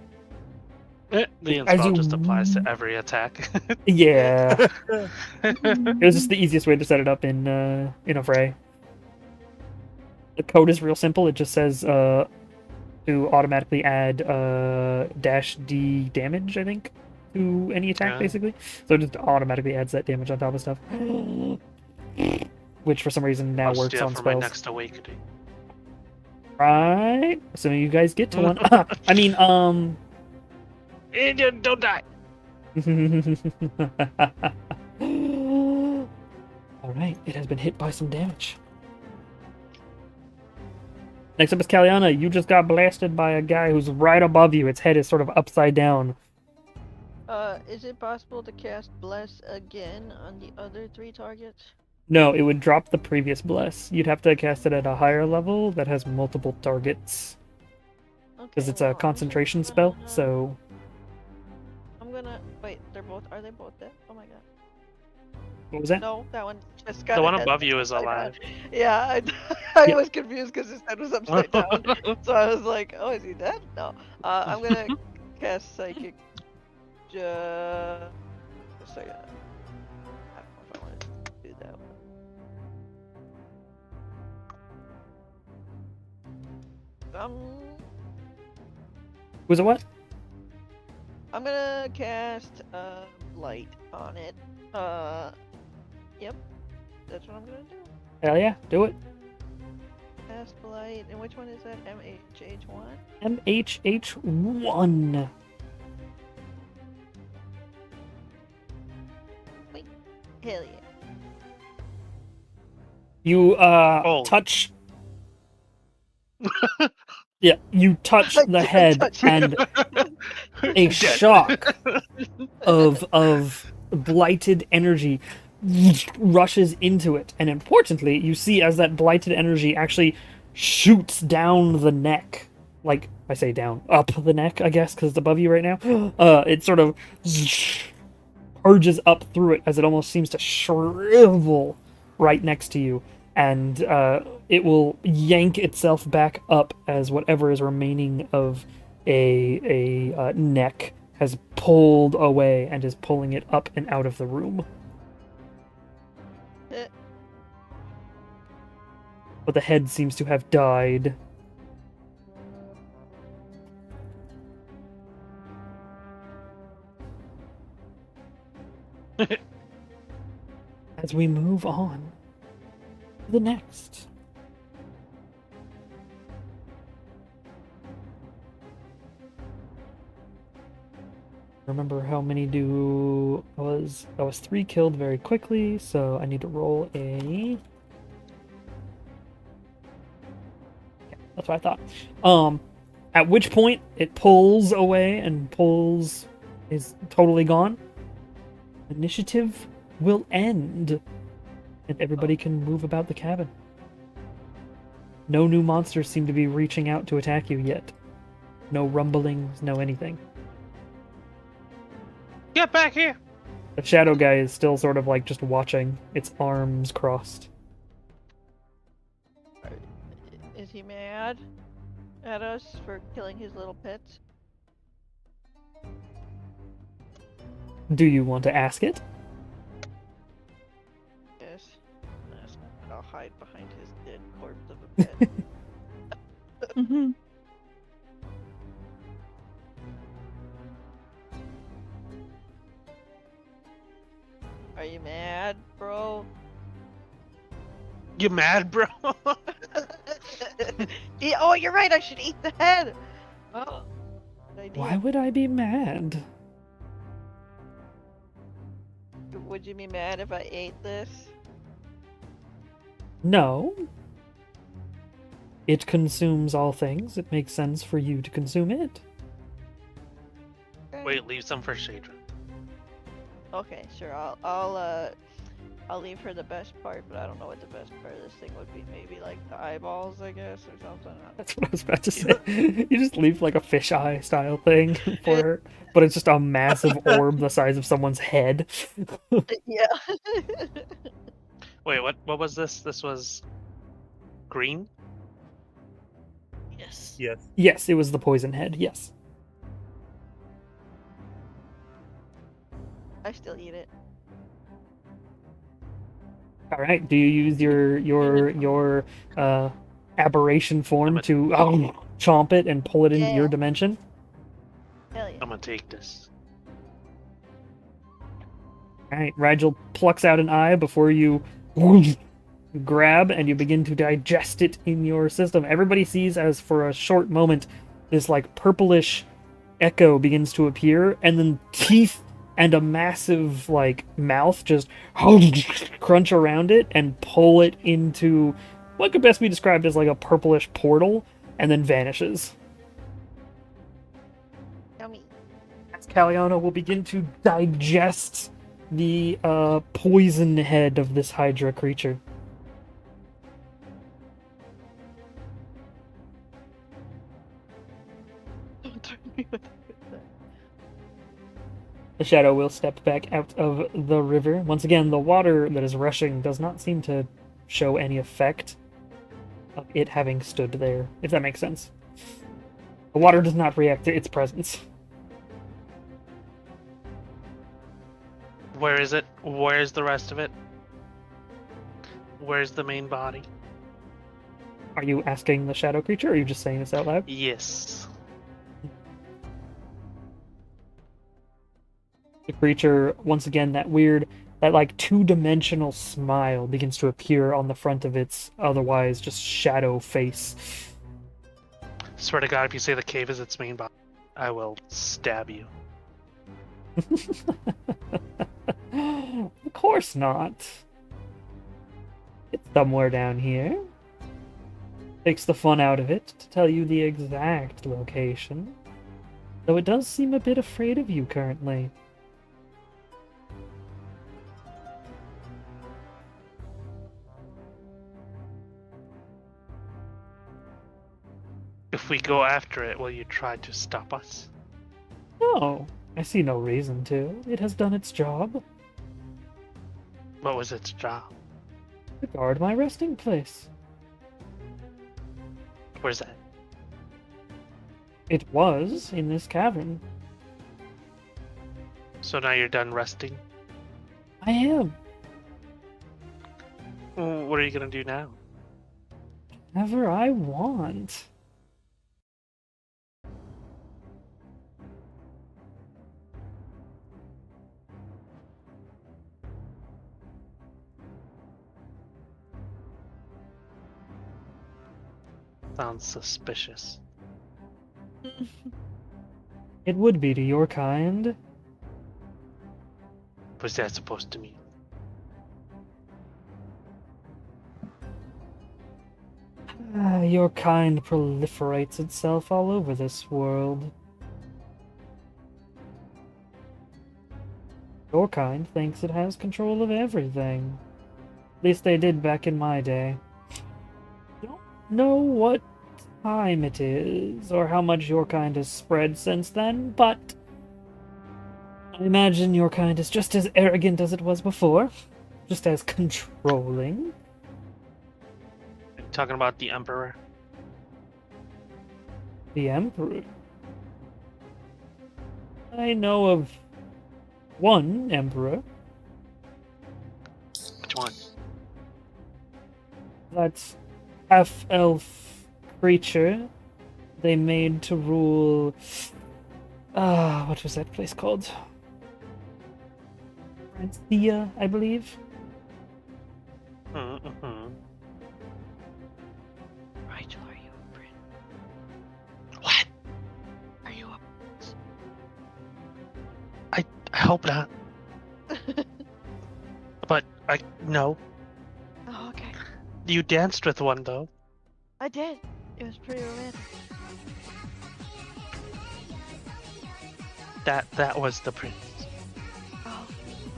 you The As install you- just applies to every attack. go. Yeah. It was just the easiest way to set it up in a fray. The code is real simple. It just says to automatically add -D damage, I think, to any attack, Yeah. basically. So it just automatically adds that damage on top of stuff. Which for some reason now I'll works steal on for my spells. next awakening. Right. So you guys get to one. I mean, And don't die. Alright, it has been hit by some damage. Next up is Kaliana. You just got blasted by a guy who's right above you. Its head is sort of upside down. is it possible to cast Bless again on the other 3 targets? No, it would drop the previous bless. You'd have to cast it at a higher level that has multiple targets. Because Okay, it's well, a I'm just concentration spell, gonna- so... I'm gonna wait. Are they both dead? Oh my god. What was that? No, that one just got. The one a head above you is upside down. alive. Yeah, I Yeah. was confused because his head was upside down. So I was like, oh, is he dead? No. I'm gonna cast Psychic. Just a second. I don't know if I want to do that one. Was it what? I'm gonna cast light on it. Yep. That's what I'm gonna do. Hell yeah, do it. Cast light. And which one is that? MHH1? MHH1. Hell yeah. You Oh. touch. Yeah, you touch I the did head, touch and a shock of blighted energy rushes into it. And importantly, you see as that blighted energy actually shoots down the neck. Like, I say down, up the neck, I guess, because it's above you right now. It sort of purges up through it as it almost seems to shrivel right next to you. And it will yank itself back up as whatever is remaining of a neck has pulled away and is pulling it up and out of the room. Eh. But the head seems to have died. As we move on to the next. Remember how many I was 3 killed very quickly, so I need to roll a... Yeah, that's what I thought. At which point it pulls away and is totally gone. Initiative will end, and everybody can move about the cabin. No new monsters seem to be reaching out to attack you yet. No rumblings, no anything. Get back here! The shadow guy is still sort of like just watching, its arms crossed. Is he mad at us for killing his little pets? Do you want to ask it? Yes. Yes. I'll hide behind his dead corpse of a pet. Mhm. Are you mad, bro? You mad, bro? Yeah, oh, you're right. I should eat the head. Oh, good idea. Why would I be mad? Would you be mad if I ate this? No. It consumes all things. It makes sense for you to consume it. Okay. Wait, leave some for Shadra. Okay, sure. I'll leave her the best part, but I don't know what the best part of this thing would be. Maybe like the eyeballs, I guess, or something. That's what I was about to say. You just leave like a fisheye style thing for her, but it's just a massive orb the size of someone's head. Yeah. Wait, what was this? This was green? Yes. Yes. Yes, it was the poison head. Yes. I still eat it. All right. Do you use your aberration form I'm to chomp it and pull it into your Yeah. dimension? Hell yeah. I'm gonna take this. All right. Rigel plucks out an eye before you grab and you begin to digest it in your system. Everybody sees as for a short moment this like purplish echo begins to appear, and then teeth and a massive like mouth just crunch around it and pull it into what could best be described as like a purplish portal, and then vanishes. Yummy. As Caliano will begin to digest the poison head of this Hydra creature. Don't turn me with that. The shadow will step back out of the river. Once again, the water that is rushing does not seem to show any effect of it having stood there, if that makes sense. The water does not react to its presence. Where is it? Where's the rest of it? Where's the main body? Are you asking the shadow creature, or are you just saying this out loud? Yes. The creature, once again, that like two-dimensional smile begins to appear on the front of its otherwise just shadow face. Swear to God, if you say the cave is its main body, I will stab you. Of course not. It's somewhere down here. Takes the fun out of it to tell you the exact location. Though it does seem a bit afraid of you currently. If we go after it, will you try to stop us? No, I see no reason to. It has done its job. What was its job? To guard my resting place. Where's that? It was in this cavern. So now you're done resting? I am. What are you gonna do now? Whatever I want. Sounds suspicious. It would be to your kind. What's that supposed to mean? Your kind proliferates itself all over this world. Your kind thinks it has control of everything. At least they did back in my day. Don't know what time it is, or how much your kind has spread since then, but I imagine your kind is just as arrogant as it was before, just as controlling. Talking about the Emperor. The Emperor. I know of one Emperor. Which one? That half-elf creature they made to rule... what was that place called? Francia, I believe? Mm-hmm. Rigel, are you a Brit? What? Are you a I hope not. But no. Oh, okay. You danced with one though. I did. It was pretty romantic. That was the prince. Oh,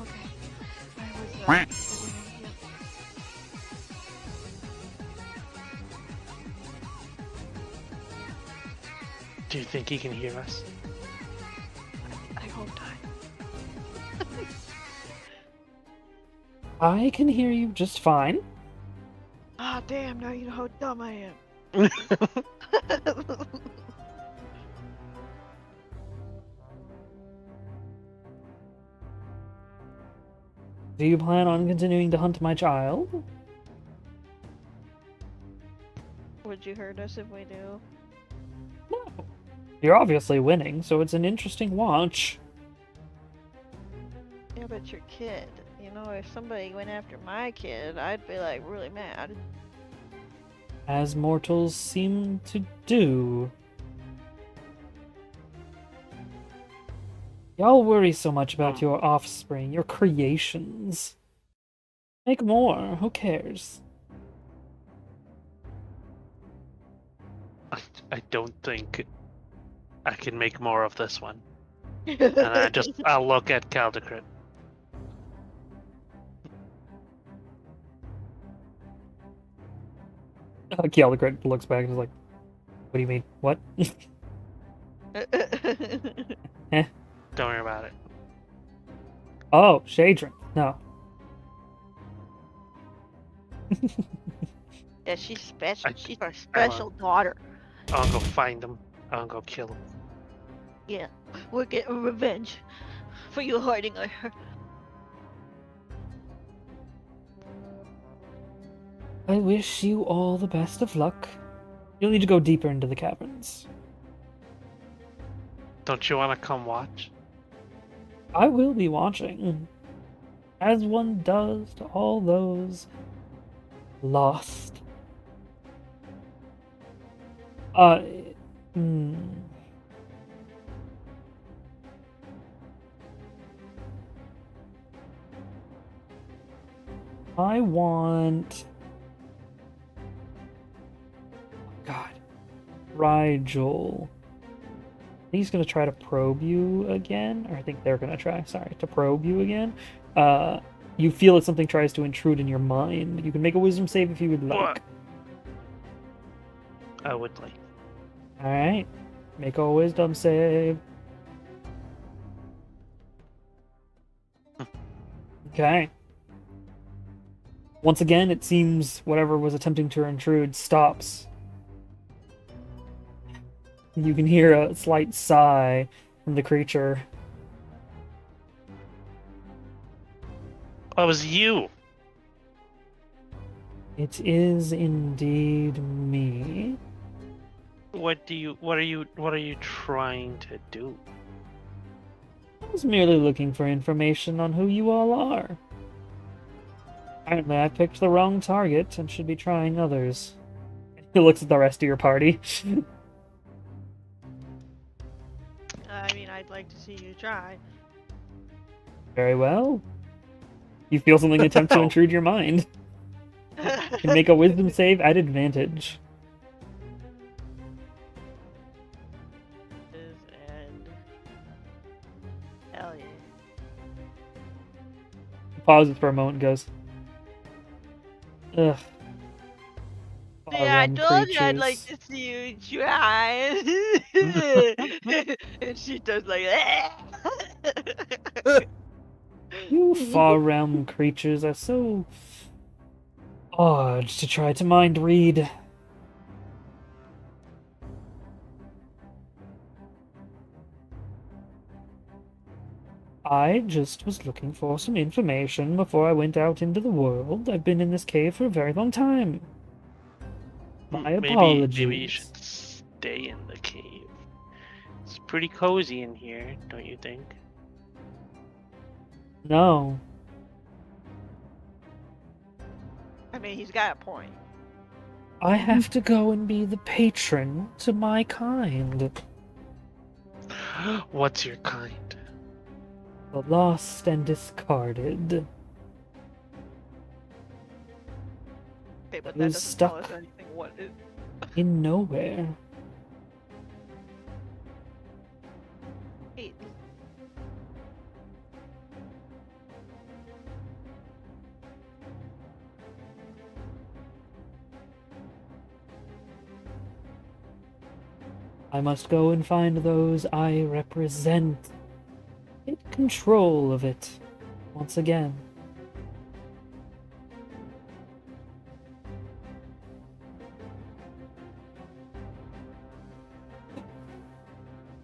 okay. I was. Do you think he can hear us? I hope not. I can hear you just fine. Ah, damn! Now you know how dumb I am. Do you plan on continuing to hunt my child? Would you hurt us if we do? No. You're obviously winning, so it's an interesting watch. Yeah, but your kid. You know, if somebody went after my kid, I'd be like really mad. As mortals seem to do. Y'all worry so much about your offspring, your creations. Make more, who cares? I don't think I can make more of this one. And I'll look at Caldecrit. Caldecrit looks back and is like, what do you mean? What? Don't worry about it. Oh, Shadrin. No. Yeah, she's special. I- She's our special daughter. I'll go find him. I'll go kill him. Yeah, we're getting revenge for you hiding her. I wish you all the best of luck. You'll need to go deeper into the caverns. Don't you want to come watch? I will be watching. As one does to all those lost. Hmm. I want... God. Rigel. I think he's gonna try to probe you again, or I think they're gonna try, sorry, to probe you again. You feel that something tries to intrude in your mind. You can make a wisdom save if you would like. What? I would like. Alright. Make a wisdom save. Okay. Once again, it seems whatever was attempting to intrude stops. You can hear a slight sigh from the creature. Oh, it was you. It is indeed me. What are you trying to do? I was merely looking for information on who you all are. Apparently, I picked the wrong target and should be trying others. He looks at the rest of your party. I mean, I'd like to see you try. Very well. You feel something attempt to intrude your mind. You can make a wisdom save at advantage. And hell yeah. He pauses for a moment and goes, ugh. Yeah, I Ballroom told you I'd like creatures. to see you try. And she does like You far realm creatures are so odd to try to mind read. I just was looking for some information before I went out into the world. I've been in this cave for a very long time. My apologies. Maybe you should stay in the cave. It's pretty cozy in here, don't you think? No. I mean, he's got a point. I have to go and be the patron to my kind. What's your kind? The lost and discarded. Okay, but It that was doesn't tell us stuck. anything. What is? In nowhere. Wait, I must go and find those I represent. Take control of it once again.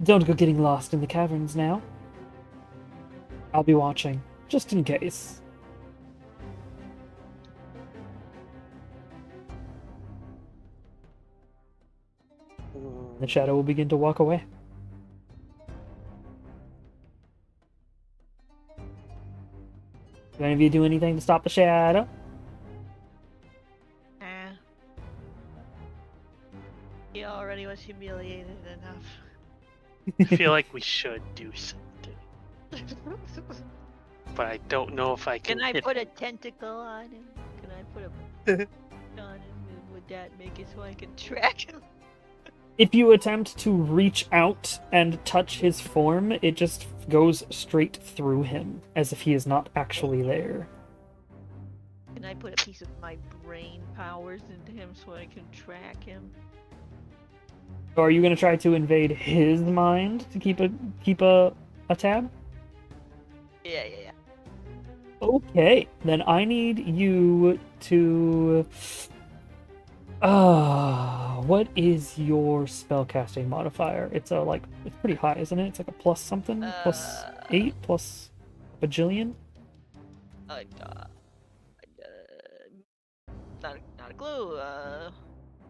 Don't go getting lost in the caverns now. I'll be watching, just in case. The shadow will begin to walk away. Do any of you do anything to stop the shadow? nah. He already was humiliated enough. I feel like we should do something, but I don't know if I can. Can I hit put a tentacle on him? Can I put a on him? And would that make it so I can track him? If you attempt to reach out and touch his form, it just goes straight through him, as if he is not actually there. Can I put a piece of my brain powers into him so I can track him? So are you going to try to invade his mind to keep a tab? Yeah. Okay, then I need you to. What is your spellcasting modifier? It's it's pretty high, isn't it? It's like a plus something, plus 8, plus bajillion. Not a clue.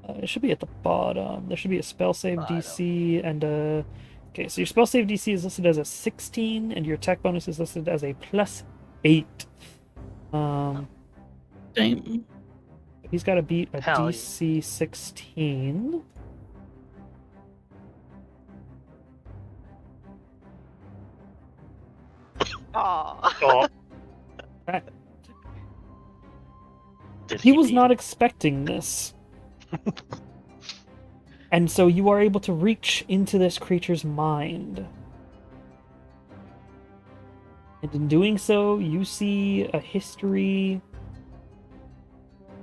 It should be at the bottom. There should be a spell save Bottom. DC and a. Okay, so your spell save DC is listed as a 16, and your attack bonus is listed as a plus 8. Same. He's got to beat a Hell yeah. DC 16. Aw. Oh. Right. Did He was beat not it? expecting this. And so you are able to reach into this creature's mind. And in doing so, you see a history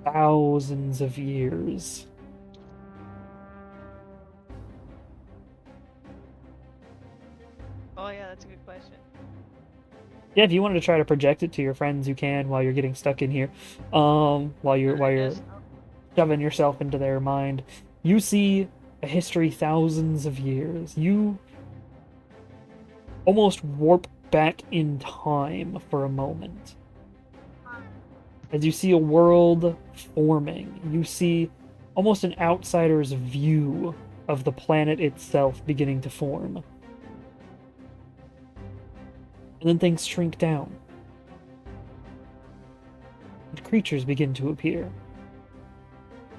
thousands of years. Oh yeah, that's a good question. Yeah, if you wanted to try to project it to your friends, you can while you're getting stuck in here. While you're Yes. shoving yourself into their mind. You see a history thousands of years. You almost warp back in time for a moment. As you see a world forming, you see almost an outsider's view of the planet itself beginning to form. And then things shrink down. And creatures begin to appear.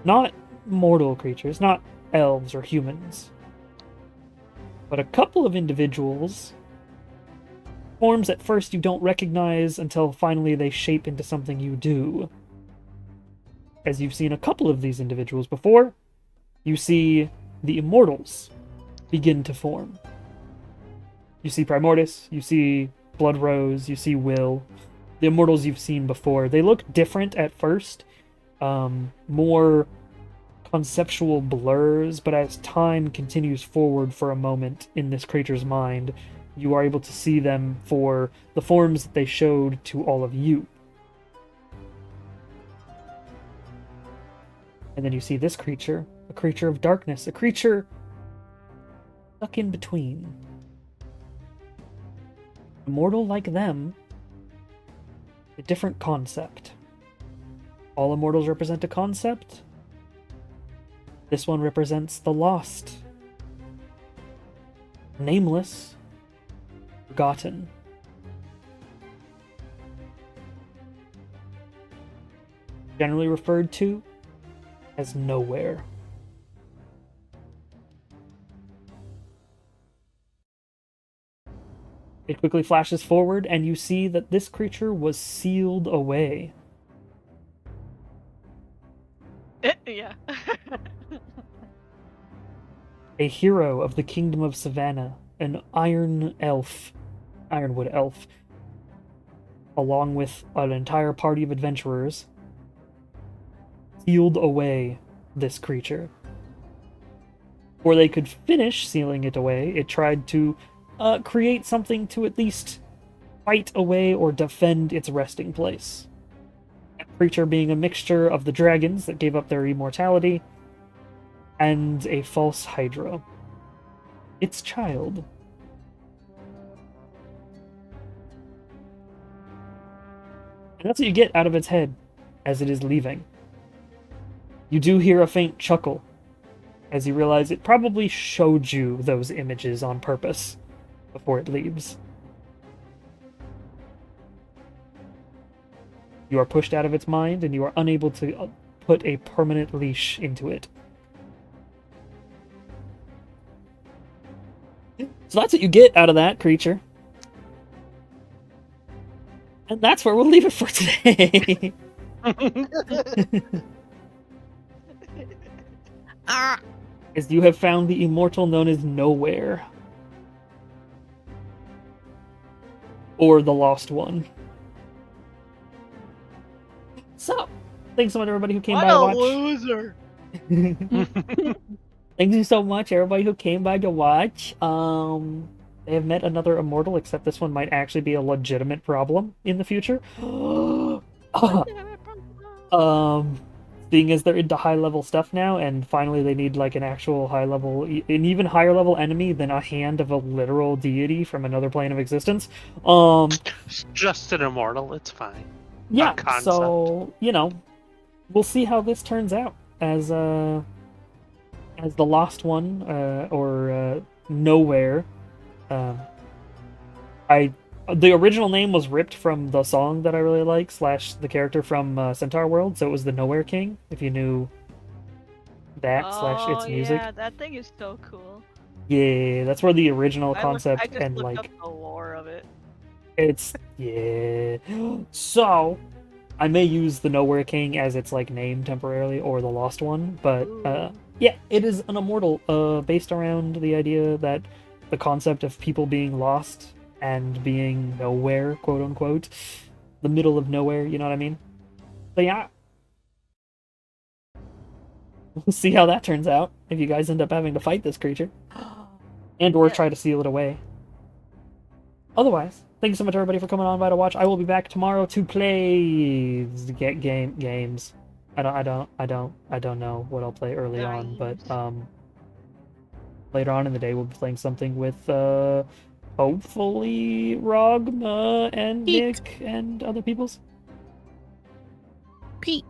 Not mortal creatures, not elves or humans, but a couple of individuals. Forms at first you don't recognize until finally they shape into something you do. As you've seen a couple of these individuals before, you see the Immortals begin to form. You see Primordus, you see Blood Rose, you see Will. The Immortals you've seen before. They look different at first, more conceptual blurs, but as time continues forward for a moment in this creature's mind, you are able to see them for the forms that they showed to all of you. And then you see this creature, a creature of darkness, a creature stuck in between. Immortal like them, a different concept. All immortals represent a concept. This one represents the lost, nameless, forgotten. Generally referred to as nowhere. It quickly flashes forward, and you see that this creature was sealed away. Yeah. A hero of the Kingdom of Savannah, an Ironwood elf, along with an entire party of adventurers, sealed away this creature. Before they could finish sealing it away, it tried to create something to at least fight away or defend its resting place. That creature being a mixture of the dragons that gave up their immortality and a false Hydra. Its child. And that's what you get out of its head as it is leaving. You do hear a faint chuckle as you realize it probably showed you those images on purpose before it leaves. You are pushed out of its mind and you are unable to put a permanent leash into it. So that's what you get out of that creature. And that's where we'll leave it for today. Ah! As you have found the immortal known as Nowhere. Or the Lost One. So, thanks so much everybody who came What by to a watch. loser! Thank you so much, everybody who came by to watch. They have met another immortal, except this one might actually be a legitimate problem in the future. Seeing as they're into high-level stuff now, and finally they need like an actual high-level, an even higher-level enemy than a hand of a literal deity from another plane of existence. Just an immortal, it's fine. Yeah, concept. so, you know, we'll see how this turns out as the Lost One, or Nowhere. The original name was ripped from the song that I really like, / the character from Centaur World, so it was the Nowhere King, if you knew that / its music. Yeah, that thing is so cool. Yeah, that's where the original I concept just and looked like up the lore of it. it's yeah. So I may use the Nowhere King as its like name temporarily, or the Lost One, but Ooh. yeah, it is an immortal based around the idea that the concept of people being lost and being nowhere, quote unquote, the middle of nowhere, you know what I mean? But yeah, we'll see how that turns out if you guys end up having to fight this creature and or Yeah. try to seal it away. Otherwise, thank you so much everybody for coming on by to watch. I will be back tomorrow to play games. I don't know what I'll play early on, but later on in the day we'll be playing something with hopefully Rogma and Peek. Nick and other peoples. Peek.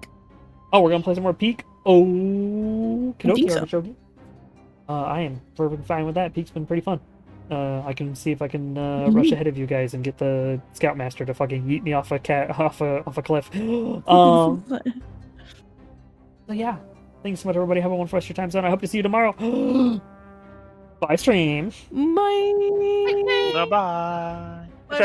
Oh, we're gonna play some more Peak. Oh, I think so. Artichoke. I am perfectly fine with that. Peak's been pretty fun. I can see if I can rush ahead of you guys and get the Scoutmaster to fucking yeet me off a cliff. So yeah, thanks so much, everybody. Have a wonderful rest of your time zone. I hope to see you tomorrow. Bye, stream. Bye. Bye-bye. Bye.